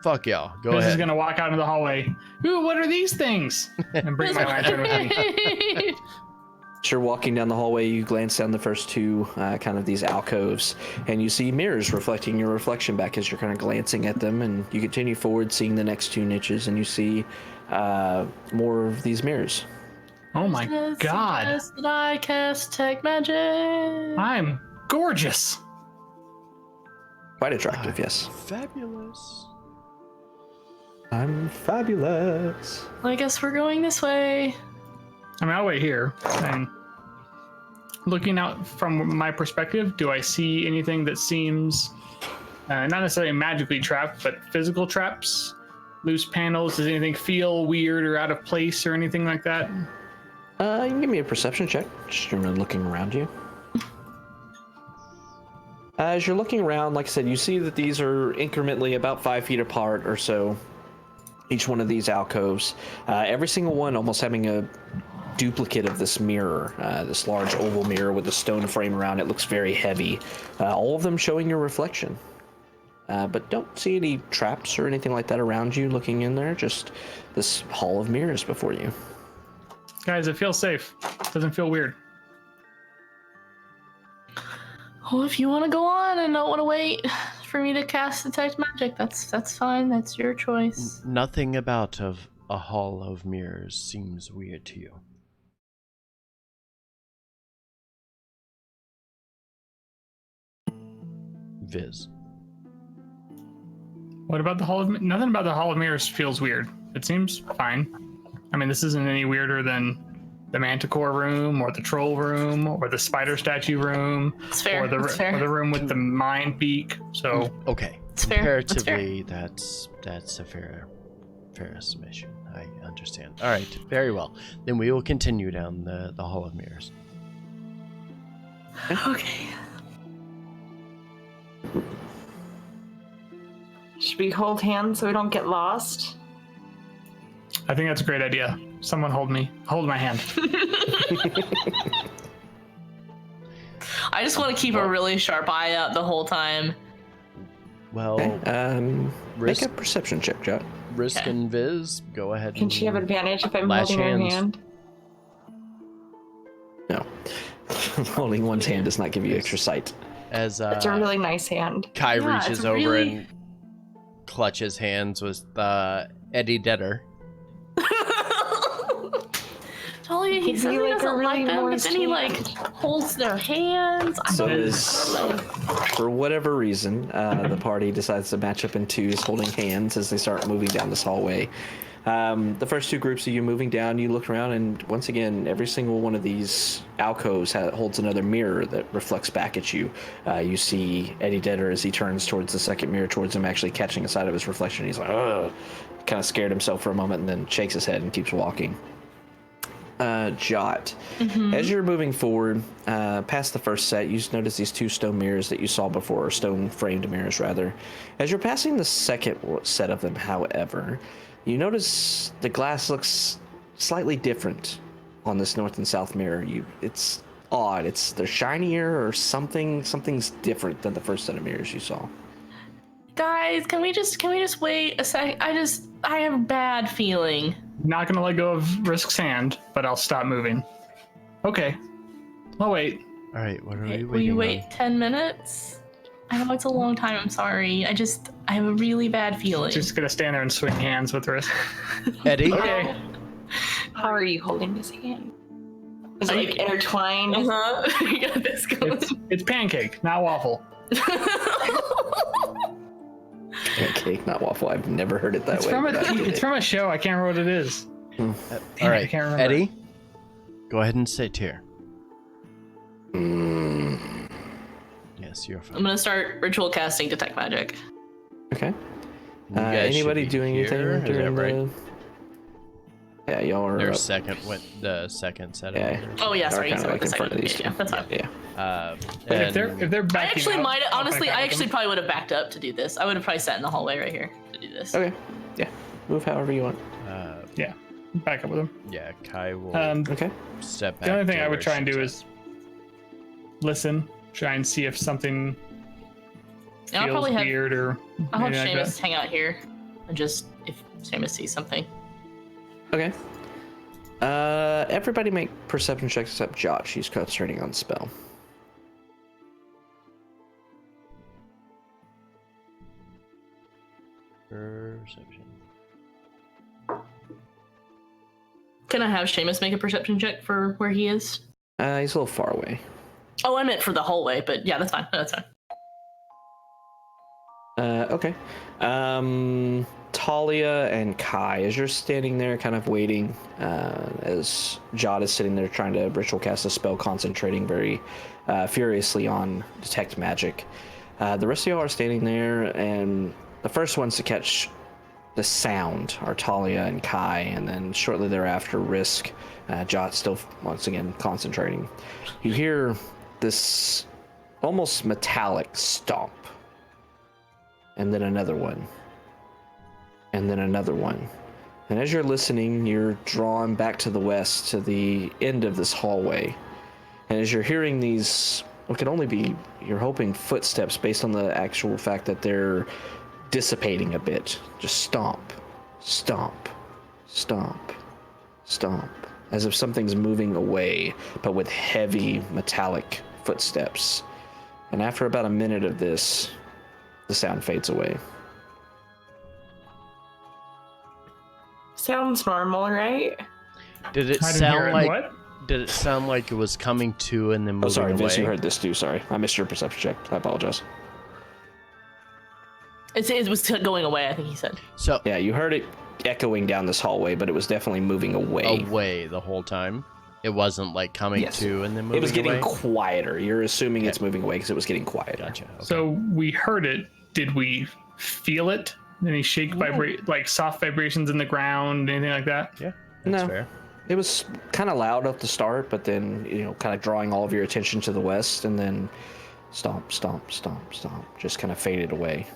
[SPEAKER 1] fuck y'all. Go ahead.
[SPEAKER 2] This is gonna walk out into the hallway. Ooh, what are these things? And bring my lantern with me.
[SPEAKER 7] As you're walking down the hallway, you glance down the first 2 kind of these alcoves, and you see mirrors reflecting your reflection back as you're kind of glancing at them, and you continue forward, seeing the next 2 niches, and you see more of these mirrors.
[SPEAKER 2] Oh my god.
[SPEAKER 3] That I cast tech magic.
[SPEAKER 2] I'm gorgeous.
[SPEAKER 7] Quite attractive, yes.
[SPEAKER 1] Fabulous.
[SPEAKER 7] I'm fabulous.
[SPEAKER 3] Well, I guess we're going this way.
[SPEAKER 2] I mean, I'll wait here. And looking out from my perspective, do I see anything that seems not necessarily magically trapped, but physical traps? Loose panels? Does anything feel weird or out of place or anything like that?
[SPEAKER 7] You can give me a perception check, just looking around you. As you're looking around, like I said, you see that these are incrementally about 5 feet apart or so. each one of these alcoves, every single one almost having a duplicate of this mirror, this large oval mirror with a stone frame around it. Looks very heavy. All of them showing your reflection. But don't see any traps or anything like that around you looking in there. Just this hall of mirrors before you.
[SPEAKER 2] Guys, it feels safe. Doesn't feel weird.
[SPEAKER 3] Well, if you want to go on and don't want to wait for me to cast detect magic, that's fine. That's your choice.
[SPEAKER 1] Nothing about a hall of mirrors seems weird to you. Viz.
[SPEAKER 2] What about the Hall of... Nothing about the Hall of Mirrors feels weird. It seems fine. I mean, this isn't any weirder than the manticore room or the troll room or the spider statue room.
[SPEAKER 3] It's fair.
[SPEAKER 2] Or the room with the mind beak. So
[SPEAKER 1] Okay.
[SPEAKER 3] It's fair.
[SPEAKER 1] Comparatively, that's a fair estimation. I understand. All right. Very well. Then we will continue down the Hall of Mirrors.
[SPEAKER 3] Okay.
[SPEAKER 5] Should we hold hands so we don't get lost?
[SPEAKER 2] I think that's a great idea. Someone hold me. Hold my hand.
[SPEAKER 3] I just want to keep a really sharp eye out the whole time.
[SPEAKER 1] Well,
[SPEAKER 7] Make a perception check, Jot.
[SPEAKER 1] Risk
[SPEAKER 3] Okay.
[SPEAKER 1] and Viz, go ahead.
[SPEAKER 5] Can she have advantage if I'm
[SPEAKER 1] Lash
[SPEAKER 5] holding her
[SPEAKER 1] hands.
[SPEAKER 5] hand?
[SPEAKER 7] No. Holding one's hand does not give you extra sight.
[SPEAKER 1] As
[SPEAKER 5] It's a really nice hand.
[SPEAKER 1] Kai
[SPEAKER 3] Yeah,
[SPEAKER 1] reaches
[SPEAKER 3] it's
[SPEAKER 1] over
[SPEAKER 3] really-
[SPEAKER 1] and clutches hands with Eddie Deader.
[SPEAKER 3] Talia, he
[SPEAKER 5] Is
[SPEAKER 3] says
[SPEAKER 5] he
[SPEAKER 3] he
[SPEAKER 5] like a
[SPEAKER 3] doesn't
[SPEAKER 5] really
[SPEAKER 3] like them, but
[SPEAKER 5] moist
[SPEAKER 3] then he like
[SPEAKER 5] hand?
[SPEAKER 3] holds their hands. I
[SPEAKER 7] So
[SPEAKER 3] don't
[SPEAKER 7] is,
[SPEAKER 3] know.
[SPEAKER 7] for whatever reason, the party decides to match up in twos, holding hands as they start moving down this hallway. The first two groups of you moving down, you look around, and once again, every single one of these alcoves holds another mirror that reflects back at you. You see Eddie Deader as he turns towards the second mirror towards him, actually catching a side of his reflection. He's like, ugh, kind of scared himself for a moment and then shakes his head and keeps walking. Jot, as you're moving forward past the first set, you notice these two stone mirrors that you saw before, or stone framed mirrors rather. As you're passing the second set of them, however, you notice the glass looks slightly different on this north and south mirror. It's odd. They're shinier or something. Something's different than the first set of mirrors you saw.
[SPEAKER 3] Guys, can we just wait a sec? I have a bad feeling.
[SPEAKER 2] Not gonna let go of Risk's hand, but I'll stop moving. Okay. I'll wait.
[SPEAKER 1] All right, what are we
[SPEAKER 3] Will you
[SPEAKER 1] waiting
[SPEAKER 3] wait 10 minutes? I know it's a long time. I'm sorry. I have a really bad feeling.
[SPEAKER 2] Just gonna stand there and swing hands with Risk.
[SPEAKER 1] on? Eddie?
[SPEAKER 2] Okay.
[SPEAKER 5] How are you holding his hand? Is it like intertwined?
[SPEAKER 3] Uh-huh. You got this going.
[SPEAKER 2] It's pancake, not waffle.
[SPEAKER 7] Pancake, not waffle. I've never heard it that
[SPEAKER 2] It's
[SPEAKER 7] way.
[SPEAKER 2] from
[SPEAKER 7] but I get
[SPEAKER 2] it's
[SPEAKER 7] it.
[SPEAKER 2] from a show. I can't remember what it is.
[SPEAKER 1] All
[SPEAKER 2] I
[SPEAKER 1] right,
[SPEAKER 2] can't remember.
[SPEAKER 1] Eddie, go ahead and sit here. Yes, you're
[SPEAKER 3] I'm
[SPEAKER 1] fine.
[SPEAKER 3] gonna start ritual casting detect magic.
[SPEAKER 7] Okay.
[SPEAKER 1] You guys should
[SPEAKER 7] Anybody
[SPEAKER 1] be
[SPEAKER 7] doing
[SPEAKER 1] here,
[SPEAKER 7] anything
[SPEAKER 1] is that
[SPEAKER 7] during
[SPEAKER 1] right?
[SPEAKER 7] the... Yeah, y'all are
[SPEAKER 1] Their
[SPEAKER 7] up.
[SPEAKER 1] the second set of
[SPEAKER 7] Yeah.
[SPEAKER 1] mirrors.
[SPEAKER 3] Oh yeah,
[SPEAKER 7] They're
[SPEAKER 3] sorry.
[SPEAKER 7] kinda
[SPEAKER 3] Sorry,
[SPEAKER 7] like in front of these
[SPEAKER 3] yeah,
[SPEAKER 7] two.
[SPEAKER 3] that's fine.
[SPEAKER 7] Yeah.
[SPEAKER 2] But if they're
[SPEAKER 3] I
[SPEAKER 2] backing
[SPEAKER 3] actually
[SPEAKER 2] out,
[SPEAKER 3] might
[SPEAKER 2] I'll
[SPEAKER 3] honestly.
[SPEAKER 2] back
[SPEAKER 3] I
[SPEAKER 2] out
[SPEAKER 3] actually
[SPEAKER 2] with
[SPEAKER 3] probably would have backed up to do this. I would have probably sat in the hallway right here to do this.
[SPEAKER 7] Okay. Yeah. Move however you want.
[SPEAKER 2] them. Yeah, back up with them.
[SPEAKER 1] Yeah, Kai will
[SPEAKER 7] Okay.
[SPEAKER 1] step back.
[SPEAKER 2] The only thing
[SPEAKER 1] to
[SPEAKER 2] I would
[SPEAKER 1] where
[SPEAKER 2] try and
[SPEAKER 1] she's
[SPEAKER 2] do
[SPEAKER 1] at.
[SPEAKER 2] is listen, try and see if something
[SPEAKER 3] And I'll
[SPEAKER 2] feels
[SPEAKER 3] probably have
[SPEAKER 2] weird or
[SPEAKER 3] I'll have
[SPEAKER 2] anything like
[SPEAKER 3] Seamus hang out here and just if Seamus sees something.
[SPEAKER 7] Okay. Everybody make perception checks except Jot. She's concentrating on spell.
[SPEAKER 1] Perception.
[SPEAKER 3] Can I have Seamus make a perception check for where he is?
[SPEAKER 7] He's a little far away.
[SPEAKER 3] Oh, I meant for the hallway, but yeah, that's fine. That's fine.
[SPEAKER 7] Okay. Talia and Kai, as you're standing there kind of waiting, as Jot is sitting there trying to ritual cast a spell, concentrating very furiously on detect magic. The rest of y'all are standing there, and the first ones to catch the sound are Talia and Kai, and then shortly thereafter, Risk. Jot still once again concentrating. You hear this almost metallic stomp, and then another one, and then another one. And as you're listening, you're drawn back to the west, to the end of this hallway. And as you're hearing these, what could only be, you're hoping, footsteps based on the actual fact that they're dissipating a bit. Just stomp, stomp, stomp, stomp. As if something's moving away, but with heavy metallic footsteps. And after about a minute of this, the sound fades away.
[SPEAKER 5] Sounds normal, right?
[SPEAKER 1] Did it
[SPEAKER 2] I didn't hear
[SPEAKER 1] sound
[SPEAKER 2] it.
[SPEAKER 1] like?
[SPEAKER 2] What?
[SPEAKER 1] Did it sound like it was coming to and then moving
[SPEAKER 7] Oh, sorry,
[SPEAKER 1] away?
[SPEAKER 7] Vince, you heard this too. Sorry, I missed your perception check. I apologize.
[SPEAKER 3] It was going away, I think he said.
[SPEAKER 1] So
[SPEAKER 7] Yeah, you heard it echoing down this hallway, but it was definitely moving away.
[SPEAKER 1] away the whole time. It wasn't like coming
[SPEAKER 7] Yes.
[SPEAKER 1] to and then moving
[SPEAKER 7] It was getting
[SPEAKER 1] away.
[SPEAKER 7] quieter. You're assuming it's moving away because it was getting quieter.
[SPEAKER 1] Gotcha. Okay.
[SPEAKER 2] So we heard it. Did we feel it? Any shake, like soft vibrations in the ground, anything like that?
[SPEAKER 1] yeah, that's
[SPEAKER 7] No.
[SPEAKER 1] fair.
[SPEAKER 7] It was kind of loud at the start, but then, kind of drawing all of your attention to the west, and then stomp, stomp, stomp, stomp, just kind of faded away.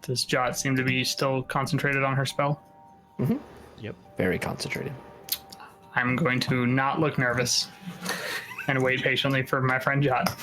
[SPEAKER 2] Does Jot seem to be still concentrated on her spell?
[SPEAKER 1] Yep.
[SPEAKER 7] Very concentrated.
[SPEAKER 2] I'm going to not look nervous and wait patiently for my friend Jot.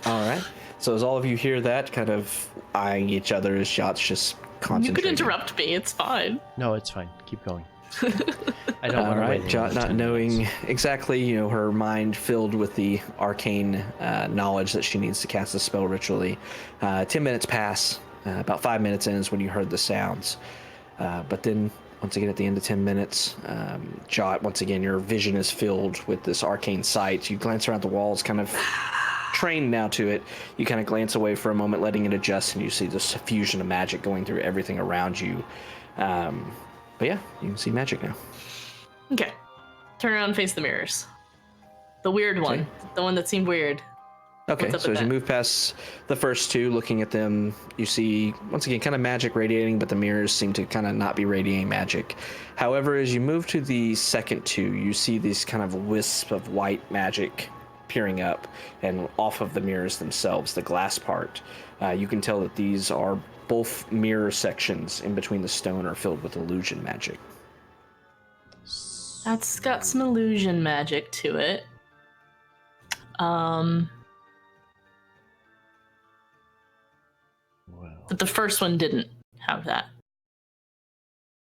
[SPEAKER 7] All right. So as all of you hear that, kind of eyeing each other as Jot's just
[SPEAKER 3] You
[SPEAKER 7] concentrating.
[SPEAKER 3] could interrupt me. It's fine.
[SPEAKER 1] No, it's fine. Keep going. I don't
[SPEAKER 7] All
[SPEAKER 1] want to
[SPEAKER 7] right,
[SPEAKER 1] wait.
[SPEAKER 7] Jot
[SPEAKER 1] another
[SPEAKER 7] not
[SPEAKER 1] 10
[SPEAKER 7] knowing
[SPEAKER 1] minutes.
[SPEAKER 7] exactly, her mind filled with the arcane knowledge that she needs to cast the spell ritually. 10 minutes pass. About 5 minutes in is when you heard the sounds. But then, once again, at the end of 10 minutes, Jot, once again, your vision is filled with this arcane sight. You glance around the walls, kind of trained now to it. You kind of glance away for a moment, letting it adjust, and you see this fusion of magic going through everything around you. But yeah, you can see magic now.
[SPEAKER 3] Okay. Turn around and face the mirrors. The weird one.
[SPEAKER 7] Okay.
[SPEAKER 3] The one that seemed weird.
[SPEAKER 7] Okay,
[SPEAKER 3] What's up
[SPEAKER 7] so
[SPEAKER 3] with
[SPEAKER 7] as you
[SPEAKER 3] that?
[SPEAKER 7] move past the first two, looking at them, you see, once again, kind of magic radiating, but the mirrors seem to kind of not be radiating magic. However, as you move to the second two, you see these kind of wisps of white magic peering up and off of the mirrors themselves, the glass part. You can tell that these are both mirror sections in between the stone are filled with illusion magic.
[SPEAKER 3] That's got some illusion magic to it.
[SPEAKER 1] Well,
[SPEAKER 3] But the first one didn't have that.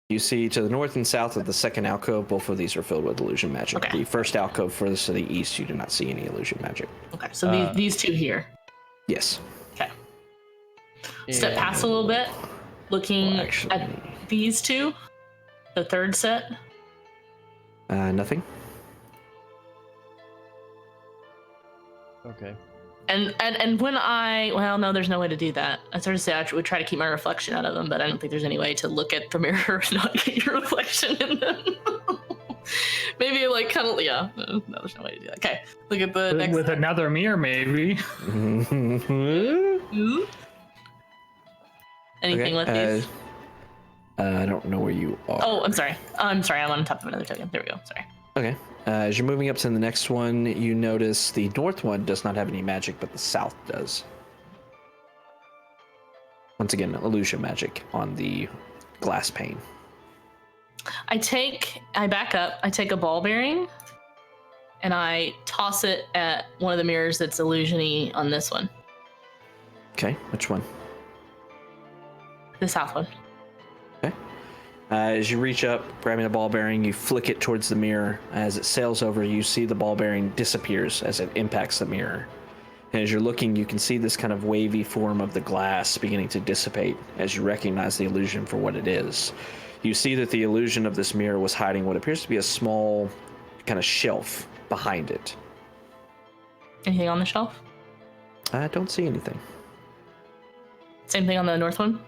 [SPEAKER 7] You see to the north and south of the second alcove, both of these are filled with illusion magic.
[SPEAKER 3] Okay.
[SPEAKER 7] The first alcove furthest to the east, you do not see any illusion magic.
[SPEAKER 3] Okay, so these two here.
[SPEAKER 7] Yes.
[SPEAKER 3] Okay. Step past a little bit, looking
[SPEAKER 7] Well, actually-
[SPEAKER 3] at these two. The third set.
[SPEAKER 7] Nothing.
[SPEAKER 1] okay.
[SPEAKER 3] And when no, there's no way to do that. I started to say I would try to keep my reflection out of them, but I don't think there's any way to look at the mirror and not get your reflection in them. Maybe No, there's no way to do that. Okay, look at the next.
[SPEAKER 2] With another mirror, maybe.
[SPEAKER 3] Ooh. Anything with these?
[SPEAKER 7] I don't know where you are.
[SPEAKER 3] Oh, I'm sorry. I'm on top of another token. There we go. Sorry.
[SPEAKER 7] Okay. As you're moving up to the next one, you notice the north one does not have any magic, but the south does. Once again, illusion magic on the glass pane.
[SPEAKER 3] I back up, I take a ball bearing, and I toss it at one of the mirrors that's illusion-y on this one.
[SPEAKER 7] Okay, which one?
[SPEAKER 3] The south one.
[SPEAKER 7] Okay. As you reach up, grabbing a ball bearing, you flick it towards the mirror. As it sails over, you see the ball bearing disappears as it impacts the mirror. And as you're looking, you can see this kind of wavy form of the glass beginning to dissipate as you recognize the illusion for what it is. You see that the illusion of this mirror was hiding what appears to be a small kind of shelf behind it.
[SPEAKER 3] Anything on the shelf?
[SPEAKER 7] I don't see anything.
[SPEAKER 3] Same thing on the north one?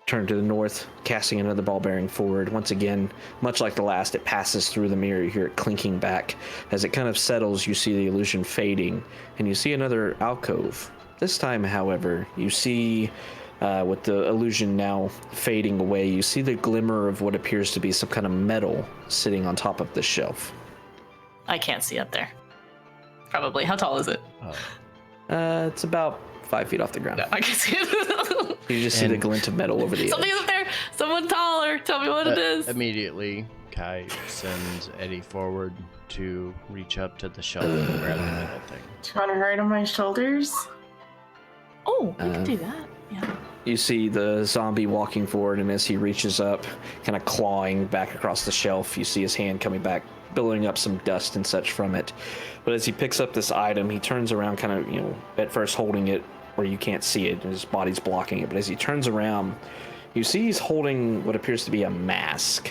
[SPEAKER 7] Turn to the north, casting another ball bearing forward. Once again, much like the last, it passes through the mirror. You hear it clinking back. As it kind of settles, you see the illusion fading, and you see another alcove. This time, however, you see, with the illusion now fading away, you see the glimmer of what appears to be some kind of metal sitting on top of this shelf.
[SPEAKER 3] I can't see up there. Probably. How tall is it?
[SPEAKER 7] It's about 5 feet off the ground.
[SPEAKER 3] No, I can see it.
[SPEAKER 7] You just see the glint of metal over the edge.
[SPEAKER 3] Something's up there. Someone taller. Tell me what it is.
[SPEAKER 1] Immediately, Kai sends Eddie forward to reach up to the shelf and grab the metal thing.
[SPEAKER 5] Do you want to ride on my shoulders?
[SPEAKER 3] Oh, we can do that. Yeah.
[SPEAKER 7] You see the zombie walking forward, and as he reaches up, kind of clawing back across the shelf, you see his hand coming back, billowing up some dust and such from it. But as he picks up this item, he turns around, kind of, at first holding it where you can't see it, and his body's blocking it. But as he turns around, you see he's holding what appears to be a mask.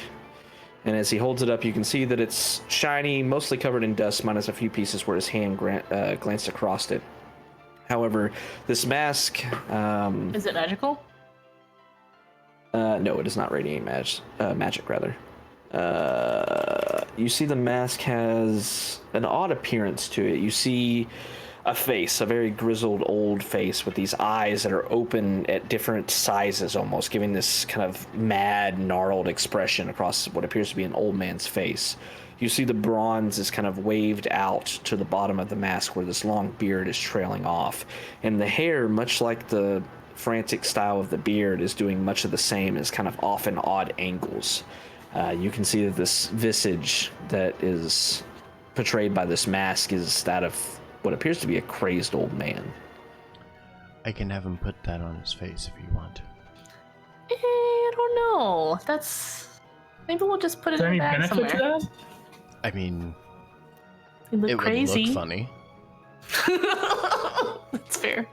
[SPEAKER 7] And as he holds it up, you can see that it's shiny, mostly covered in dust, minus a few pieces where his hand glanced across it. However, this mask...
[SPEAKER 3] is it magical?
[SPEAKER 7] No, it is not radiating magic, rather. You see the mask has an odd appearance to it. You see a face, a very grizzled old face with these eyes that are open at different sizes almost, giving this kind of mad, gnarled expression across what appears to be an old man's face. You see the bronze is kind of waved out to the bottom of the mask where this long beard is trailing off. And the hair, much like the frantic style of the beard, is doing much of the same, is kind of off in odd angles. You can see that this visage that is portrayed by this mask is that of what appears to be a crazed old man.
[SPEAKER 1] I can have him put that on his face if you want.
[SPEAKER 3] I don't know. Maybe we'll just put it
[SPEAKER 2] Is there
[SPEAKER 3] in
[SPEAKER 2] any
[SPEAKER 3] the bag
[SPEAKER 2] benefit
[SPEAKER 3] somewhere.
[SPEAKER 2] to that?
[SPEAKER 1] I mean,
[SPEAKER 3] You look
[SPEAKER 1] it
[SPEAKER 3] crazy.
[SPEAKER 1] would look funny.
[SPEAKER 3] That's fair.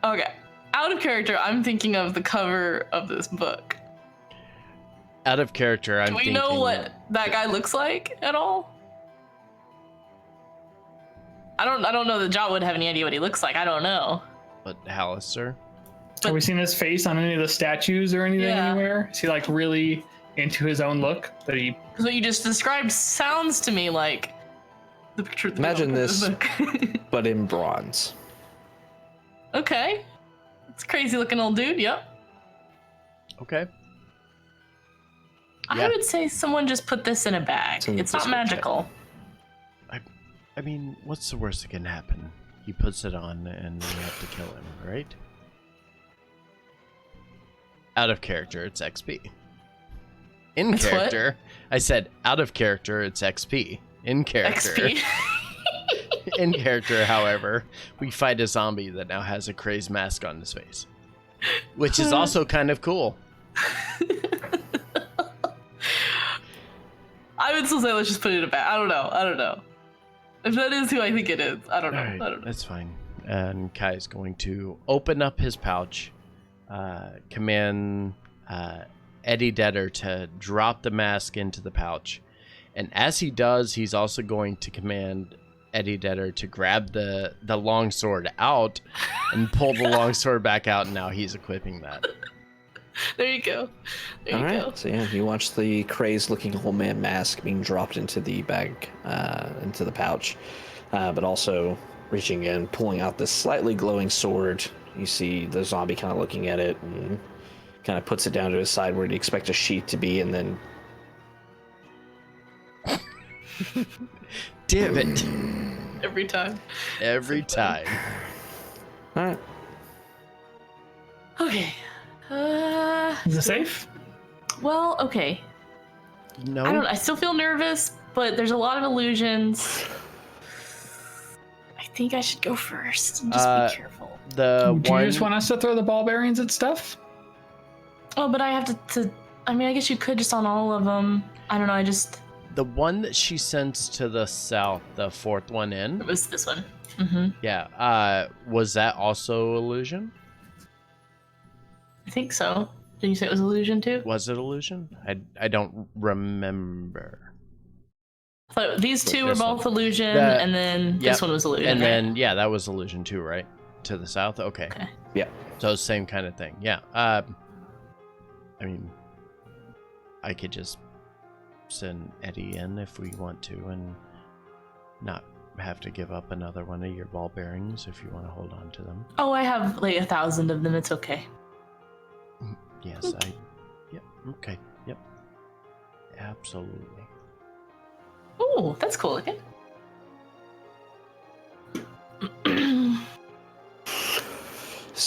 [SPEAKER 3] Okay. Out of character, I'm thinking of the cover of this book.
[SPEAKER 1] Out of character, I'm
[SPEAKER 3] Do we
[SPEAKER 1] thinking...
[SPEAKER 3] know what that guy looks like at all? I don't know that Jot would have any idea what he looks like. I don't know.
[SPEAKER 1] But Hallister?
[SPEAKER 2] Have we seen his face on any of the statues or anything
[SPEAKER 3] Yeah.
[SPEAKER 2] anywhere? Is he like really into his own look? That he
[SPEAKER 3] Because what you just described sounds to me like the picture.
[SPEAKER 7] Imagine this.
[SPEAKER 3] Book.
[SPEAKER 7] But in bronze.
[SPEAKER 3] Okay. It's a crazy looking old dude. Yep.
[SPEAKER 1] Okay.
[SPEAKER 3] I
[SPEAKER 1] Yeah.
[SPEAKER 3] would say someone just put this in a bag.
[SPEAKER 7] in the
[SPEAKER 3] It's not
[SPEAKER 7] physical
[SPEAKER 3] magical.
[SPEAKER 1] I mean, what's the worst that can happen? He puts it on and we have to kill him, right? Out of character, it's XP. In
[SPEAKER 3] It's what?
[SPEAKER 1] character, I said out of character, it's XP. In character.
[SPEAKER 3] XP.
[SPEAKER 1] In character, however, we fight a zombie that now has a crazed mask on his face. Which is also kind of cool.
[SPEAKER 3] I would still say let's just put it in a bag. I don't know. If that is who I think it is, I don't know.
[SPEAKER 1] Alright,
[SPEAKER 3] I don't know.
[SPEAKER 1] that's fine. And Kai is going to open up his pouch, command Eddie Deader to drop the mask into the pouch. And as he does, he's also going to command Eddie Deader to grab the long sword out and pull the long sword back out, and now he's equipping that.
[SPEAKER 3] There you go. There you go.
[SPEAKER 7] So yeah, you watch the crazed-looking old man mask being dropped into the bag, into the pouch, but also reaching in, pulling out this slightly glowing sword. You see the zombie kind of looking at it and kind of puts it down to his side where he'd expect a sheath to be, and then
[SPEAKER 1] Damn it.
[SPEAKER 3] Every time.
[SPEAKER 1] Every time.
[SPEAKER 7] all right.
[SPEAKER 3] Okay.
[SPEAKER 2] is it safe?
[SPEAKER 3] Well, okay.
[SPEAKER 1] No.
[SPEAKER 3] I don't know. I still feel nervous, but there's a lot of illusions. I think I should go first and just be careful.
[SPEAKER 1] The
[SPEAKER 2] Do
[SPEAKER 1] one.
[SPEAKER 2] you just want us to throw the ball bearings at stuff?
[SPEAKER 3] Oh, but I have to I mean, I guess you could just on all of them. I don't know.
[SPEAKER 1] The one that she sends to the south, the fourth one in.
[SPEAKER 3] It was this one. Mm-hmm.
[SPEAKER 1] Yeah. Was that also illusion?
[SPEAKER 3] I think so. Did you say it was illusion too?
[SPEAKER 1] Was it illusion? I don't remember.
[SPEAKER 3] So these two were
[SPEAKER 1] This one.
[SPEAKER 3] both illusion,
[SPEAKER 1] That-
[SPEAKER 3] and then
[SPEAKER 1] Yep.
[SPEAKER 3] this one was illusion.
[SPEAKER 1] And
[SPEAKER 3] right?
[SPEAKER 1] then yeah, that was illusion too, right? To the south. Okay.
[SPEAKER 3] Okay.
[SPEAKER 7] Yeah.
[SPEAKER 1] So same kind of thing. Yeah. I mean, I could just send Eddie in if we want to, and not have to give up another one of your ball bearings if you want to hold on to them.
[SPEAKER 3] Oh, I have like 1,000 of them. It's okay.
[SPEAKER 1] Yes, Yep. Okay. Yep. Absolutely.
[SPEAKER 3] Oh, that's cool looking.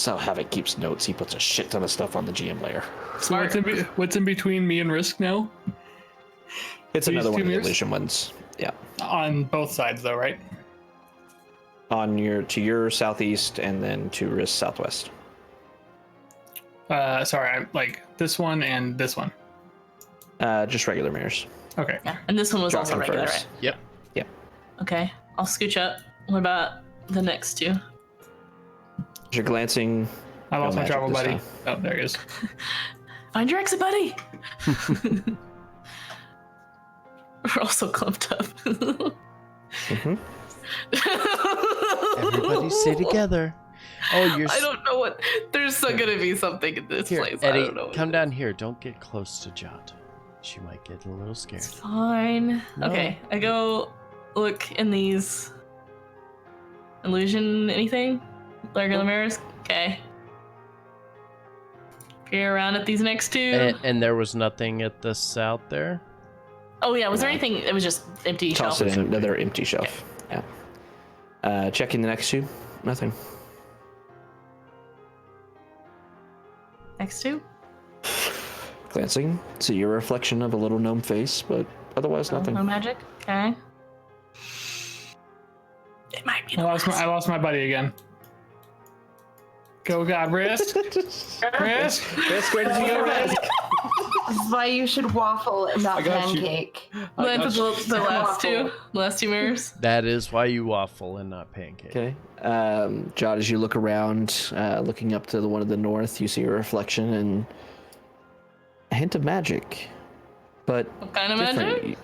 [SPEAKER 7] So Havoc keeps notes. He puts a shit ton of stuff on the GM layer.
[SPEAKER 2] So what's in between me and Risk now?
[SPEAKER 7] It's
[SPEAKER 2] These
[SPEAKER 7] another one
[SPEAKER 2] two
[SPEAKER 7] of the
[SPEAKER 2] mirrors?
[SPEAKER 7] illusion ones. Yeah.
[SPEAKER 2] On both sides, though, right?
[SPEAKER 7] On to your southeast and then to Risk southwest.
[SPEAKER 2] Sorry, like this one and this one.
[SPEAKER 7] Just regular mirrors.
[SPEAKER 2] Okay.
[SPEAKER 3] Yeah, and this one was
[SPEAKER 7] Drop
[SPEAKER 3] also
[SPEAKER 7] them
[SPEAKER 3] regular,
[SPEAKER 7] first.
[SPEAKER 3] right?
[SPEAKER 1] Yep.
[SPEAKER 7] Yep.
[SPEAKER 3] Okay, I'll scooch up. What about the next two?
[SPEAKER 7] As you're glancing.
[SPEAKER 2] I lost my
[SPEAKER 7] magic
[SPEAKER 2] travel
[SPEAKER 7] this
[SPEAKER 2] buddy.
[SPEAKER 7] time.
[SPEAKER 2] Oh, there he is.
[SPEAKER 3] Find your exit, buddy. We're also clumped up.
[SPEAKER 7] Mm-hmm.
[SPEAKER 1] Everybody stay together. Oh, you're.
[SPEAKER 3] I don't know what. There's still gonna be something in this
[SPEAKER 1] Here,
[SPEAKER 3] place. I
[SPEAKER 1] Eddie,
[SPEAKER 3] don't know. What
[SPEAKER 1] come
[SPEAKER 3] it
[SPEAKER 1] down
[SPEAKER 3] is.
[SPEAKER 1] here. Don't get close to Jot. She might get a little scared.
[SPEAKER 3] It's fine.
[SPEAKER 1] No.
[SPEAKER 3] Okay, I go look in these illusion anything? Regular mirrors? Okay. Peer around at these next two.
[SPEAKER 1] And there was nothing at the south there?
[SPEAKER 3] Oh yeah, was there anything? It was just empty
[SPEAKER 7] Toss
[SPEAKER 3] shelf.
[SPEAKER 7] it in another empty shelf. Yeah. Checking the next two. Nothing.
[SPEAKER 3] Next two?
[SPEAKER 7] Glancing, see your reflection of a little gnome face, but otherwise nothing.
[SPEAKER 3] No magic? Okay. It might be the
[SPEAKER 2] I
[SPEAKER 3] last.
[SPEAKER 2] lost my buddy again. Go God, Risk. Risk.
[SPEAKER 7] Risk, where did you go, Risk?
[SPEAKER 5] This is why you should waffle and not
[SPEAKER 6] I got you.
[SPEAKER 5] pancake.
[SPEAKER 3] Land with the last two.
[SPEAKER 5] Waffle.
[SPEAKER 3] The last two mirrors.
[SPEAKER 1] That is why you waffle and not pancake.
[SPEAKER 7] Okay. Jot, as you look around, looking up to the one of the north, you see a reflection and a hint of magic. But
[SPEAKER 3] What kind of
[SPEAKER 7] different.
[SPEAKER 3] magic?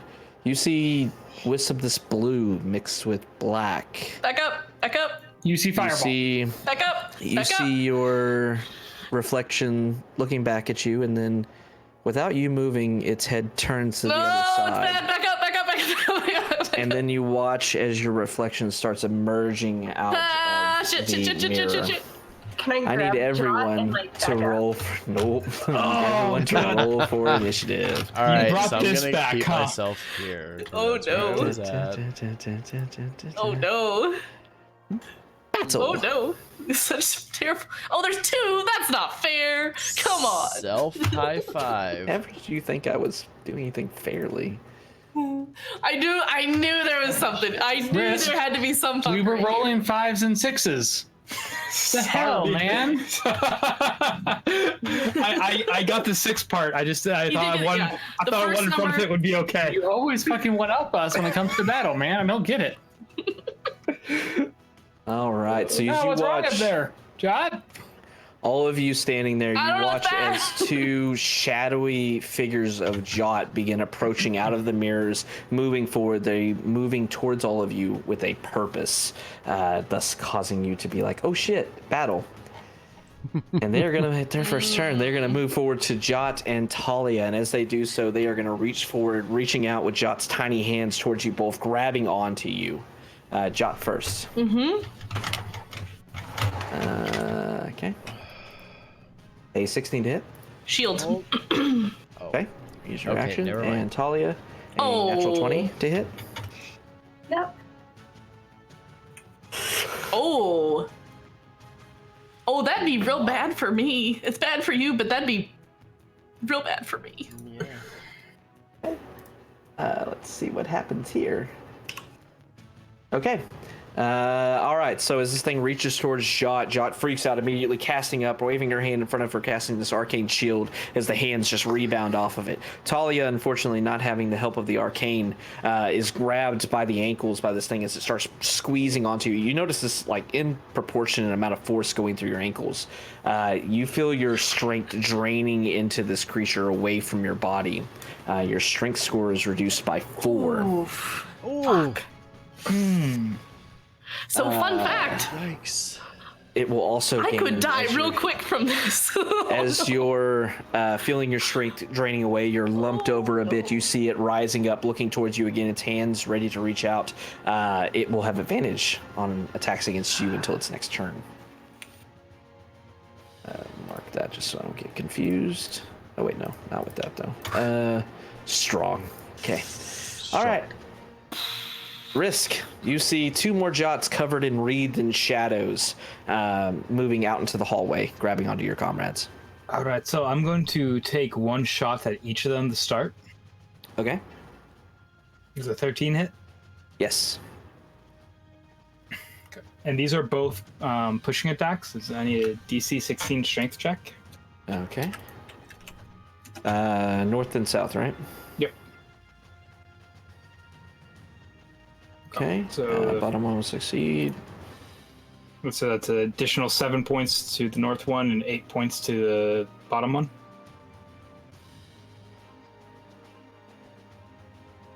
[SPEAKER 7] You see wisps of this blue mixed with black.
[SPEAKER 3] Back up! Back up!
[SPEAKER 2] You see fireball.
[SPEAKER 3] Back up!
[SPEAKER 7] You
[SPEAKER 3] Back
[SPEAKER 7] see
[SPEAKER 3] up!
[SPEAKER 7] your reflection looking back at you, and then without you moving, its head turns to
[SPEAKER 3] No,
[SPEAKER 7] the other
[SPEAKER 3] it's
[SPEAKER 7] side.
[SPEAKER 3] bad! Back up! Back up! Back up! Back up! Back up!
[SPEAKER 7] And then you watch as your reflection starts emerging out
[SPEAKER 3] Ah,
[SPEAKER 7] of
[SPEAKER 3] shit!
[SPEAKER 7] the
[SPEAKER 3] Shit! Shit! Shit!
[SPEAKER 7] mirror.
[SPEAKER 3] Shit! Shit!
[SPEAKER 5] Can I
[SPEAKER 7] I
[SPEAKER 5] grab
[SPEAKER 7] need
[SPEAKER 5] Jot
[SPEAKER 7] everyone
[SPEAKER 5] and, like,
[SPEAKER 7] to
[SPEAKER 5] back up?
[SPEAKER 7] roll. Nope. I need everyone to roll for initiative.
[SPEAKER 1] All right,
[SPEAKER 6] brought
[SPEAKER 1] so I'm
[SPEAKER 6] this
[SPEAKER 1] gonna
[SPEAKER 6] back,
[SPEAKER 1] keep
[SPEAKER 6] huh?
[SPEAKER 1] myself here. 'cause
[SPEAKER 3] Oh,
[SPEAKER 1] that's where
[SPEAKER 3] no.
[SPEAKER 1] I was at.
[SPEAKER 3] Oh no!
[SPEAKER 7] Battle.
[SPEAKER 3] Oh no! It's such terrible. Oh, there's two. That's not fair. Come on.
[SPEAKER 1] Self high five.
[SPEAKER 7] Ever did you think I was doing anything fairly?
[SPEAKER 3] I knew there was something. I knew
[SPEAKER 2] Risk.
[SPEAKER 3] there had to be some.
[SPEAKER 2] We were
[SPEAKER 3] fuckery here.
[SPEAKER 2] rolling 5s and 6s. The hell, man?
[SPEAKER 6] I got the 6 part. I
[SPEAKER 3] did
[SPEAKER 6] thought
[SPEAKER 3] it,
[SPEAKER 6] one.
[SPEAKER 3] yeah.
[SPEAKER 6] I
[SPEAKER 3] The
[SPEAKER 6] thought
[SPEAKER 3] first
[SPEAKER 6] one from
[SPEAKER 3] number-
[SPEAKER 6] it would be okay.
[SPEAKER 2] You always fucking one up us when it comes to battle, man. I don't get it.
[SPEAKER 7] All right, so as
[SPEAKER 2] Oh,
[SPEAKER 7] you
[SPEAKER 2] what's wrong up
[SPEAKER 7] watch
[SPEAKER 2] there? Jot?
[SPEAKER 7] all of you standing there,
[SPEAKER 3] I don't
[SPEAKER 7] you
[SPEAKER 3] know
[SPEAKER 7] watch
[SPEAKER 3] what's
[SPEAKER 7] as two shadowy figures of Jot begin approaching out of the mirrors, moving forward. They moving towards all of you with a purpose, thus causing you to be like, "Oh shit, battle!" And they're gonna hit their first turn. They're gonna move forward to Jot and Talia, and as they do so, they are gonna reach forward, reaching out with Jot's tiny hands towards you both, grabbing onto you. Jot first. Okay. A 16 to hit.
[SPEAKER 3] Shield.
[SPEAKER 7] Okay. Use your
[SPEAKER 1] Okay,
[SPEAKER 7] action.
[SPEAKER 1] never mind.
[SPEAKER 7] And Talia, a natural 20 to hit.
[SPEAKER 5] Yep.
[SPEAKER 3] Oh. Oh, that'd be real bad for me. It's bad for you, but that'd be real bad for me.
[SPEAKER 7] Let's see what happens here. Okay. All right. So as this thing reaches towards Jot, Jot freaks out immediately, casting up, waving her hand in front of her, casting this arcane shield as the hands just rebound off of it. Talia, unfortunately, not having the help of the arcane, is grabbed by the ankles by this thing as it starts squeezing onto you. You notice this like in proportionate amount of force going through your ankles. You feel your strength draining into this creature away from your body. Your strength score is reduced by 4.
[SPEAKER 3] Oof.
[SPEAKER 1] Ooh,
[SPEAKER 3] So, fun fact.
[SPEAKER 1] yikes.
[SPEAKER 7] It will also
[SPEAKER 3] I
[SPEAKER 7] gain
[SPEAKER 3] could die
[SPEAKER 7] as
[SPEAKER 3] real
[SPEAKER 7] you're-
[SPEAKER 3] quick from this.
[SPEAKER 7] As you're feeling your strength draining away, you're lumped over a bit. You see it rising up, looking towards you again. Its hands ready to reach out. It will have advantage on attacks against you until its next turn. Mark that just so I don't get confused. Oh wait, no, not with that though. Strong. Okay. All right. Risk, you see 2 more Jots covered in wreathed in shadows, moving out into the hallway, grabbing onto your comrades.
[SPEAKER 6] All right, so I'm going to take 1 shot at each of them to start.
[SPEAKER 7] Okay.
[SPEAKER 6] Is a 13 hit?
[SPEAKER 7] Yes.
[SPEAKER 6] Okay. And these are both pushing attacks. I need a DC 16 strength check.
[SPEAKER 7] Okay. North and south, right?
[SPEAKER 6] Yep.
[SPEAKER 7] Okay.
[SPEAKER 6] So
[SPEAKER 7] bottom one will succeed.
[SPEAKER 6] so that's an additional 7 points to the north one and 8 points to the bottom one.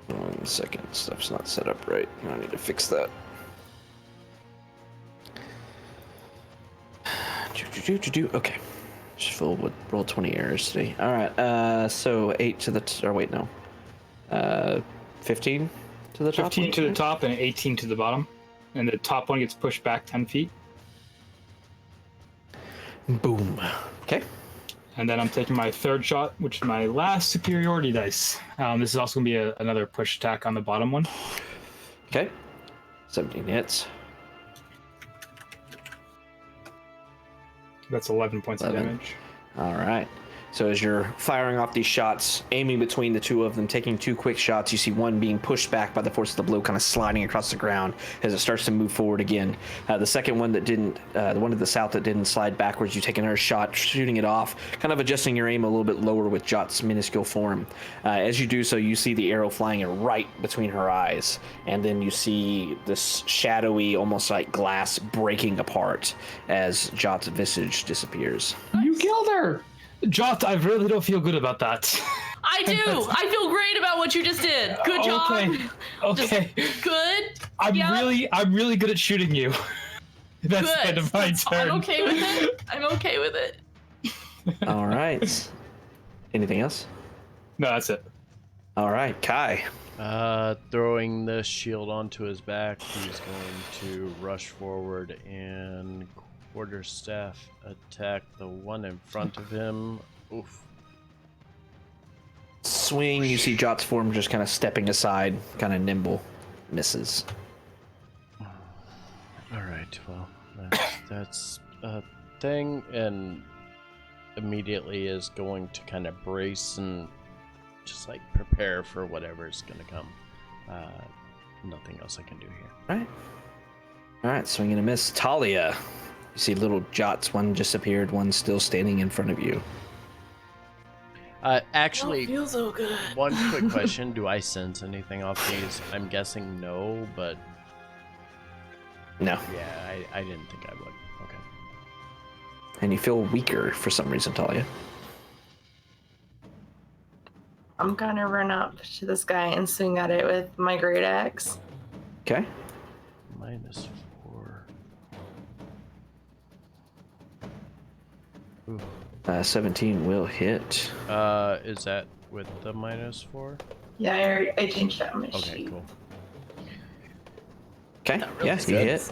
[SPEAKER 7] 1 second. Stuff's not set up right. I need to fix that. Okay. Just full with roll 20 errors today. All right. So 8 to the or wait, no. 15 to the top.
[SPEAKER 6] 15 to the top and 18 to the bottom. And the top one gets pushed back 10 feet.
[SPEAKER 7] Boom. Okay.
[SPEAKER 6] And then I'm taking my 3rd shot, which is my last superiority dice. This is also going to be another push attack on the bottom one.
[SPEAKER 7] Okay. 17 hits.
[SPEAKER 6] That's 11 points
[SPEAKER 7] 11.
[SPEAKER 6] of damage.
[SPEAKER 7] All right. So as you're firing off these shots, aiming between the 2 of them, taking 2 quick shots, you see one being pushed back by the force of the blow, kind of sliding across the ground as it starts to move forward again. The second one that didn't, the one to the south that didn't slide backwards, you take another shot, shooting it off, kind of adjusting your aim a little bit lower with Jot's minuscule form. As you do so, you see the arrow flying right between her eyes, and then you see this shadowy, almost like glass breaking apart as Jot's visage disappears.
[SPEAKER 2] You killed her.
[SPEAKER 6] Jot, I really don't feel good about that.
[SPEAKER 3] I do. I feel great about what you just did. Good job.
[SPEAKER 6] Okay.
[SPEAKER 3] Just good.
[SPEAKER 6] I'm really good at shooting you. That's
[SPEAKER 3] Good.
[SPEAKER 6] kind of my turn.
[SPEAKER 3] I'm okay with it. I'm okay with it.
[SPEAKER 7] All right. Anything else?
[SPEAKER 6] No, that's it.
[SPEAKER 7] All right, Kai.
[SPEAKER 1] Throwing the shield onto his back, he's going to rush forward and quarterstaff attack the one in front of him. Oof.
[SPEAKER 7] Swing, you see Jot's form just kind of stepping aside, kind of nimble. Misses.
[SPEAKER 1] Alright, well, that's a thing, and immediately is going to kind of brace and just like prepare for whatever is going to come. Nothing else I can do here.
[SPEAKER 7] Alright, swing and a miss. Talia. You see little Jots, one disappeared, one still standing in front of you.
[SPEAKER 1] Actually,
[SPEAKER 3] Feel so good.
[SPEAKER 1] one quick question. Do I sense anything off these? I'm guessing no, but
[SPEAKER 7] No.
[SPEAKER 1] yeah, I didn't think I would. Okay.
[SPEAKER 7] And you feel weaker for some reason, Talia.
[SPEAKER 5] I'm gonna run up to this guy and swing at it with my great axe.
[SPEAKER 7] Okay.
[SPEAKER 1] -4. Ooh.
[SPEAKER 7] 17 will hit.
[SPEAKER 1] Is that with the -4?
[SPEAKER 5] Yeah, I changed that on my
[SPEAKER 1] Okay,
[SPEAKER 5] sheet.
[SPEAKER 1] cool.
[SPEAKER 7] Okay,
[SPEAKER 3] really
[SPEAKER 7] yeah, you hit.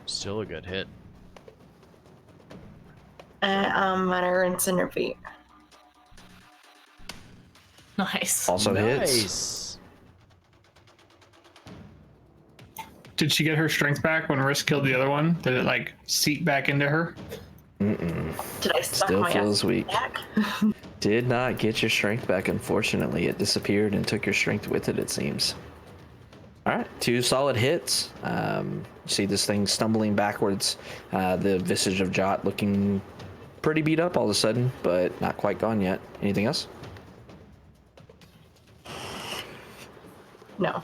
[SPEAKER 1] Still a good hit.
[SPEAKER 5] And I'm gonna rinse and repeat.
[SPEAKER 3] Nice.
[SPEAKER 7] Also hits.
[SPEAKER 1] Nice.
[SPEAKER 2] Did she get her strength back when Risk killed the other one? Did it like seep back into her?
[SPEAKER 7] Mm-mm.
[SPEAKER 5] Did I suck
[SPEAKER 7] Still
[SPEAKER 5] my
[SPEAKER 7] feels
[SPEAKER 5] axe
[SPEAKER 7] weak.
[SPEAKER 5] back?
[SPEAKER 7] Did not get your strength back, unfortunately. It disappeared and took your strength with it, it seems. Alright, 2 solid hits. You see this thing stumbling backwards. The visage of Jot looking pretty beat up all of a sudden, but not quite gone yet. Anything else?
[SPEAKER 5] No.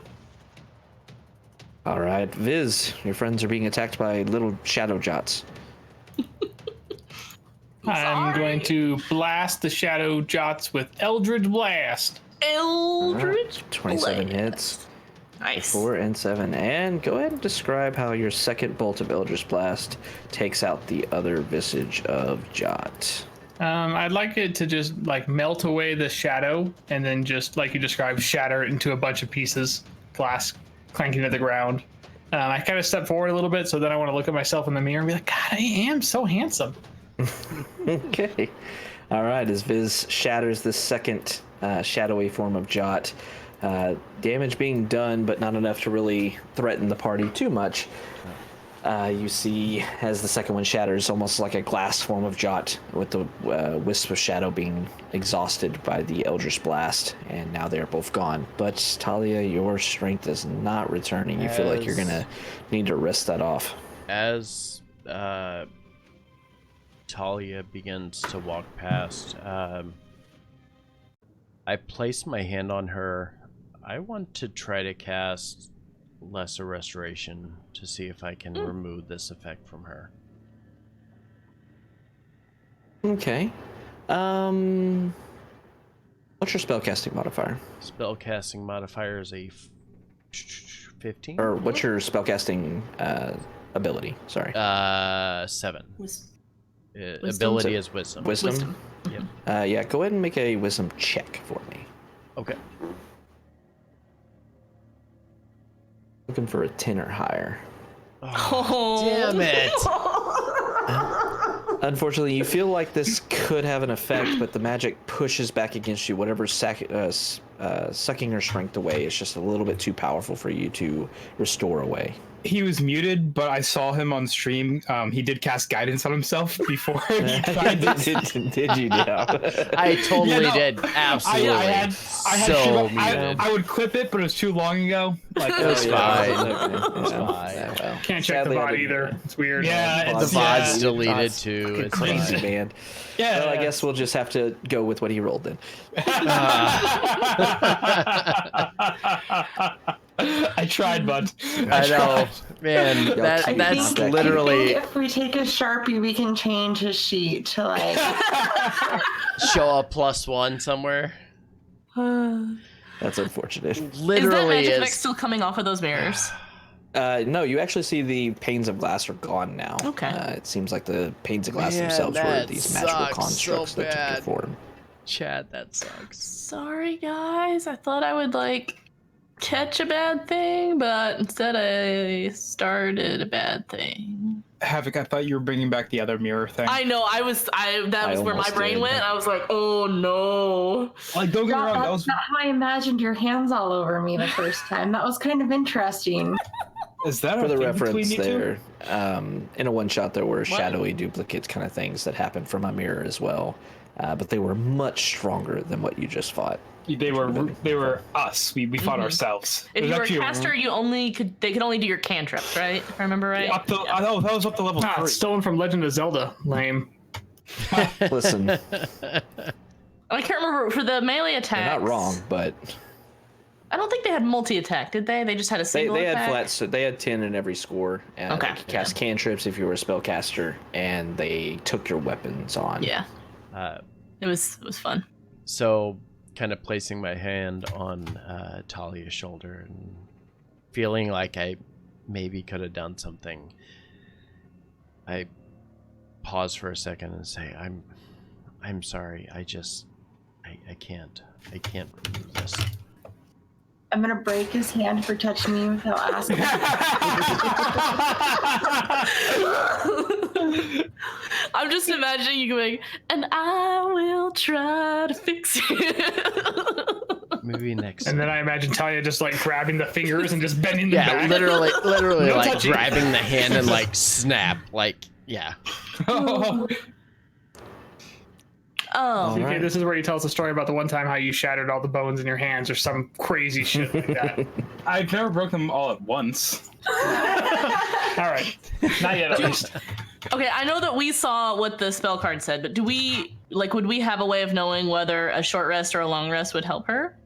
[SPEAKER 7] Alright, Viz, your friends are being attacked by little shadow Jots.
[SPEAKER 2] I'm going to blast the shadow Jots with Eldritch Blast.
[SPEAKER 3] Eldritch
[SPEAKER 7] 27
[SPEAKER 3] Blast.
[SPEAKER 7] hits.
[SPEAKER 3] Nice.
[SPEAKER 7] 4 and 7. And go ahead and describe how your second bolt of Eldritch Blast takes out the other visage of Jot.
[SPEAKER 2] I'd like it to just like melt away the shadow and then just like you described, shatter it into a bunch of pieces, glass clanking to the ground. I kind of step forward a little bit, so then I want to look at myself in the mirror and be like, God, I am so handsome.
[SPEAKER 7] Okay. All right. As Viz shatters the second shadowy form of Jot, Damage being done, but not enough to really threaten the party too much. You see, as the second one shatters, almost like a glass form of Jot, with the wisp of shadow being exhausted by the Eldritch Blast, and now they're both gone. But Talia, your strength is not returning. You feel like you're gonna need to rest that off.
[SPEAKER 1] As Talia begins to walk past, I place my hand on her. I want to try to cast Lesser Restoration to see if I can remove this effect from her.
[SPEAKER 7] Okay. What's your spellcasting modifier?
[SPEAKER 1] Spellcasting modifier is a 15?
[SPEAKER 7] Or what's your spellcasting ability? Sorry.
[SPEAKER 1] 7.
[SPEAKER 3] Wisdom?
[SPEAKER 1] Ability is wisdom.
[SPEAKER 7] Wisdom?
[SPEAKER 1] Yep.
[SPEAKER 7] Yeah, go ahead and make a wisdom check for me.
[SPEAKER 1] Okay.
[SPEAKER 7] Looking for a 10 or higher.
[SPEAKER 1] Oh, damn it!
[SPEAKER 7] Unfortunately, you feel like this could have an effect, but the magic pushes back against you. Whatever's sucking her strength away is just a little bit too powerful for you to restore away.
[SPEAKER 6] He was muted, but I saw him on stream. He did cast guidance on himself before he tried this.
[SPEAKER 7] Did you? Yeah.
[SPEAKER 1] I totally did. Absolutely.
[SPEAKER 6] I had
[SPEAKER 1] so muted.
[SPEAKER 6] I would clip it, but it was too long ago. Like,
[SPEAKER 1] It was fine.
[SPEAKER 7] Okay.
[SPEAKER 1] It's
[SPEAKER 7] Yeah.
[SPEAKER 1] fine.
[SPEAKER 7] Yeah, well,
[SPEAKER 2] Can't check
[SPEAKER 7] sadly,
[SPEAKER 2] the
[SPEAKER 7] I
[SPEAKER 2] VOD
[SPEAKER 7] didn't-
[SPEAKER 2] either. It's weird.
[SPEAKER 6] Yeah,
[SPEAKER 1] The
[SPEAKER 6] it's
[SPEAKER 1] VOD's
[SPEAKER 6] yeah.
[SPEAKER 1] deleted too. It's
[SPEAKER 7] Crazy
[SPEAKER 1] fine.
[SPEAKER 7] man.
[SPEAKER 6] Yeah.
[SPEAKER 7] Well, I guess we'll just have to go with what he rolled then.
[SPEAKER 6] I tried, bud.
[SPEAKER 1] I know, man. That's
[SPEAKER 5] I think
[SPEAKER 1] literally
[SPEAKER 5] if we take a Sharpie, we can change his sheet to like.
[SPEAKER 1] show a +1 somewhere.
[SPEAKER 7] That's unfortunate.
[SPEAKER 3] Is that
[SPEAKER 1] Literally
[SPEAKER 3] magic
[SPEAKER 1] is.
[SPEAKER 3] effect still coming off of those mirrors?
[SPEAKER 7] No, you actually see the panes of glass are gone now.
[SPEAKER 3] Okay.
[SPEAKER 7] It seems like the panes of glass
[SPEAKER 1] Man,
[SPEAKER 7] themselves were
[SPEAKER 1] that
[SPEAKER 7] these magical
[SPEAKER 1] sucks
[SPEAKER 7] constructs
[SPEAKER 1] so
[SPEAKER 7] that took
[SPEAKER 1] bad.
[SPEAKER 7] their form.
[SPEAKER 1] Chad, that sucks.
[SPEAKER 3] Sorry, guys. I thought I would catch a bad thing, but instead I started a bad thing.
[SPEAKER 6] Havoc, I thought you were bringing back the other mirror thing.
[SPEAKER 3] I know. That was where my
[SPEAKER 7] almost
[SPEAKER 3] brain
[SPEAKER 7] did.
[SPEAKER 3] went. I was like, oh no.
[SPEAKER 6] Like, don't get me wrong, that
[SPEAKER 5] That's
[SPEAKER 6] was
[SPEAKER 5] not how I imagined your hands all over me the first time. That was kind of interesting.
[SPEAKER 6] is that
[SPEAKER 7] For
[SPEAKER 6] a
[SPEAKER 7] the
[SPEAKER 6] thing
[SPEAKER 7] reference
[SPEAKER 6] between you two?
[SPEAKER 7] there, in a one-shot there were shadowy duplicates kind of things that happened from a mirror as well. But they were much stronger than what you just fought.
[SPEAKER 6] They were us. We fought ourselves.
[SPEAKER 3] If
[SPEAKER 6] It was
[SPEAKER 3] you were a
[SPEAKER 6] actually
[SPEAKER 3] caster, they could only do your cantrips, right? If I remember right.
[SPEAKER 6] up to, I know that was up to level
[SPEAKER 2] Ah,
[SPEAKER 6] 3.
[SPEAKER 2] it's stolen from Legend of Zelda. Lame.
[SPEAKER 7] Listen,
[SPEAKER 3] I can't remember for the melee attacks.
[SPEAKER 7] you're not wrong, but
[SPEAKER 3] I don't think they had multi-attack, did they? They just had a
[SPEAKER 7] they
[SPEAKER 3] single
[SPEAKER 7] had
[SPEAKER 3] attack.
[SPEAKER 7] flats. So they had 10 in every score.
[SPEAKER 3] Okay,
[SPEAKER 7] They could cast cantrips if you were a spellcaster, and they took your weapons on.
[SPEAKER 3] Yeah,
[SPEAKER 1] Uh,
[SPEAKER 3] it was fun.
[SPEAKER 1] So, kind of placing my hand on Talia's shoulder and feeling like I maybe could have done something, I pause for a second and say, I'm sorry. I can't remove this.
[SPEAKER 5] I'm gonna break his hand for touching me without asking.
[SPEAKER 3] I'm just imagining you going, and I will try to fix it.
[SPEAKER 1] Maybe next.
[SPEAKER 2] And then I imagine Talia just grabbing the fingers and just bending them
[SPEAKER 1] yeah,
[SPEAKER 2] back.
[SPEAKER 1] literally
[SPEAKER 2] No
[SPEAKER 1] like
[SPEAKER 2] touching.
[SPEAKER 1] grabbing the hand and snap, yeah.
[SPEAKER 3] Oh,
[SPEAKER 2] Okay, this is where you tell us a story about the one time how you shattered all the bones in your hands or some crazy shit like that.
[SPEAKER 6] I've never broken them all at once.
[SPEAKER 2] All right. Not yet, at least.
[SPEAKER 3] okay. I know that we saw what the spell card said, but do we would we have a way of knowing whether a short rest or a long rest would help her?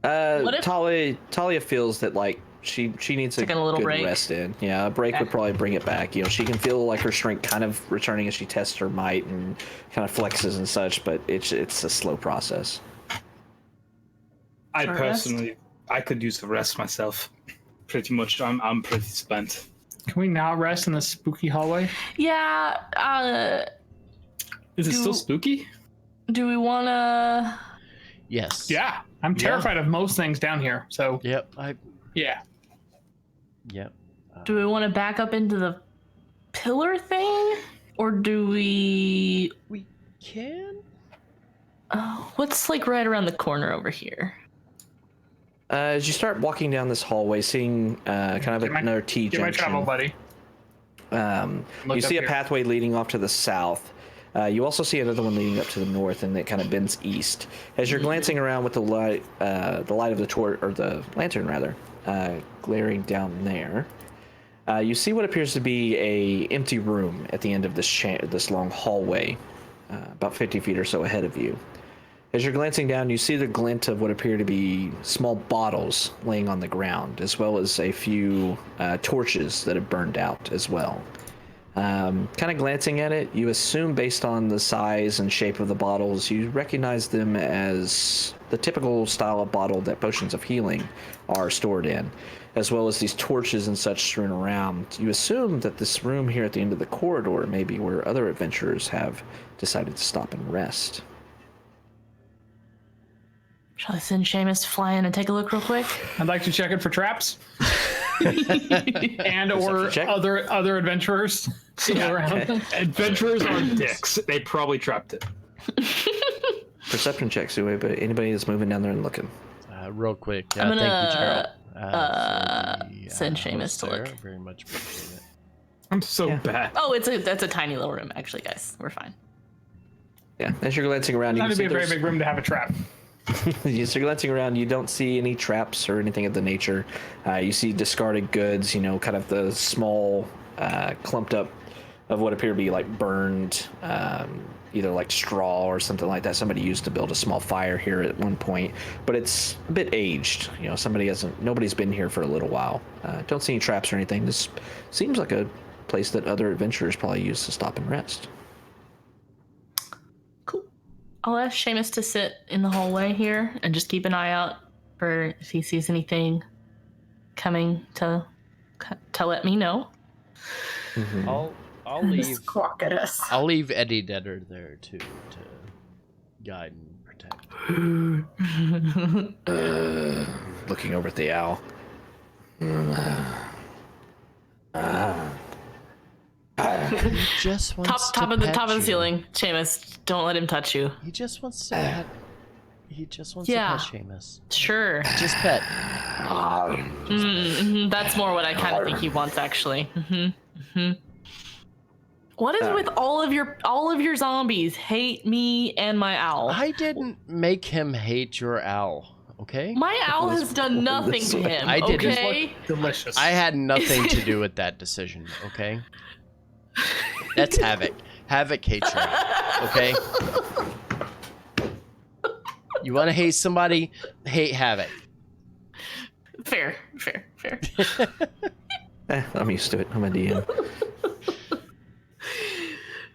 [SPEAKER 3] What if-
[SPEAKER 7] Talia feels that she needs a
[SPEAKER 3] Taking a little
[SPEAKER 7] good
[SPEAKER 3] break?
[SPEAKER 7] rest in. Yeah, a break would
[SPEAKER 3] Okay.
[SPEAKER 7] probably bring it back. She can feel like her strength kind of returning as she tests her might and kind of flexes and such, but it's a slow process.
[SPEAKER 6] I
[SPEAKER 3] Short rest?
[SPEAKER 6] personally, I could use the rest myself. Pretty much, I'm pretty spent.
[SPEAKER 2] Can we now rest in the spooky hallway?
[SPEAKER 3] Yeah.
[SPEAKER 6] Is it
[SPEAKER 3] Do-
[SPEAKER 6] still spooky?
[SPEAKER 3] Do we want to?
[SPEAKER 1] Yes.
[SPEAKER 2] Yeah. I'm terrified of most things down here. So,
[SPEAKER 1] Yep.
[SPEAKER 2] yeah.
[SPEAKER 1] Yep.
[SPEAKER 3] Do we want to back up into the pillar thing, or do we?
[SPEAKER 1] We can.
[SPEAKER 3] What's right around the corner over here?
[SPEAKER 7] As you start walking down this hallway, seeing kind of another T
[SPEAKER 2] Get my travel
[SPEAKER 7] junction,
[SPEAKER 2] buddy.
[SPEAKER 7] you see a
[SPEAKER 2] here.
[SPEAKER 7] pathway leading off to the south. You also see another one leading up to the north, and it kind of bends east. As you're glancing around with the light of the torch, or the lantern rather, glaring down there, you see what appears to be a empty room at the end of this long hallway, about 50 feet or so ahead of you. As you're glancing down, you see the glint of what appear to be small bottles laying on the ground, as well as a few torches that have burned out as well. Kind of glancing at it, you assume based on the size and shape of the bottles, you recognize them as the typical style of bottle that potions of healing are stored in, as well as these torches and such strewn around. You assume that this room here at the end of the corridor may be where other adventurers have decided to stop and rest.
[SPEAKER 3] Shall I send Seamus to fly in and take a look real quick?
[SPEAKER 2] I'd like to check it for traps. And or
[SPEAKER 7] check.
[SPEAKER 2] other adventurers still around.
[SPEAKER 7] Okay.
[SPEAKER 6] Adventurers are dicks. They probably trapped it.
[SPEAKER 7] Perception checks, but anybody that's moving down there and looking.
[SPEAKER 1] Real quick.
[SPEAKER 3] I'm
[SPEAKER 1] Thank you,
[SPEAKER 3] gonna,
[SPEAKER 1] Gerald.
[SPEAKER 3] send Seamus
[SPEAKER 1] host
[SPEAKER 3] to
[SPEAKER 1] there.
[SPEAKER 3] look.
[SPEAKER 1] Very much appreciate it.
[SPEAKER 6] I'm so bad.
[SPEAKER 3] Oh, that's a tiny little room, actually, guys. We're fine.
[SPEAKER 7] Yeah, as you're glancing around, you
[SPEAKER 2] Not
[SPEAKER 7] can
[SPEAKER 2] to be
[SPEAKER 7] see
[SPEAKER 2] a very
[SPEAKER 7] there's-
[SPEAKER 2] big room to have a trap.
[SPEAKER 7] As you're glancing around, you don't see any traps or anything of the nature. You see discarded goods, kind of the small, clumped up of what appear to be like burned, either like straw or something like that. Somebody used to build a small fire here at one point, but it's a bit aged. Nobody's been here for a little while. Don't see any traps or anything. This seems like a place that other adventurers probably use to stop and rest.
[SPEAKER 3] Cool. I'll ask Seamus to sit in the hallway here and just keep an eye out for if he sees anything coming to let me know.
[SPEAKER 7] Mm-hmm.
[SPEAKER 1] I'll leave.
[SPEAKER 5] Squawk at us.
[SPEAKER 1] I'll leave Eddie Deader there too to guide and protect.
[SPEAKER 7] Looking over at the owl.
[SPEAKER 1] He just wants
[SPEAKER 3] top
[SPEAKER 1] to
[SPEAKER 3] of the
[SPEAKER 1] pet
[SPEAKER 3] top of the
[SPEAKER 1] you.
[SPEAKER 3] ceiling, Seamus. Don't let him touch you.
[SPEAKER 1] He just wants to pet. He just wants
[SPEAKER 3] Yeah.
[SPEAKER 1] to pet Seamus.
[SPEAKER 3] Sure.
[SPEAKER 1] Just pet.
[SPEAKER 3] That's more what I kind of think he wants, actually. What is with all of your zombies hate me and my owl?
[SPEAKER 1] I didn't make him hate your owl. Okay.
[SPEAKER 3] My owl has done nothing to him.
[SPEAKER 1] I didn't.
[SPEAKER 3] Okay.
[SPEAKER 2] Delicious.
[SPEAKER 1] I had nothing to do with that decision. Okay. That's Havoc. Havoc hates you. Okay. You want to hate somebody? Hate Havoc.
[SPEAKER 3] Fair.
[SPEAKER 7] I'm used to it. I'm a DM.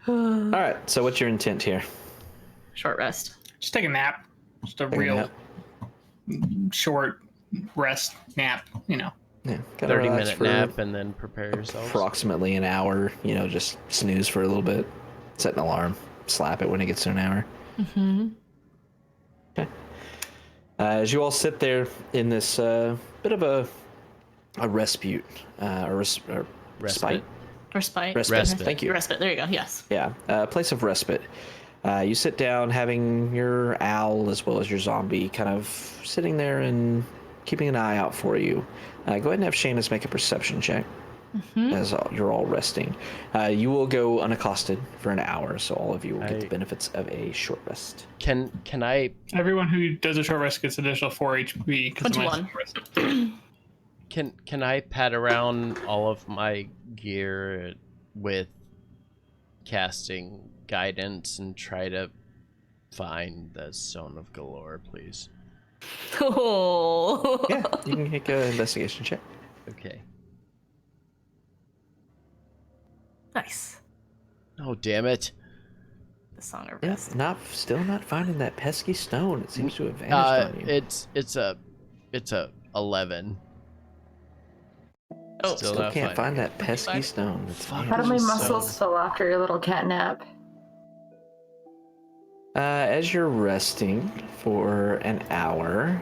[SPEAKER 7] All right. So, what's your intent here?
[SPEAKER 3] Short rest.
[SPEAKER 2] Just take a nap. Just a
[SPEAKER 7] Take a
[SPEAKER 2] real
[SPEAKER 7] nap.
[SPEAKER 2] short rest nap.
[SPEAKER 7] Yeah.
[SPEAKER 1] 30-minute nap and then prepare yourself.
[SPEAKER 7] Approximately an hour. Just snooze for a little bit. Set an alarm. Slap it when it gets to an hour. Okay. As you all sit there in this bit of a respite, respite.
[SPEAKER 3] Respite.
[SPEAKER 1] Respite.
[SPEAKER 7] Thank you.
[SPEAKER 3] Respite. There you go. Yes.
[SPEAKER 7] Yeah, a place of respite. You sit down, having your owl as well as your zombie kind of sitting there and keeping an eye out for you. Go ahead and have Seamus make a perception check as you're all resting. You will go unaccosted for an hour, so all of you will get the benefits of a short rest.
[SPEAKER 1] Can I?
[SPEAKER 2] Everyone who does a short rest gets additional 4 HP.
[SPEAKER 3] 21.
[SPEAKER 1] Can I pat around all of my gear with casting guidance and try to find the Stone of Galore, please?
[SPEAKER 3] Oh.
[SPEAKER 7] Yeah, you can make an investigation check.
[SPEAKER 1] Okay.
[SPEAKER 3] Nice.
[SPEAKER 1] Oh, damn it.
[SPEAKER 3] The song of
[SPEAKER 7] Yeah,
[SPEAKER 3] rest.
[SPEAKER 7] still not finding that pesky stone. It seems to have vanished on you.
[SPEAKER 1] It's a 11.
[SPEAKER 3] Oh,
[SPEAKER 7] Still
[SPEAKER 1] not
[SPEAKER 7] can't find
[SPEAKER 1] finding
[SPEAKER 7] that pesky stone. It's
[SPEAKER 1] Fuck.
[SPEAKER 5] How do my
[SPEAKER 1] So-
[SPEAKER 5] muscles feel after your little cat nap?
[SPEAKER 7] As you're resting for an hour,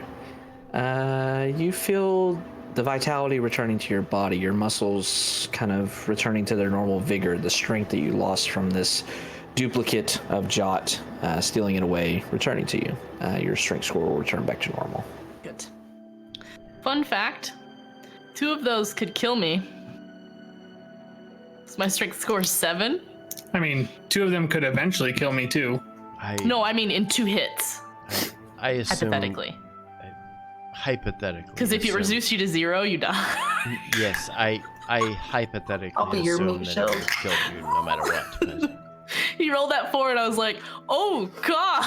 [SPEAKER 7] you feel the vitality returning to your body, your muscles kind of returning to their normal vigor, the strength that you lost from this duplicate of Jot stealing it away, returning to you. Your strength score will return back to normal.
[SPEAKER 3] good. Fun fact, 2 of those could kill me. So my strength score is 7.
[SPEAKER 2] I mean, 2 of them could eventually kill me too.
[SPEAKER 3] No, I mean in 2 hits.
[SPEAKER 1] I assume
[SPEAKER 3] Hypothetically.
[SPEAKER 1] Hypothetically.
[SPEAKER 3] Because if it reduces you to 0, you die.
[SPEAKER 1] Yes, I hypothetically
[SPEAKER 5] I'll be your
[SPEAKER 1] assume
[SPEAKER 5] meat
[SPEAKER 1] that
[SPEAKER 5] shield.
[SPEAKER 1] it would kill you no matter what. But
[SPEAKER 3] He rolled that 4 and I was like, oh god.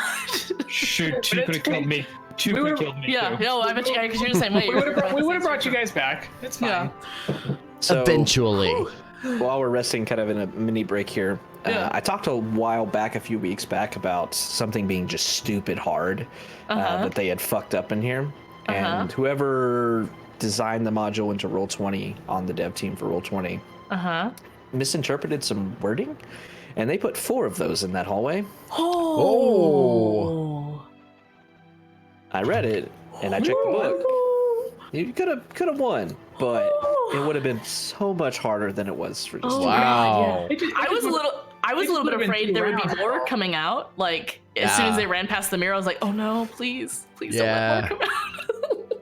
[SPEAKER 6] Shoot, 2 could have killed me. 2 could have killed me.
[SPEAKER 3] Yeah,
[SPEAKER 6] too.
[SPEAKER 3] no, I bet you guys are the same way.
[SPEAKER 2] We would have brought you guys back. It's fine.
[SPEAKER 3] Yeah.
[SPEAKER 7] So
[SPEAKER 1] eventually.
[SPEAKER 7] while we're resting, kind of in a mini break here,
[SPEAKER 3] Yeah.
[SPEAKER 7] I talked a few weeks back, about something being just stupid hard that they had fucked up in here, and whoever designed the module into Roll20 on the dev team for Roll20 misinterpreted some wording, and they put 4 of those in that hallway.
[SPEAKER 3] Oh.
[SPEAKER 7] I read it and I checked the book. You could have won, but it would have been so much harder than it was for just.
[SPEAKER 1] Wow.
[SPEAKER 3] I was a little bit afraid there would be more coming out. Like as soon as they ran past the mirror, I was like, "Oh no, please don't let more come out."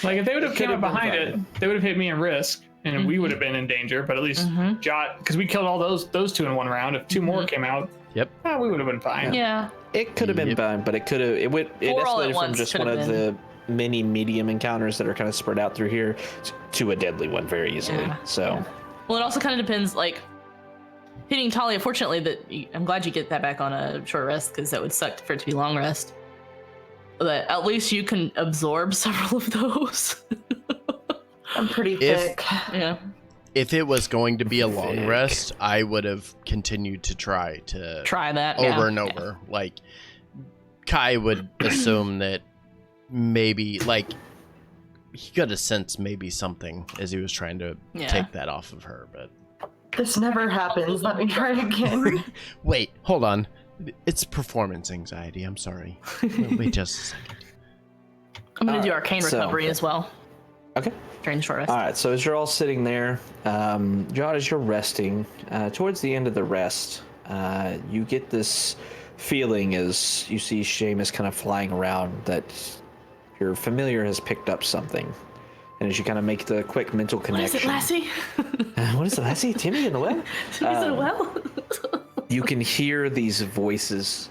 [SPEAKER 2] Like if they would have come up behind it, they would have hit me in risk, and we would have been in danger. But at least Jot, because we killed all those 2 in one round. If 2 more came out,
[SPEAKER 1] Yep.
[SPEAKER 2] we would have been fine.
[SPEAKER 3] Yeah.
[SPEAKER 7] It could have been fun, but it
[SPEAKER 3] Or all at
[SPEAKER 7] escalated from
[SPEAKER 3] once
[SPEAKER 7] just
[SPEAKER 3] could
[SPEAKER 7] one
[SPEAKER 3] have
[SPEAKER 7] of the many medium encounters that are kind of spread out through here to a deadly one very easily.
[SPEAKER 3] Yeah.
[SPEAKER 7] So,
[SPEAKER 3] Well, it also kind of depends. Like hitting Talia. Fortunately, I'm glad you get that back on a short rest because that would suck for it to be long rest. But at least you can absorb several of those.
[SPEAKER 5] I'm pretty thick.
[SPEAKER 3] Yeah.
[SPEAKER 1] If it was going to be a long rest, I would have continued to try that over and over. Like Kai would assume that maybe like he got a sense maybe something as he was trying to take that off of her, but
[SPEAKER 5] This never happens. Let me try again.
[SPEAKER 1] wait, hold on. It's performance anxiety. I'm sorry. Wait just a second.
[SPEAKER 3] I'm gonna do arcane
[SPEAKER 7] so-
[SPEAKER 3] recovery as well
[SPEAKER 7] okay.
[SPEAKER 3] during the short rest.
[SPEAKER 7] All right. So as you're all sitting there, Jot, as you're resting, towards the end of the rest, you get this feeling as you see Seamus kind of flying around that your familiar has picked up something. And as you kind of make the quick mental connection.
[SPEAKER 3] What is it, Lassie?
[SPEAKER 7] What is it, Lassie? Timmy in the well?
[SPEAKER 3] Timmy's in a well.
[SPEAKER 7] You can hear these voices,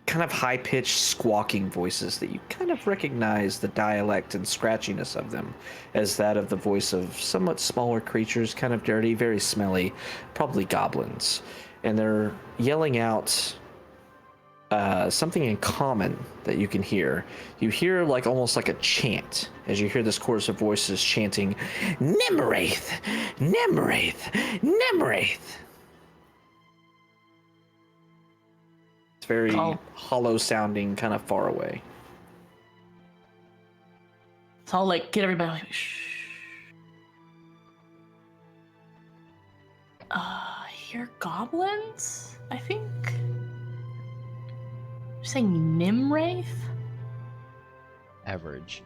[SPEAKER 7] kind of high-pitched squawking voices that you kind of recognize the dialect and scratchiness of them as that of the voice of somewhat smaller creatures, kind of dirty, very smelly, probably goblins. And they're yelling out something in common that you can hear. You hear like almost like a chant as you hear this chorus of voices chanting, Nemeraith, Nemeraith, Nemeraith. It's very hollow sounding, kind of far away.
[SPEAKER 3] So I'll like get everybody like, shh. Hear goblins? I think. You're saying Nimwraith?
[SPEAKER 1] Average.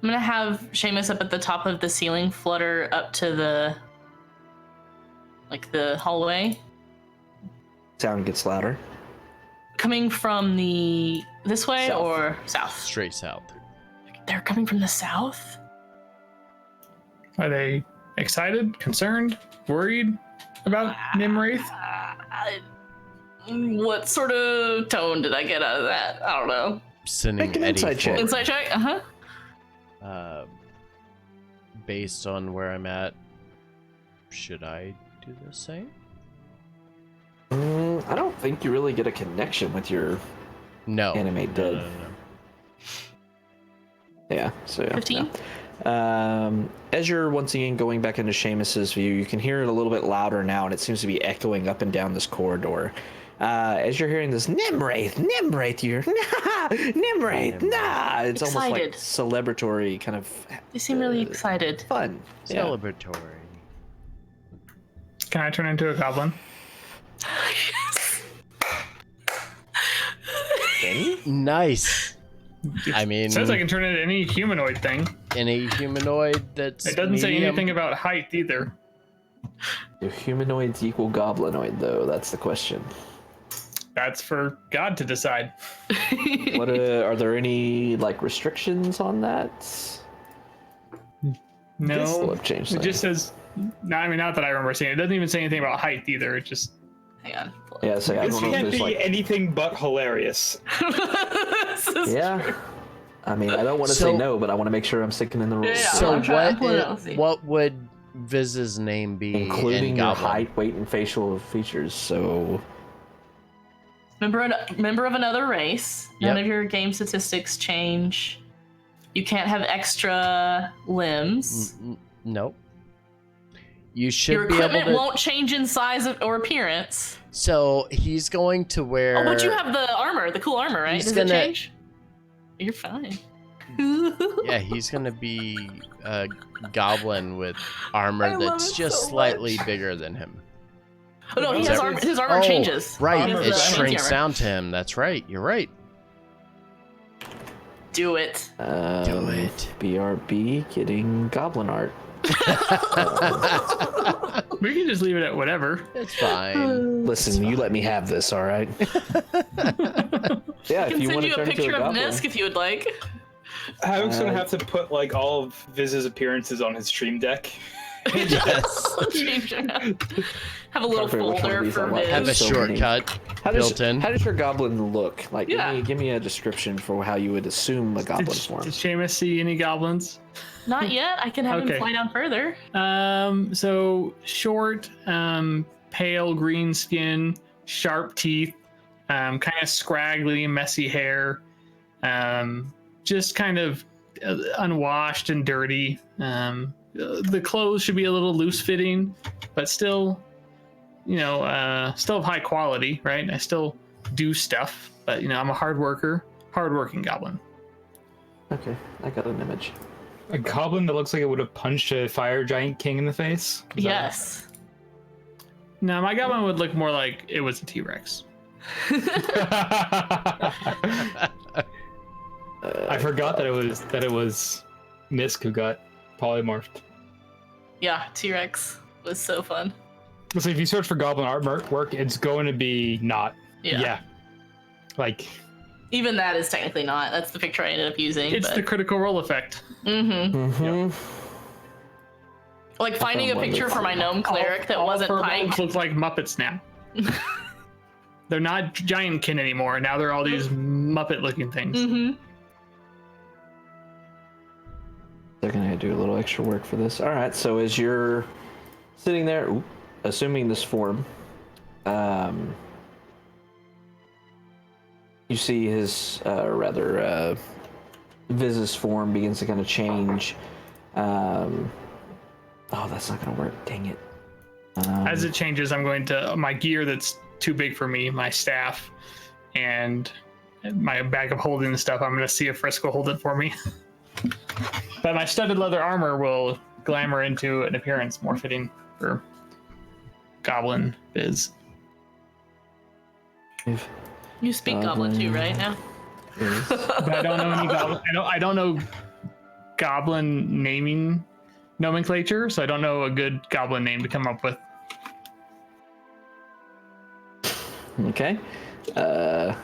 [SPEAKER 3] I'm gonna have Seamus up at the top of the ceiling, flutter up to the hallway.
[SPEAKER 7] Sound gets louder.
[SPEAKER 3] Coming from this way
[SPEAKER 7] South.
[SPEAKER 3] or south?
[SPEAKER 1] Straight south.
[SPEAKER 3] They're coming from the south?
[SPEAKER 2] Are they excited, concerned, worried about Nimwraith?
[SPEAKER 3] What sort of tone did I get out of that? I don't know.
[SPEAKER 1] Sending
[SPEAKER 7] Make an
[SPEAKER 1] Eddie
[SPEAKER 7] insight check.
[SPEAKER 1] forward.
[SPEAKER 3] Insight check? Uh-huh.
[SPEAKER 1] Based on where I'm at, should I do the same?
[SPEAKER 7] I don't think you really get a connection with your
[SPEAKER 1] No.
[SPEAKER 7] animate dead.
[SPEAKER 1] No.
[SPEAKER 7] Yeah, so yeah.
[SPEAKER 3] 15?
[SPEAKER 7] No. As you're once again going back into Seamus's view, you can hear it a little bit louder now, and it seems to be echoing up and down this corridor. As you're hearing this, Nimwraith, Nimwraith, you're, nah, Nimwraith, nah. It's almost like
[SPEAKER 3] Excited.
[SPEAKER 7] celebratory kind of
[SPEAKER 3] They seem really excited.
[SPEAKER 7] fun. Yeah.
[SPEAKER 1] Celebratory.
[SPEAKER 2] Can I turn into a goblin?
[SPEAKER 7] Can you?
[SPEAKER 1] Nice. I mean,
[SPEAKER 2] It says I can turn into any humanoid thing.
[SPEAKER 1] any humanoid that's
[SPEAKER 2] It doesn't say
[SPEAKER 1] medium.
[SPEAKER 2] anything about height either.
[SPEAKER 7] Do humanoids equal goblinoid, though? That's the question.
[SPEAKER 2] that's for God to decide.
[SPEAKER 7] What are there any like restrictions on that?
[SPEAKER 2] No,
[SPEAKER 7] Will have changed
[SPEAKER 2] it just says. No, I mean, not that I remember seeing it. It doesn't even say anything about height either. It just.
[SPEAKER 3] Hang on.
[SPEAKER 7] Yeah, so I
[SPEAKER 6] This
[SPEAKER 7] don't know if
[SPEAKER 6] can't
[SPEAKER 7] there's
[SPEAKER 6] be
[SPEAKER 7] like.
[SPEAKER 6] anything but hilarious.
[SPEAKER 3] This is
[SPEAKER 7] Yeah.
[SPEAKER 3] true.
[SPEAKER 7] I mean, I don't want to
[SPEAKER 1] So-
[SPEAKER 7] say no, but I want to make sure I'm sticking in the rules.
[SPEAKER 3] Yeah,
[SPEAKER 1] So
[SPEAKER 3] I'm trying to pull it out, see.
[SPEAKER 1] what would Viz's name be
[SPEAKER 7] Including
[SPEAKER 1] in
[SPEAKER 7] your
[SPEAKER 1] Goblin?
[SPEAKER 7] height, weight, and facial features. So
[SPEAKER 3] Member of another race. None
[SPEAKER 1] Yep.
[SPEAKER 3] of your game statistics change. You can't have extra limbs.
[SPEAKER 1] Nope. You should
[SPEAKER 3] Your
[SPEAKER 1] be able
[SPEAKER 3] equipment
[SPEAKER 1] to.
[SPEAKER 3] won't change in size or appearance.
[SPEAKER 1] So he's going to wear.
[SPEAKER 3] Oh, but you have the armor, the cool armor, right?
[SPEAKER 1] He's
[SPEAKER 3] Does
[SPEAKER 1] gonna-
[SPEAKER 3] it change? You're fine.
[SPEAKER 1] Yeah, he's gonna be a goblin with armor
[SPEAKER 3] I love
[SPEAKER 1] that's
[SPEAKER 3] it
[SPEAKER 1] just
[SPEAKER 3] so
[SPEAKER 1] slightly
[SPEAKER 3] much.
[SPEAKER 1] bigger than him.
[SPEAKER 3] Oh no,
[SPEAKER 1] Is that-
[SPEAKER 3] his armor changes.
[SPEAKER 1] Right,
[SPEAKER 3] He has
[SPEAKER 1] it
[SPEAKER 3] the
[SPEAKER 1] shrinks
[SPEAKER 3] armor.
[SPEAKER 1] down to him. That's right. You're right.
[SPEAKER 3] Do it.
[SPEAKER 1] Do it.
[SPEAKER 7] BRB getting goblin art.
[SPEAKER 2] We can just leave it at whatever.
[SPEAKER 1] It's fine.
[SPEAKER 7] Listen, you let me have this, all right? Yeah,
[SPEAKER 3] I
[SPEAKER 7] if
[SPEAKER 3] can
[SPEAKER 7] you
[SPEAKER 3] send
[SPEAKER 7] want to
[SPEAKER 3] you a
[SPEAKER 7] turn into
[SPEAKER 3] picture
[SPEAKER 7] a
[SPEAKER 3] of
[SPEAKER 7] goblin.
[SPEAKER 3] Nisk if you would like.
[SPEAKER 6] Havoc's gonna have to put like all of Viz's appearances on his stream deck.
[SPEAKER 1] Yes.
[SPEAKER 3] Change it up. Have a little
[SPEAKER 7] Perfect, which one of
[SPEAKER 3] folder
[SPEAKER 7] these I
[SPEAKER 3] for
[SPEAKER 7] want?
[SPEAKER 3] Viz.
[SPEAKER 1] Have a
[SPEAKER 7] So many.
[SPEAKER 1] shortcut
[SPEAKER 7] How
[SPEAKER 1] built in.
[SPEAKER 7] How does your goblin look? Like,
[SPEAKER 3] Yeah.
[SPEAKER 7] give me a description for how you would assume a goblin
[SPEAKER 2] Did
[SPEAKER 7] form.
[SPEAKER 2] Seamus see any goblins?
[SPEAKER 3] Not yet. I can have
[SPEAKER 2] Okay.
[SPEAKER 3] him fly down further.
[SPEAKER 2] So short, pale green skin, sharp teeth, kind of scraggly, messy hair, just kind of unwashed and dirty. The clothes should be a little loose fitting, but still, still of high quality, right? I still do stuff, but I'm a hardworking goblin.
[SPEAKER 7] Okay, I got an image.
[SPEAKER 6] A goblin that looks like it would have punched a fire giant king in the face. Is that-
[SPEAKER 3] Yes.
[SPEAKER 2] Now my goblin would look more like it was a T-Rex.
[SPEAKER 6] I forgot that it was Nisk who got polymorphed.
[SPEAKER 3] Yeah, T-Rex was so fun.
[SPEAKER 6] So if you search for goblin artwork, it's going to be not.
[SPEAKER 3] Yeah.
[SPEAKER 6] Like,
[SPEAKER 3] Even that is technically not. That's the picture I ended up using.
[SPEAKER 2] It's the Critical Role effect.
[SPEAKER 3] Mm-hmm.
[SPEAKER 7] Mm-hmm.
[SPEAKER 3] Like finding a picture for my gnome cleric that wasn't
[SPEAKER 2] all
[SPEAKER 3] Pike.
[SPEAKER 2] look like Muppets now. They're not Giantkin anymore. Now they're all these Muppet-looking things.
[SPEAKER 3] Mm-hmm.
[SPEAKER 7] They're gonna do a little extra work for this. All right. So as you're sitting there, assuming this form, you see his Viz's form begins to kind of change. Oh, that's not gonna work. Dang it.
[SPEAKER 2] As it changes, I'm going to my gear that's too big for me, my staff, and my bag of holding the stuff. I'm going to see if Frisco hold it for me. But my studded leather armor will glamour into an appearance more fitting for Goblin Biz.
[SPEAKER 3] You speak Goblin too, right now?
[SPEAKER 2] But I don't know any Goblin. I don't know Goblin naming nomenclature, so I don't know a good Goblin name to come up with.
[SPEAKER 7] Okay. Yep.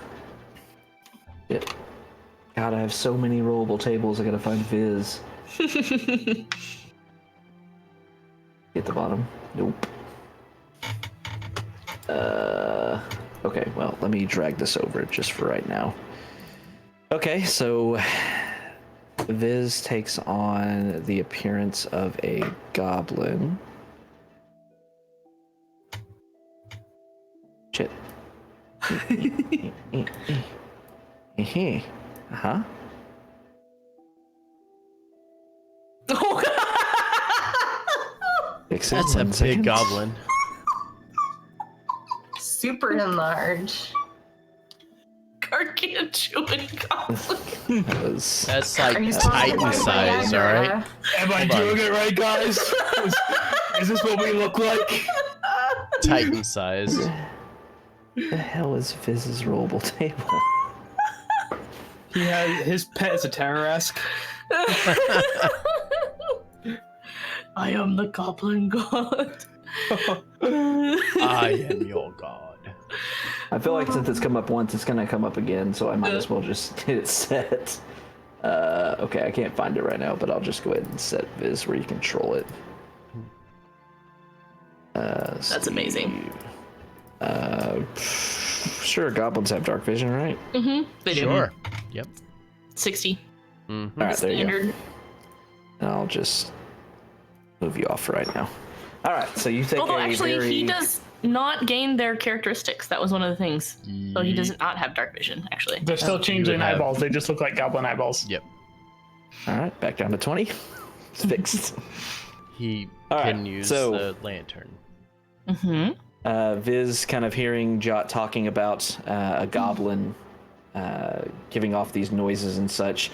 [SPEAKER 7] God, I have so many rollable tables. I gotta find Viz. At the bottom. Nope. Okay, well, let me drag this over just for right now. Okay, so Viz takes on the appearance of a goblin. Shit. Uh-huh. Fix it,
[SPEAKER 1] That's a
[SPEAKER 7] 1
[SPEAKER 1] big
[SPEAKER 7] second.
[SPEAKER 1] goblin.
[SPEAKER 5] Super enlarged.
[SPEAKER 3] Gargantuan Goblin.
[SPEAKER 7] That was...
[SPEAKER 1] That's like
[SPEAKER 5] Are you supposed to
[SPEAKER 1] Titan
[SPEAKER 5] point
[SPEAKER 1] size,
[SPEAKER 5] my
[SPEAKER 1] all right?
[SPEAKER 5] Viagra?
[SPEAKER 6] am I
[SPEAKER 1] Hold on.
[SPEAKER 6] doing it right, guys? Is this what we look like?
[SPEAKER 1] Titan size.
[SPEAKER 7] the hell is Viz's rollable table?
[SPEAKER 6] He has his pet is a Terror-esque.
[SPEAKER 3] I am the Goblin God.
[SPEAKER 1] I am your god.
[SPEAKER 7] I feel like since it's come up once, it's gonna come up again, so I might as well just hit it set. Okay, I can't find it right now, but I'll just go ahead and set Viz where you control it.
[SPEAKER 3] That's amazing.
[SPEAKER 7] Sure, goblins have dark vision, right?
[SPEAKER 3] Mm-hmm. They do.
[SPEAKER 1] Sure. Yep.
[SPEAKER 3] 60.
[SPEAKER 1] Mm-hmm.
[SPEAKER 7] All right, there you go.
[SPEAKER 3] Standard.
[SPEAKER 7] And I'll just move you off right now. All right, so you take
[SPEAKER 3] Although
[SPEAKER 7] a
[SPEAKER 3] actually,
[SPEAKER 7] very...
[SPEAKER 3] he does not gain their characteristics. That was one of the things. So he does not have dark vision, actually.
[SPEAKER 2] They're still changeling
[SPEAKER 1] have-
[SPEAKER 2] eyeballs. They just look like goblin eyeballs.
[SPEAKER 1] Yep.
[SPEAKER 7] All right, back down to 20. It's fixed.
[SPEAKER 1] He
[SPEAKER 7] All right,
[SPEAKER 1] can use
[SPEAKER 7] so-
[SPEAKER 1] the lantern.
[SPEAKER 3] Mm-hmm.
[SPEAKER 7] Viz kind of hearing Jot talking about a goblin giving off these noises and such,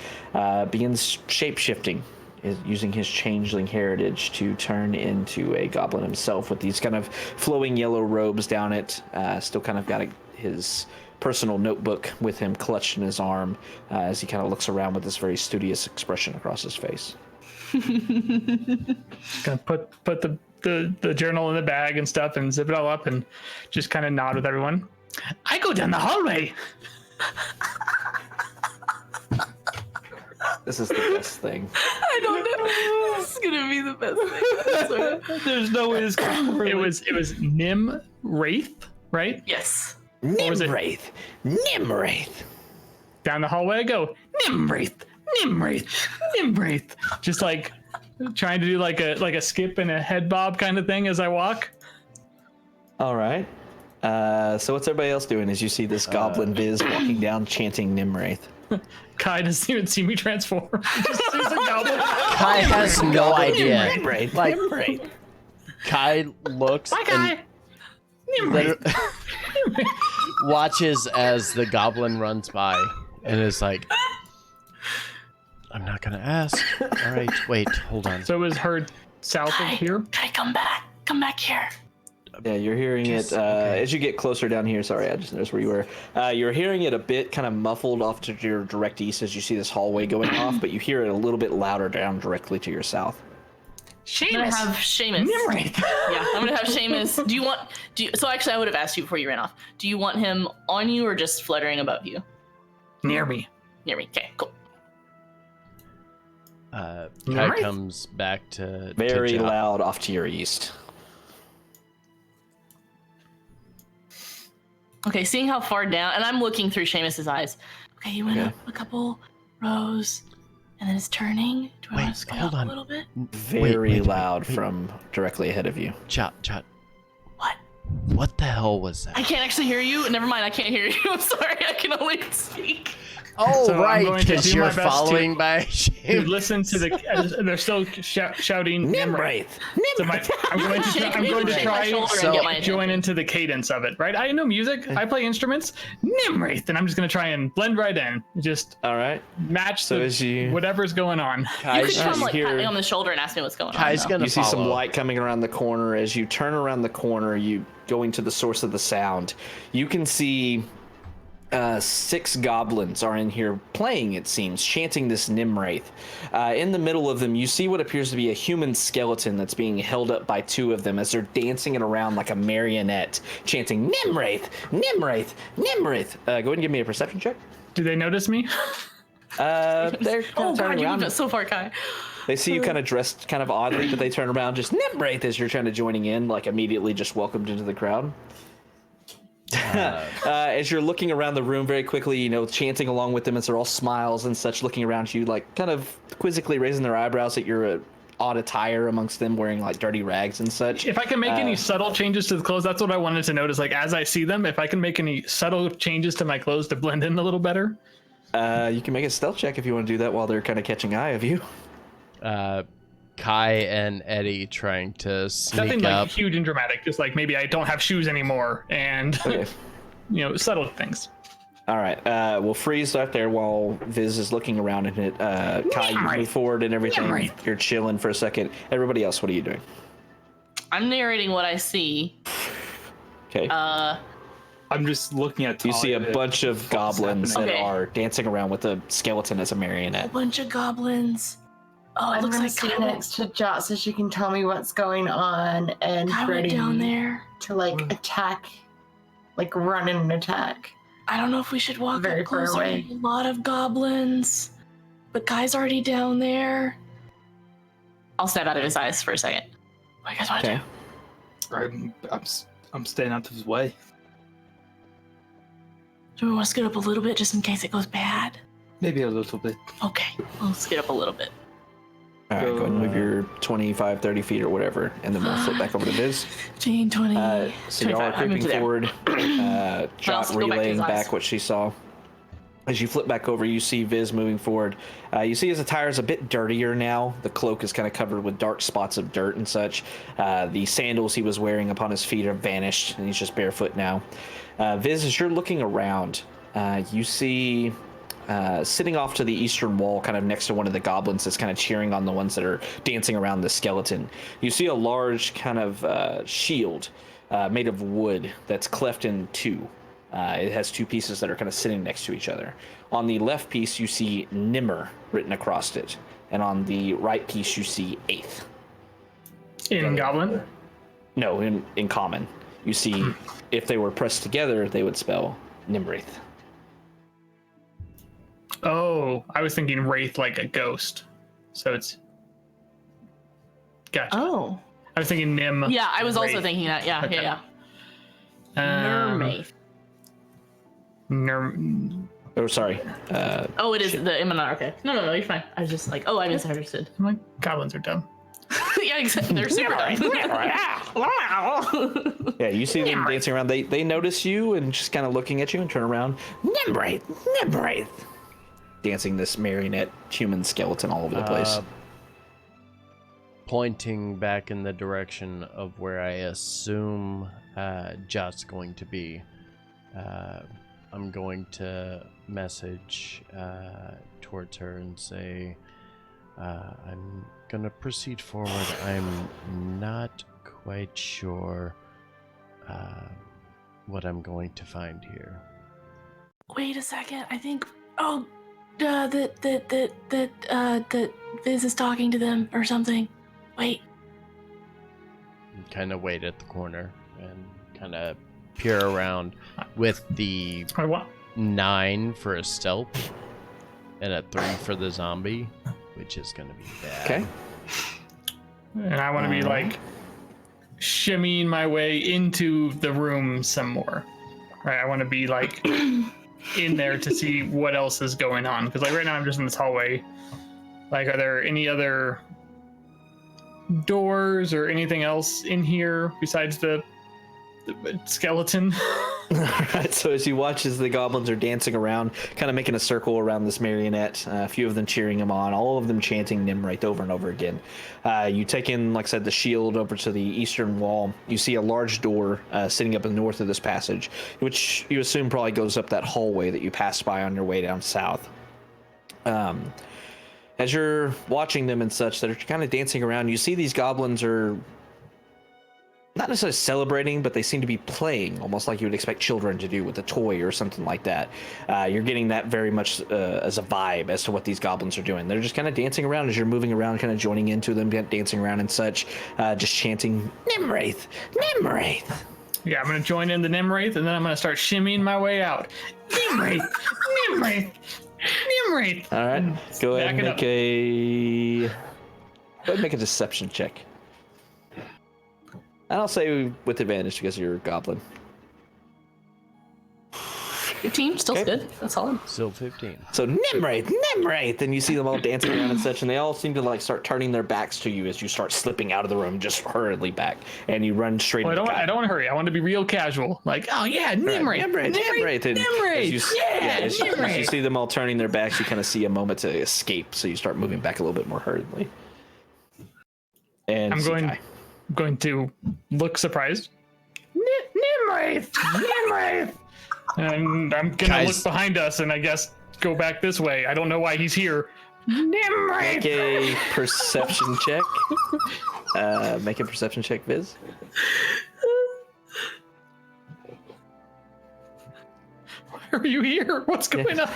[SPEAKER 7] begins shape-shifting, is using his changeling heritage to turn into a goblin himself with these kind of flowing yellow robes down it, still kind of got his personal notebook with him clutched in his arm as he kind of looks around with this very studious expression across his face.
[SPEAKER 2] Gonna put the journal in the bag and stuff and zip it all up and just kind of nod with everyone. I go down the hallway.
[SPEAKER 7] This is the best thing.
[SPEAKER 3] I don't know. This is gonna be the best thing. I swear.
[SPEAKER 6] There's no way this can
[SPEAKER 2] It was Nim Wraith, right?
[SPEAKER 3] Yes.
[SPEAKER 2] was it?
[SPEAKER 7] Nimwraith! Nimwraith!
[SPEAKER 2] Down the hallway I go. Nimwraith, Nimwraith, Nimwraith. Just like trying to do like a skip and a head bob kind of thing as I walk.
[SPEAKER 7] All right. So what's everybody else doing as you see this goblin Viz walking down chanting Nimwraith?
[SPEAKER 2] Kai doesn't even see me transform. Just sees a goblin.
[SPEAKER 1] Kai has no idea.
[SPEAKER 7] Nimwraith!
[SPEAKER 1] Like-
[SPEAKER 7] Nimwraith!
[SPEAKER 1] Kai looks
[SPEAKER 2] Bye,
[SPEAKER 1] and
[SPEAKER 2] Kai. Nimwraith.
[SPEAKER 1] watches as the goblin runs by and is like, I'm not gonna ask. All right, wait, hold on.
[SPEAKER 2] So it was heard south of
[SPEAKER 3] Kai,
[SPEAKER 2] here.
[SPEAKER 3] Kai, come back. Come back here.
[SPEAKER 7] Yeah, you're hearing it as you get closer down here. Sorry, I just noticed where you were. You're hearing it a bit kind of muffled off to your direct east as you see this hallway going off, but you hear it a little bit louder down directly to your south.
[SPEAKER 3] I'm gonna have Seamus.
[SPEAKER 2] Nimwraith.
[SPEAKER 3] Yeah, I'm gonna have Seamus. So actually, I would have asked you before you ran off. Do you want him on you or just fluttering above you?
[SPEAKER 2] Near me.
[SPEAKER 3] Near me. Okay, cool.
[SPEAKER 1] Kai
[SPEAKER 2] Right.
[SPEAKER 1] comes back to
[SPEAKER 7] Very
[SPEAKER 1] Jot.
[SPEAKER 7] loud off to your east.
[SPEAKER 3] Okay, seeing how far down, and I'm looking through Seamus's eyes. Okay, he went
[SPEAKER 7] Okay.
[SPEAKER 3] up a couple rows, and then it's turning. Do I want
[SPEAKER 1] Wait,
[SPEAKER 3] to scale
[SPEAKER 1] hold
[SPEAKER 3] up
[SPEAKER 1] on.
[SPEAKER 3] a little bit?
[SPEAKER 7] Very loud from directly ahead of you.
[SPEAKER 1] Jot.
[SPEAKER 3] What?
[SPEAKER 1] What the hell was
[SPEAKER 3] I
[SPEAKER 1] that?
[SPEAKER 3] can't actually hear you. Never mind, I can't hear you. I'm sorry, I can only speak.
[SPEAKER 1] Oh,
[SPEAKER 2] So I'm
[SPEAKER 1] right,
[SPEAKER 2] going to
[SPEAKER 1] because
[SPEAKER 2] do
[SPEAKER 1] you're
[SPEAKER 2] my best
[SPEAKER 1] following by
[SPEAKER 2] To
[SPEAKER 1] Shame.
[SPEAKER 2] listen to the. They're still shouting Nimwraith. So I'm going to
[SPEAKER 3] Shake my shoulder
[SPEAKER 2] try
[SPEAKER 3] and get my
[SPEAKER 2] to join
[SPEAKER 3] attention.
[SPEAKER 2] into the cadence of it, right? I know music. I play instruments. Nimwraith, and I'm just going to try and blend right in. Just
[SPEAKER 7] All right.
[SPEAKER 2] match
[SPEAKER 7] So as you
[SPEAKER 2] whatever's going on.
[SPEAKER 3] You
[SPEAKER 1] Kai's,
[SPEAKER 3] could come
[SPEAKER 7] you
[SPEAKER 3] like
[SPEAKER 7] hear-
[SPEAKER 3] pat me on the shoulder and ask me what's going on.
[SPEAKER 1] Kai's
[SPEAKER 3] though.
[SPEAKER 1] gonna
[SPEAKER 7] You see some
[SPEAKER 1] follow.
[SPEAKER 7] light coming around the corner. As you turn around the corner, you going to the source of the sound. You can see 6 goblins are in here playing, it seems, chanting this Nimwraith. In the middle of them, you see what appears to be a human skeleton that's being held up by 2 of them as they're dancing it around like a marionette, chanting Nimwraith, Nimwraith, Nimwraith. Go ahead and give me a perception check.
[SPEAKER 2] Do they notice me?
[SPEAKER 7] They're kind
[SPEAKER 3] Oh
[SPEAKER 7] of
[SPEAKER 3] god,
[SPEAKER 7] turning
[SPEAKER 3] you
[SPEAKER 7] around.
[SPEAKER 3] moved it so far, Kai.
[SPEAKER 7] They see you kind of dressed kind of oddly, but they turn around just Nimwraith as you're kind of joining in, like immediately just welcomed into the crowd. As you're looking around the room very quickly, chanting along with them as they're all smiles and such, looking around you, like kind of quizzically raising their eyebrows at your odd attire amongst them, wearing like dirty rags and such.
[SPEAKER 2] If I can make any subtle changes to the clothes, that's what I wanted to notice. Like as I see them, if I can make any subtle changes to my clothes to blend in a little better.
[SPEAKER 7] You can make a stealth check if you want to do that while they're kind of catching eye of you.
[SPEAKER 1] Kai and Eddie trying to sneak
[SPEAKER 2] Nothing
[SPEAKER 1] up.
[SPEAKER 2] like huge and dramatic. Just like maybe I don't have shoes anymore, and
[SPEAKER 7] Okay.
[SPEAKER 2] subtle things.
[SPEAKER 7] All right. We'll freeze right there while Viz is looking around in it. Kai, you move forward and everything.
[SPEAKER 2] Nimwraith.
[SPEAKER 7] You're chilling for a second. Everybody else, what are you doing?
[SPEAKER 3] I'm narrating what I see.
[SPEAKER 7] Okay.
[SPEAKER 6] I'm just looking at.
[SPEAKER 7] You see a
[SPEAKER 6] Talia.
[SPEAKER 7] bunch of goblins that
[SPEAKER 3] Okay.
[SPEAKER 7] are dancing around with a skeleton as a
[SPEAKER 3] A
[SPEAKER 7] marionette.
[SPEAKER 3] bunch of goblins. Oh, it
[SPEAKER 5] I'm
[SPEAKER 3] looks
[SPEAKER 5] gonna
[SPEAKER 3] like
[SPEAKER 5] sit
[SPEAKER 3] Kai
[SPEAKER 5] next to Jot so she can tell me what's going on and
[SPEAKER 3] went
[SPEAKER 5] ready
[SPEAKER 3] down there.
[SPEAKER 5] to like attack like run and attack?
[SPEAKER 3] I don't know if we should walk
[SPEAKER 5] Very
[SPEAKER 3] up
[SPEAKER 5] far
[SPEAKER 3] closer.
[SPEAKER 5] away.
[SPEAKER 3] There's a lot of goblins. But Guy's already down there. I'll step out of his eyes for a second. What do you guys want to do?
[SPEAKER 6] I'm staying out of his way.
[SPEAKER 3] Do we want to scoot up a little bit just in case it goes bad?
[SPEAKER 6] Maybe a little bit.
[SPEAKER 3] Okay, we'll scoot up a little bit.
[SPEAKER 7] All right, go ahead and move your 25, 30 feet or whatever, and then we'll flip back over to Viz.
[SPEAKER 3] 15, 20,
[SPEAKER 7] So y'all are
[SPEAKER 3] 25. I moved
[SPEAKER 7] creeping
[SPEAKER 3] to there.
[SPEAKER 7] forward, Jot
[SPEAKER 3] also go back to
[SPEAKER 7] relaying
[SPEAKER 3] his eyes.
[SPEAKER 7] back what she saw. As you flip back over, you see Viz moving forward. You see his attire is a bit dirtier now. The cloak is kind of covered with dark spots of dirt and such. The sandals he was wearing upon his feet are vanished, and he's just barefoot now. Viz, as you're looking around, you see sitting off to the eastern wall, kind of next to one of the goblins that's kind of cheering on the ones that are dancing around the skeleton. You see a large kind of shield made of wood that's cleft in two. It has two pieces that are kind of sitting next to each other. On the left piece, you see Nimmer written across it, and on the right piece, you see Eighth.
[SPEAKER 2] In Goblin?
[SPEAKER 7] No, in common. You see, if they were pressed together, they would spell Nimwraith.
[SPEAKER 2] Oh, I was thinking Wraith like a ghost. So it's. Gotcha.
[SPEAKER 3] Oh.
[SPEAKER 2] I was thinking Nim.
[SPEAKER 3] Yeah, I was also
[SPEAKER 2] Wraith.
[SPEAKER 3] thinking that. Yeah,
[SPEAKER 2] Okay.
[SPEAKER 3] yeah.
[SPEAKER 2] Um,
[SPEAKER 3] Nermaith.
[SPEAKER 7] Oh, sorry.
[SPEAKER 3] Oh, it is the Immonar. Okay. No, you're fine. I was just like, I misunderstood.
[SPEAKER 2] I'm like, goblins are dumb.
[SPEAKER 3] Yeah, exactly. They're super dumb.
[SPEAKER 7] Yeah, you see them dancing around. They notice you and just kind of looking at you and turn around. Nimwraith. Dancing this marionette human skeleton all over the place.
[SPEAKER 1] Pointing back in the direction of where I assume Jot's going to be. I'm going to message towards her and say, I'm going to proceed forward. I'm not quite sure what I'm going to find here.
[SPEAKER 3] Wait a second. I think. Oh, that Viz is talking to them or something. Wait.
[SPEAKER 1] Kind of wait at the corner and kind of peer around with the
[SPEAKER 2] I want.
[SPEAKER 1] 9 for a stealth and a 3 for the zombie, which is going to be bad.
[SPEAKER 7] Okay.
[SPEAKER 2] And I want to be like shimmying my way into the room some more. Right. I want to be like in there to see what else is going on. Because like right now I'm just in this hallway. Like, are there any other doors or anything else in here besides the skeleton?
[SPEAKER 7] Alright, so as you watch as the goblins are dancing around, kind of making a circle around this marionette, a few of them cheering him on, all of them chanting Nimwraith over and over again. You take in, like I said, the shield over to the eastern wall. You see a large door sitting up in the north of this passage, which you assume probably goes up that hallway that you passed by on your way down south. As you're watching them and such, that are kind of dancing around, you see these goblins are not necessarily celebrating, but they seem to be playing, almost like you would expect children to do with a toy or something like that. You're getting that very much as a vibe as to what these goblins are doing. They're just kind of dancing around as you're moving around, kind of joining into them, dancing around and such, just chanting, Nimwraith, Nimwraith.
[SPEAKER 2] Yeah, I'm going to join in the Nimwraith, and then I'm going to start shimmying my way out. Nimwraith! Nimwraith! Nimwraith!
[SPEAKER 7] All right, go ahead and
[SPEAKER 2] Back it
[SPEAKER 7] make a deception check. And I'll say with advantage because you're a goblin.
[SPEAKER 3] 15, still
[SPEAKER 7] Okay.
[SPEAKER 3] good. That's solid.
[SPEAKER 1] Still 15.
[SPEAKER 7] So Nimwraith, and you see them all dancing around and such, and they all seem to like start turning their backs to you as you start slipping out of the room, just hurriedly back, and you run straight.
[SPEAKER 2] Well,
[SPEAKER 7] into
[SPEAKER 2] I don't want to hurry. I want to be real casual. Like, oh yeah, Nimwraith,
[SPEAKER 7] Nimwraith, and
[SPEAKER 2] Nimwraith,
[SPEAKER 7] as you
[SPEAKER 2] Nimwraith.
[SPEAKER 7] see them all turning their backs, you kind of see a moment to escape, so you start moving back a little bit more hurriedly. And
[SPEAKER 2] I'm going to look surprised. Nimwraith! Nimwraith! And I'm gonna
[SPEAKER 1] Guys.
[SPEAKER 2] look behind us and I guess go back this way. I don't know why he's here. Nimwraith!
[SPEAKER 7] Make a perception check. Make a perception check, Viz.
[SPEAKER 2] Why are you here? What's going on?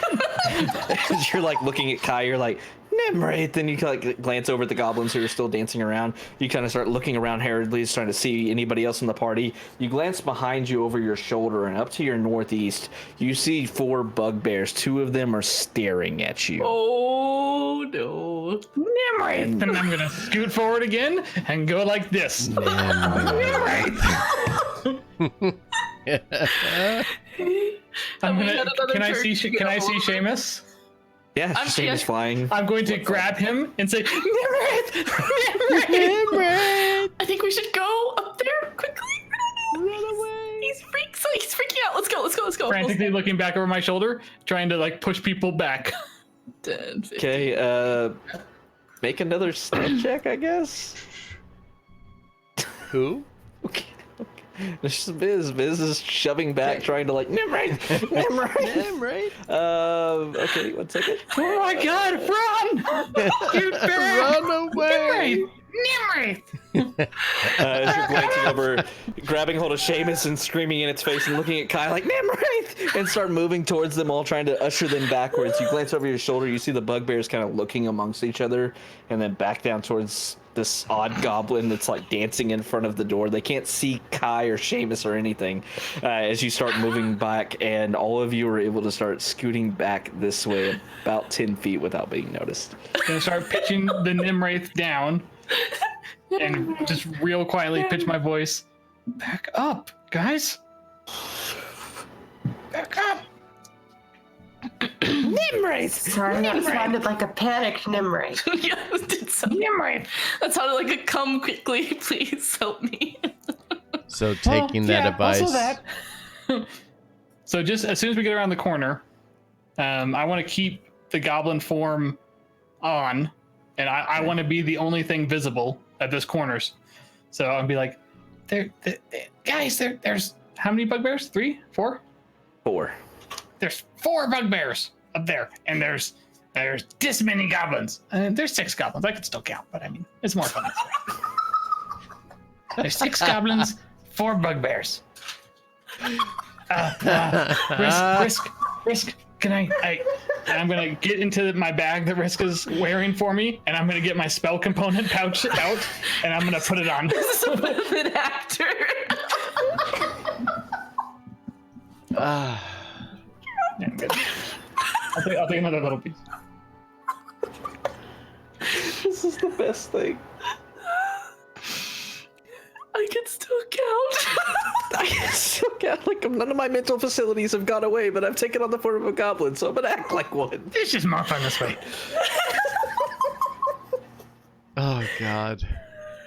[SPEAKER 7] You're like looking at Kai, you're like, Nimrith. Then you like glance over at the goblins who are still dancing around. You kind of start looking around hurriedly, trying to see anybody else in the party. You glance behind you over your shoulder, and up to your northeast, you see 4 bugbears. 2 of them are staring at you.
[SPEAKER 3] Oh no.
[SPEAKER 2] Nimrith! And I'm gonna scoot forward again and go like this. Nimrith! Can I see Seamus?
[SPEAKER 7] Yeah, Seamus flying.
[SPEAKER 2] I'm going to grab him and say, Nimrith!
[SPEAKER 3] Nimrith! I think we should go up there quickly.
[SPEAKER 1] Run away.
[SPEAKER 3] He's freaking out. Let's go.
[SPEAKER 2] Frantically looking back over my shoulder, trying to like push people back.
[SPEAKER 3] 10, 15.
[SPEAKER 7] Okay, make another stealth check, I guess.
[SPEAKER 1] Who?
[SPEAKER 7] Okay. This is Viz. Viz is shoving back, trying to like Nimrith. Okay, 1 second.
[SPEAKER 2] Oh my God! Run! You bear!
[SPEAKER 1] Run away!
[SPEAKER 2] Nimrith!
[SPEAKER 7] As you're glancing over, grabbing hold of Seamus and screaming in its face and looking at Kai like Nimrith, and start moving towards them, all trying to usher them backwards. You glance over your shoulder, you see the bugbears kind of looking amongst each other, and then back down towards this odd goblin that's like dancing in front of the door. They can't see Kai or Seamus or anything as you start moving back, and all of you are able to start scooting back this way about 10 feet without being noticed.
[SPEAKER 2] Gonna start pitching the Nimrith down and just real quietly pitch my voice. Back up, guys. Back up.
[SPEAKER 5] Nimrith! Sorry, that sounded like a panicked Nimrith.
[SPEAKER 3] Yeah, it did sound.
[SPEAKER 2] Nimrith!
[SPEAKER 3] That sounded like a come quickly, please help me.
[SPEAKER 1] So taking that advice.
[SPEAKER 2] Also that. So just as soon as we get around the corner, I want to keep the goblin form on, and I want to be the only thing visible at this corners. So I'll be like, guys, there's how many bugbears? 3? 4?
[SPEAKER 7] 4.
[SPEAKER 2] There's 4 bugbears up there, and there's this many goblins. There's 6 goblins. I can still count, but I mean, it's more fun this way. There's 6 goblins, 4 bugbears. Risk. Can I'm gonna get into my bag that Risk is wearing for me, and I'm gonna get my spell component pouch out, and I'm gonna put it on.
[SPEAKER 3] This is a bit of an actor.
[SPEAKER 2] Yeah, good. I'll take another little piece.
[SPEAKER 7] This is the best thing.
[SPEAKER 3] I can still count.
[SPEAKER 7] I can still count. Like, none of my mental facilities have gone away, but I've taken on the form of a goblin, so I'm gonna act like one.
[SPEAKER 2] This is more fun this way.
[SPEAKER 1] Oh God.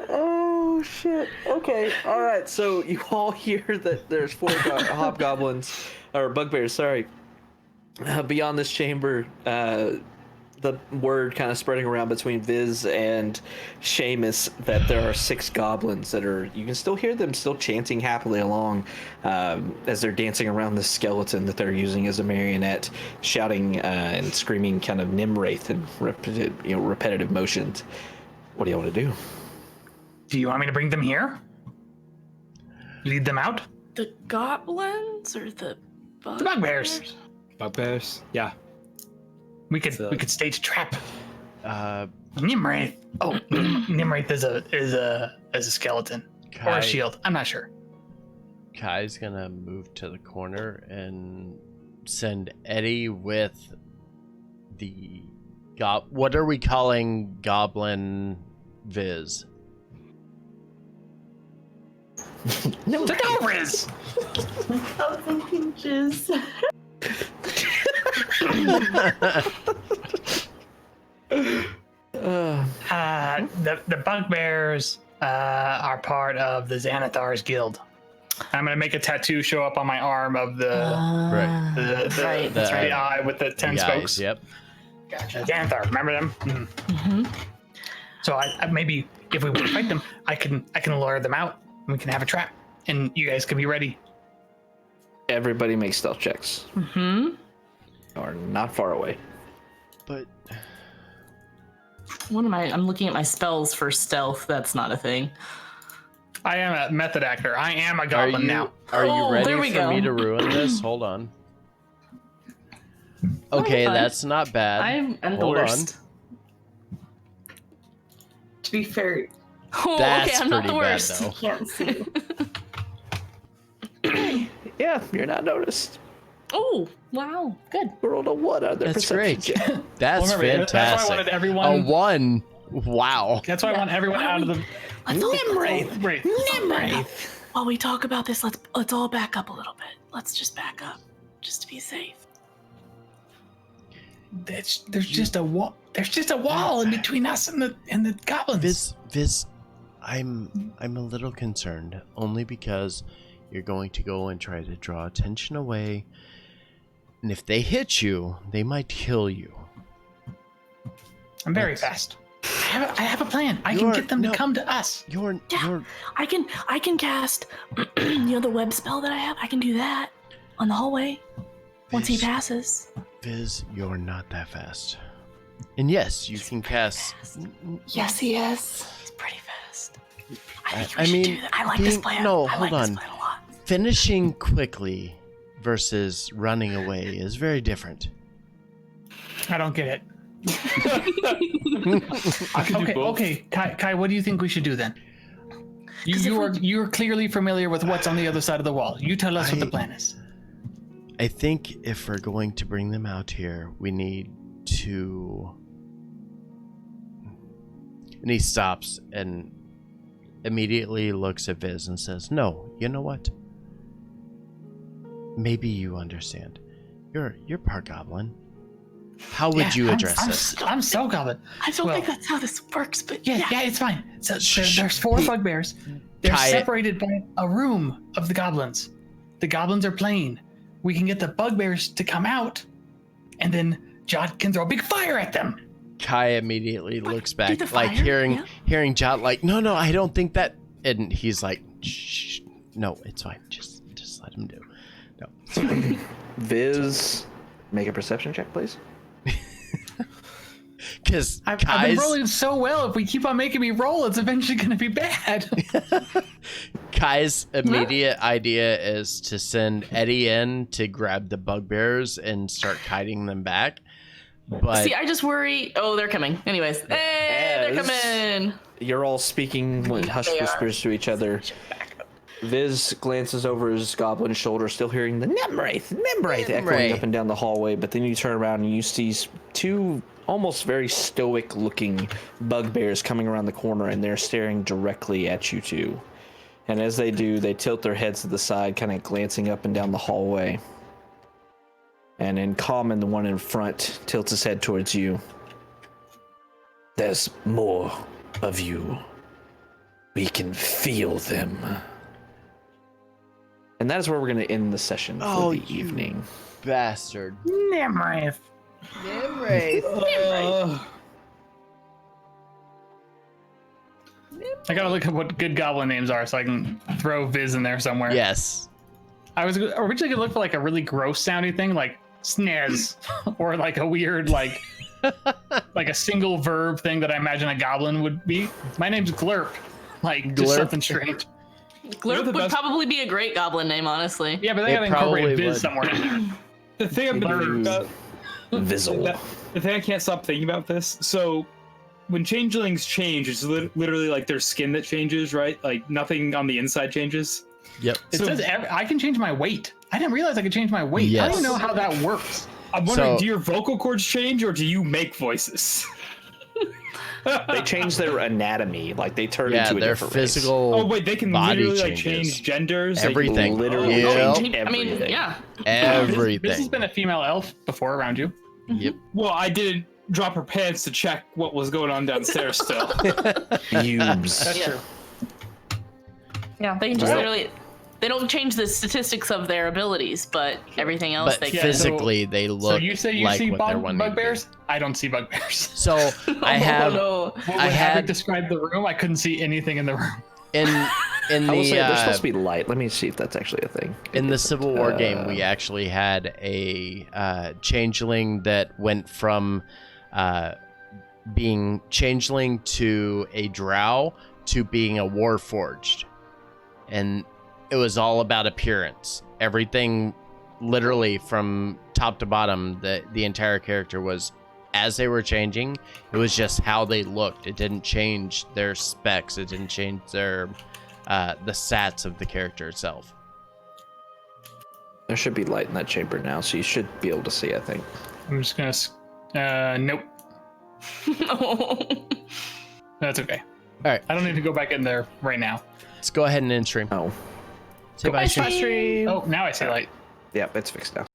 [SPEAKER 7] Oh shit. Okay. All right. So you all hear that there's 4 hobgoblins or bugbears. Sorry. Beyond this chamber, the word kind of spreading around between Viz and Seamus that there are 6 goblins that are. You can still hear them still chanting happily along as they're dancing around the skeleton that they're using as a marionette, shouting and screaming kind of Nimrith and repetitive motions. What do you want to do?
[SPEAKER 2] Do you want me to bring them here? Lead them out?
[SPEAKER 3] The goblins or the
[SPEAKER 2] The bugbears.
[SPEAKER 6] Bugbears? Yeah.
[SPEAKER 2] We could stage a trap. Nimrith. Oh, Nimrith is a skeleton or a shield. I'm not sure.
[SPEAKER 1] Kai's gonna move to the corner and send Eddie with the what are we calling Goblin Viz?
[SPEAKER 2] The Dobriz!
[SPEAKER 5] I was thinking jizz.
[SPEAKER 2] The bugbears are part of the Xanathar's guild. I'm gonna make a tattoo show up on my arm of the
[SPEAKER 3] Right.
[SPEAKER 2] the eye with the 10 spokes.
[SPEAKER 1] Guys, yep.
[SPEAKER 2] Gotcha. Xanathar, remember them?
[SPEAKER 3] Mm-hmm.
[SPEAKER 2] So I maybe if we want to fight them, I can lure them out and we can have a trap, and you guys can be ready.
[SPEAKER 7] Everybody make stealth checks.
[SPEAKER 3] Mm-hmm.
[SPEAKER 7] Or not far away.
[SPEAKER 1] But
[SPEAKER 3] What am I? I'm looking at my spells for stealth. That's not a thing.
[SPEAKER 2] I am a method actor. I am a
[SPEAKER 1] are
[SPEAKER 2] goblin
[SPEAKER 1] you
[SPEAKER 2] now.
[SPEAKER 1] are you
[SPEAKER 3] Oh,
[SPEAKER 1] ready
[SPEAKER 3] there we
[SPEAKER 1] for
[SPEAKER 3] go.
[SPEAKER 1] me to ruin this? Hold on. Okay,
[SPEAKER 3] fine.
[SPEAKER 1] that's not bad.
[SPEAKER 3] I'm the
[SPEAKER 1] Hold
[SPEAKER 3] worst.
[SPEAKER 5] To be fair,
[SPEAKER 3] Oh,
[SPEAKER 1] That's
[SPEAKER 3] okay, I'm not the
[SPEAKER 1] pretty bad,
[SPEAKER 3] worst.
[SPEAKER 1] though.
[SPEAKER 5] you can't see.
[SPEAKER 7] Yeah, you're not noticed.
[SPEAKER 3] Oh, wow, good.
[SPEAKER 7] We rolled a 1 on their
[SPEAKER 1] That's
[SPEAKER 7] perception
[SPEAKER 1] great.
[SPEAKER 7] check.
[SPEAKER 1] That's
[SPEAKER 2] Well, remember,
[SPEAKER 1] fantastic.
[SPEAKER 2] that's why I wanted everyone-
[SPEAKER 1] A 1. Wow.
[SPEAKER 2] That's why I want everyone out of the.
[SPEAKER 3] Let's
[SPEAKER 2] Right.
[SPEAKER 3] While we talk about this, let's all back up a little bit. Let's just back up, just to be safe.
[SPEAKER 2] There's just a wall. There's just a wall in between us and the goblins.
[SPEAKER 1] Viz, I'm a little concerned, only because you're going to go and try to draw attention away, and if they hit you, they might kill you.
[SPEAKER 2] I'm very fast. I have a plan. I can get them to come to us.
[SPEAKER 1] You're
[SPEAKER 3] I can cast, the web spell that I have. I can do that on the hallway once he
[SPEAKER 1] Viz,
[SPEAKER 3] passes.
[SPEAKER 1] Viz, you're not that fast. And yes, you can cast.
[SPEAKER 3] Yes, he is. He's pretty fast. I think
[SPEAKER 1] I
[SPEAKER 3] we should
[SPEAKER 1] mean,
[SPEAKER 3] do that. I like this plan.
[SPEAKER 1] no,
[SPEAKER 3] I
[SPEAKER 1] hold
[SPEAKER 3] like this
[SPEAKER 1] on.
[SPEAKER 3] plan a lot.
[SPEAKER 1] Finishing quickly versus running away is very different.
[SPEAKER 2] I don't get it.
[SPEAKER 6] I can do both.
[SPEAKER 2] Okay, Kai, what do you think we should do then? You're clearly familiar with what's on the other side of the wall. You tell us what the plan is.
[SPEAKER 1] I think if we're going to bring them out here, we need to. And he stops and immediately looks at Viz and says, "No, you know what? Maybe you understand. You're part goblin. How would you address this?"
[SPEAKER 2] I'm so goblin.
[SPEAKER 3] I don't think that's how this works, but
[SPEAKER 2] Yeah, it's fine. So there's 4 bugbears. They're
[SPEAKER 1] Kai-
[SPEAKER 2] separated by a room of the goblins. The goblins are playing. We can get the bugbears to come out, and then Jod can throw a big fire at them.
[SPEAKER 1] Kai immediately looks
[SPEAKER 3] do
[SPEAKER 1] back,
[SPEAKER 3] the
[SPEAKER 1] like
[SPEAKER 3] fire,
[SPEAKER 1] hearing Jot like, no, I don't think that. And he's like, shh, no, it's fine. Just let him do. No, it's fine.
[SPEAKER 7] Viz, make a perception check, please.
[SPEAKER 1] Because
[SPEAKER 2] I've been rolling so well. If we keep on making me roll, it's eventually going to be bad.
[SPEAKER 1] Kai's immediate idea is to send Eddie in to grab the bugbears and start kiting them back. But
[SPEAKER 3] see, I just worry. Oh, they're coming. Anyways, hey, they're coming.
[SPEAKER 7] You're all speaking in hushed whispers to each other. Viz glances over his goblin shoulder, still hearing the Nemwraith echoing up and down the hallway, but then you turn around and you see 2 almost very stoic looking bugbears coming around the corner, and they're staring directly at you 2. And as they do, they tilt their heads to the side, kind of glancing up and down the hallway. And in common, the one in front tilts his head towards you. There's more of you. We can feel them. And that is where we're going to end the session for the evening.
[SPEAKER 1] bastard.
[SPEAKER 2] Nemwraith. I gotta look at what good goblin names are so I can throw Viz in there somewhere.
[SPEAKER 1] Yes.
[SPEAKER 2] I was originally gonna look for like a really gross sounding thing like snaz or like a weird like a single verb thing that I imagine a goblin would be. My name's Glurp. Like just
[SPEAKER 1] Glurp?
[SPEAKER 2] something strange.
[SPEAKER 3] Glurp would probably be a great goblin name, honestly.
[SPEAKER 2] Yeah, but they
[SPEAKER 1] It
[SPEAKER 2] gotta
[SPEAKER 1] probably
[SPEAKER 2] incorporate Viz
[SPEAKER 1] would.
[SPEAKER 2] somewhere.
[SPEAKER 6] The thing I've been thinking about,
[SPEAKER 7] Vizzle.
[SPEAKER 6] the thing I can't stop thinking about this. So, when changelings change, it's literally like their skin that changes, right? Like nothing on the inside changes.
[SPEAKER 1] Yep.
[SPEAKER 2] It says I can change my weight. I didn't realize I could change my weight. I don't even know how that works.
[SPEAKER 6] I'm wondering,
[SPEAKER 1] So-
[SPEAKER 6] do your vocal cords change or do you make voices?
[SPEAKER 7] They change their anatomy, like they turn
[SPEAKER 1] Yeah,
[SPEAKER 7] into a
[SPEAKER 1] their
[SPEAKER 7] different race.
[SPEAKER 1] physical.
[SPEAKER 6] Oh wait, they can
[SPEAKER 1] body
[SPEAKER 6] literally like
[SPEAKER 1] changes.
[SPEAKER 6] change genders.
[SPEAKER 1] Everything.
[SPEAKER 6] Like,
[SPEAKER 7] Literally
[SPEAKER 1] Yep.
[SPEAKER 7] change
[SPEAKER 3] I mean,
[SPEAKER 7] everything.
[SPEAKER 3] yeah.
[SPEAKER 2] Viz has
[SPEAKER 1] Everything.
[SPEAKER 2] been a female elf before around you.
[SPEAKER 1] Yep.
[SPEAKER 6] well, I didn't drop her pants to check what was going on downstairs still.
[SPEAKER 7] Pubes.
[SPEAKER 2] That's
[SPEAKER 3] Yeah.
[SPEAKER 2] true.
[SPEAKER 3] Yeah, they can just
[SPEAKER 1] Well-
[SPEAKER 3] literally. They don't change the statistics of their abilities, but everything else
[SPEAKER 1] But
[SPEAKER 3] they can.
[SPEAKER 1] physically, they look
[SPEAKER 2] So you say you
[SPEAKER 1] like
[SPEAKER 2] see
[SPEAKER 1] what they're wanting to be.
[SPEAKER 2] bugbears? I don't see bugbears.
[SPEAKER 1] So I have
[SPEAKER 3] Oh, no.
[SPEAKER 2] When
[SPEAKER 1] I
[SPEAKER 2] Harry
[SPEAKER 1] had
[SPEAKER 2] described the room, I couldn't see anything in the room.
[SPEAKER 1] in
[SPEAKER 7] I will say they're
[SPEAKER 1] the
[SPEAKER 7] supposed to be light. Let me see if that's actually a thing.
[SPEAKER 1] in the Civil War game, we actually had a changeling that went from being changeling to a drow to being a warforged, and it was all about appearance. Everything, literally from top to bottom, the entire character was as they were changing. It was just how they looked. It didn't change their specs. It didn't change their the stats of the character itself.
[SPEAKER 7] There should be light in that chamber now, so you should be able to see, I think.
[SPEAKER 2] I'm just gonna. Nope. That's okay.
[SPEAKER 1] All right,
[SPEAKER 2] I don't need to go back in there right now.
[SPEAKER 1] let's go ahead and end stream.
[SPEAKER 7] Oh.
[SPEAKER 1] Say bye,
[SPEAKER 3] Bye,
[SPEAKER 1] stream.
[SPEAKER 3] stream.
[SPEAKER 2] Oh, now I see light.
[SPEAKER 7] Yeah, it's fixed now.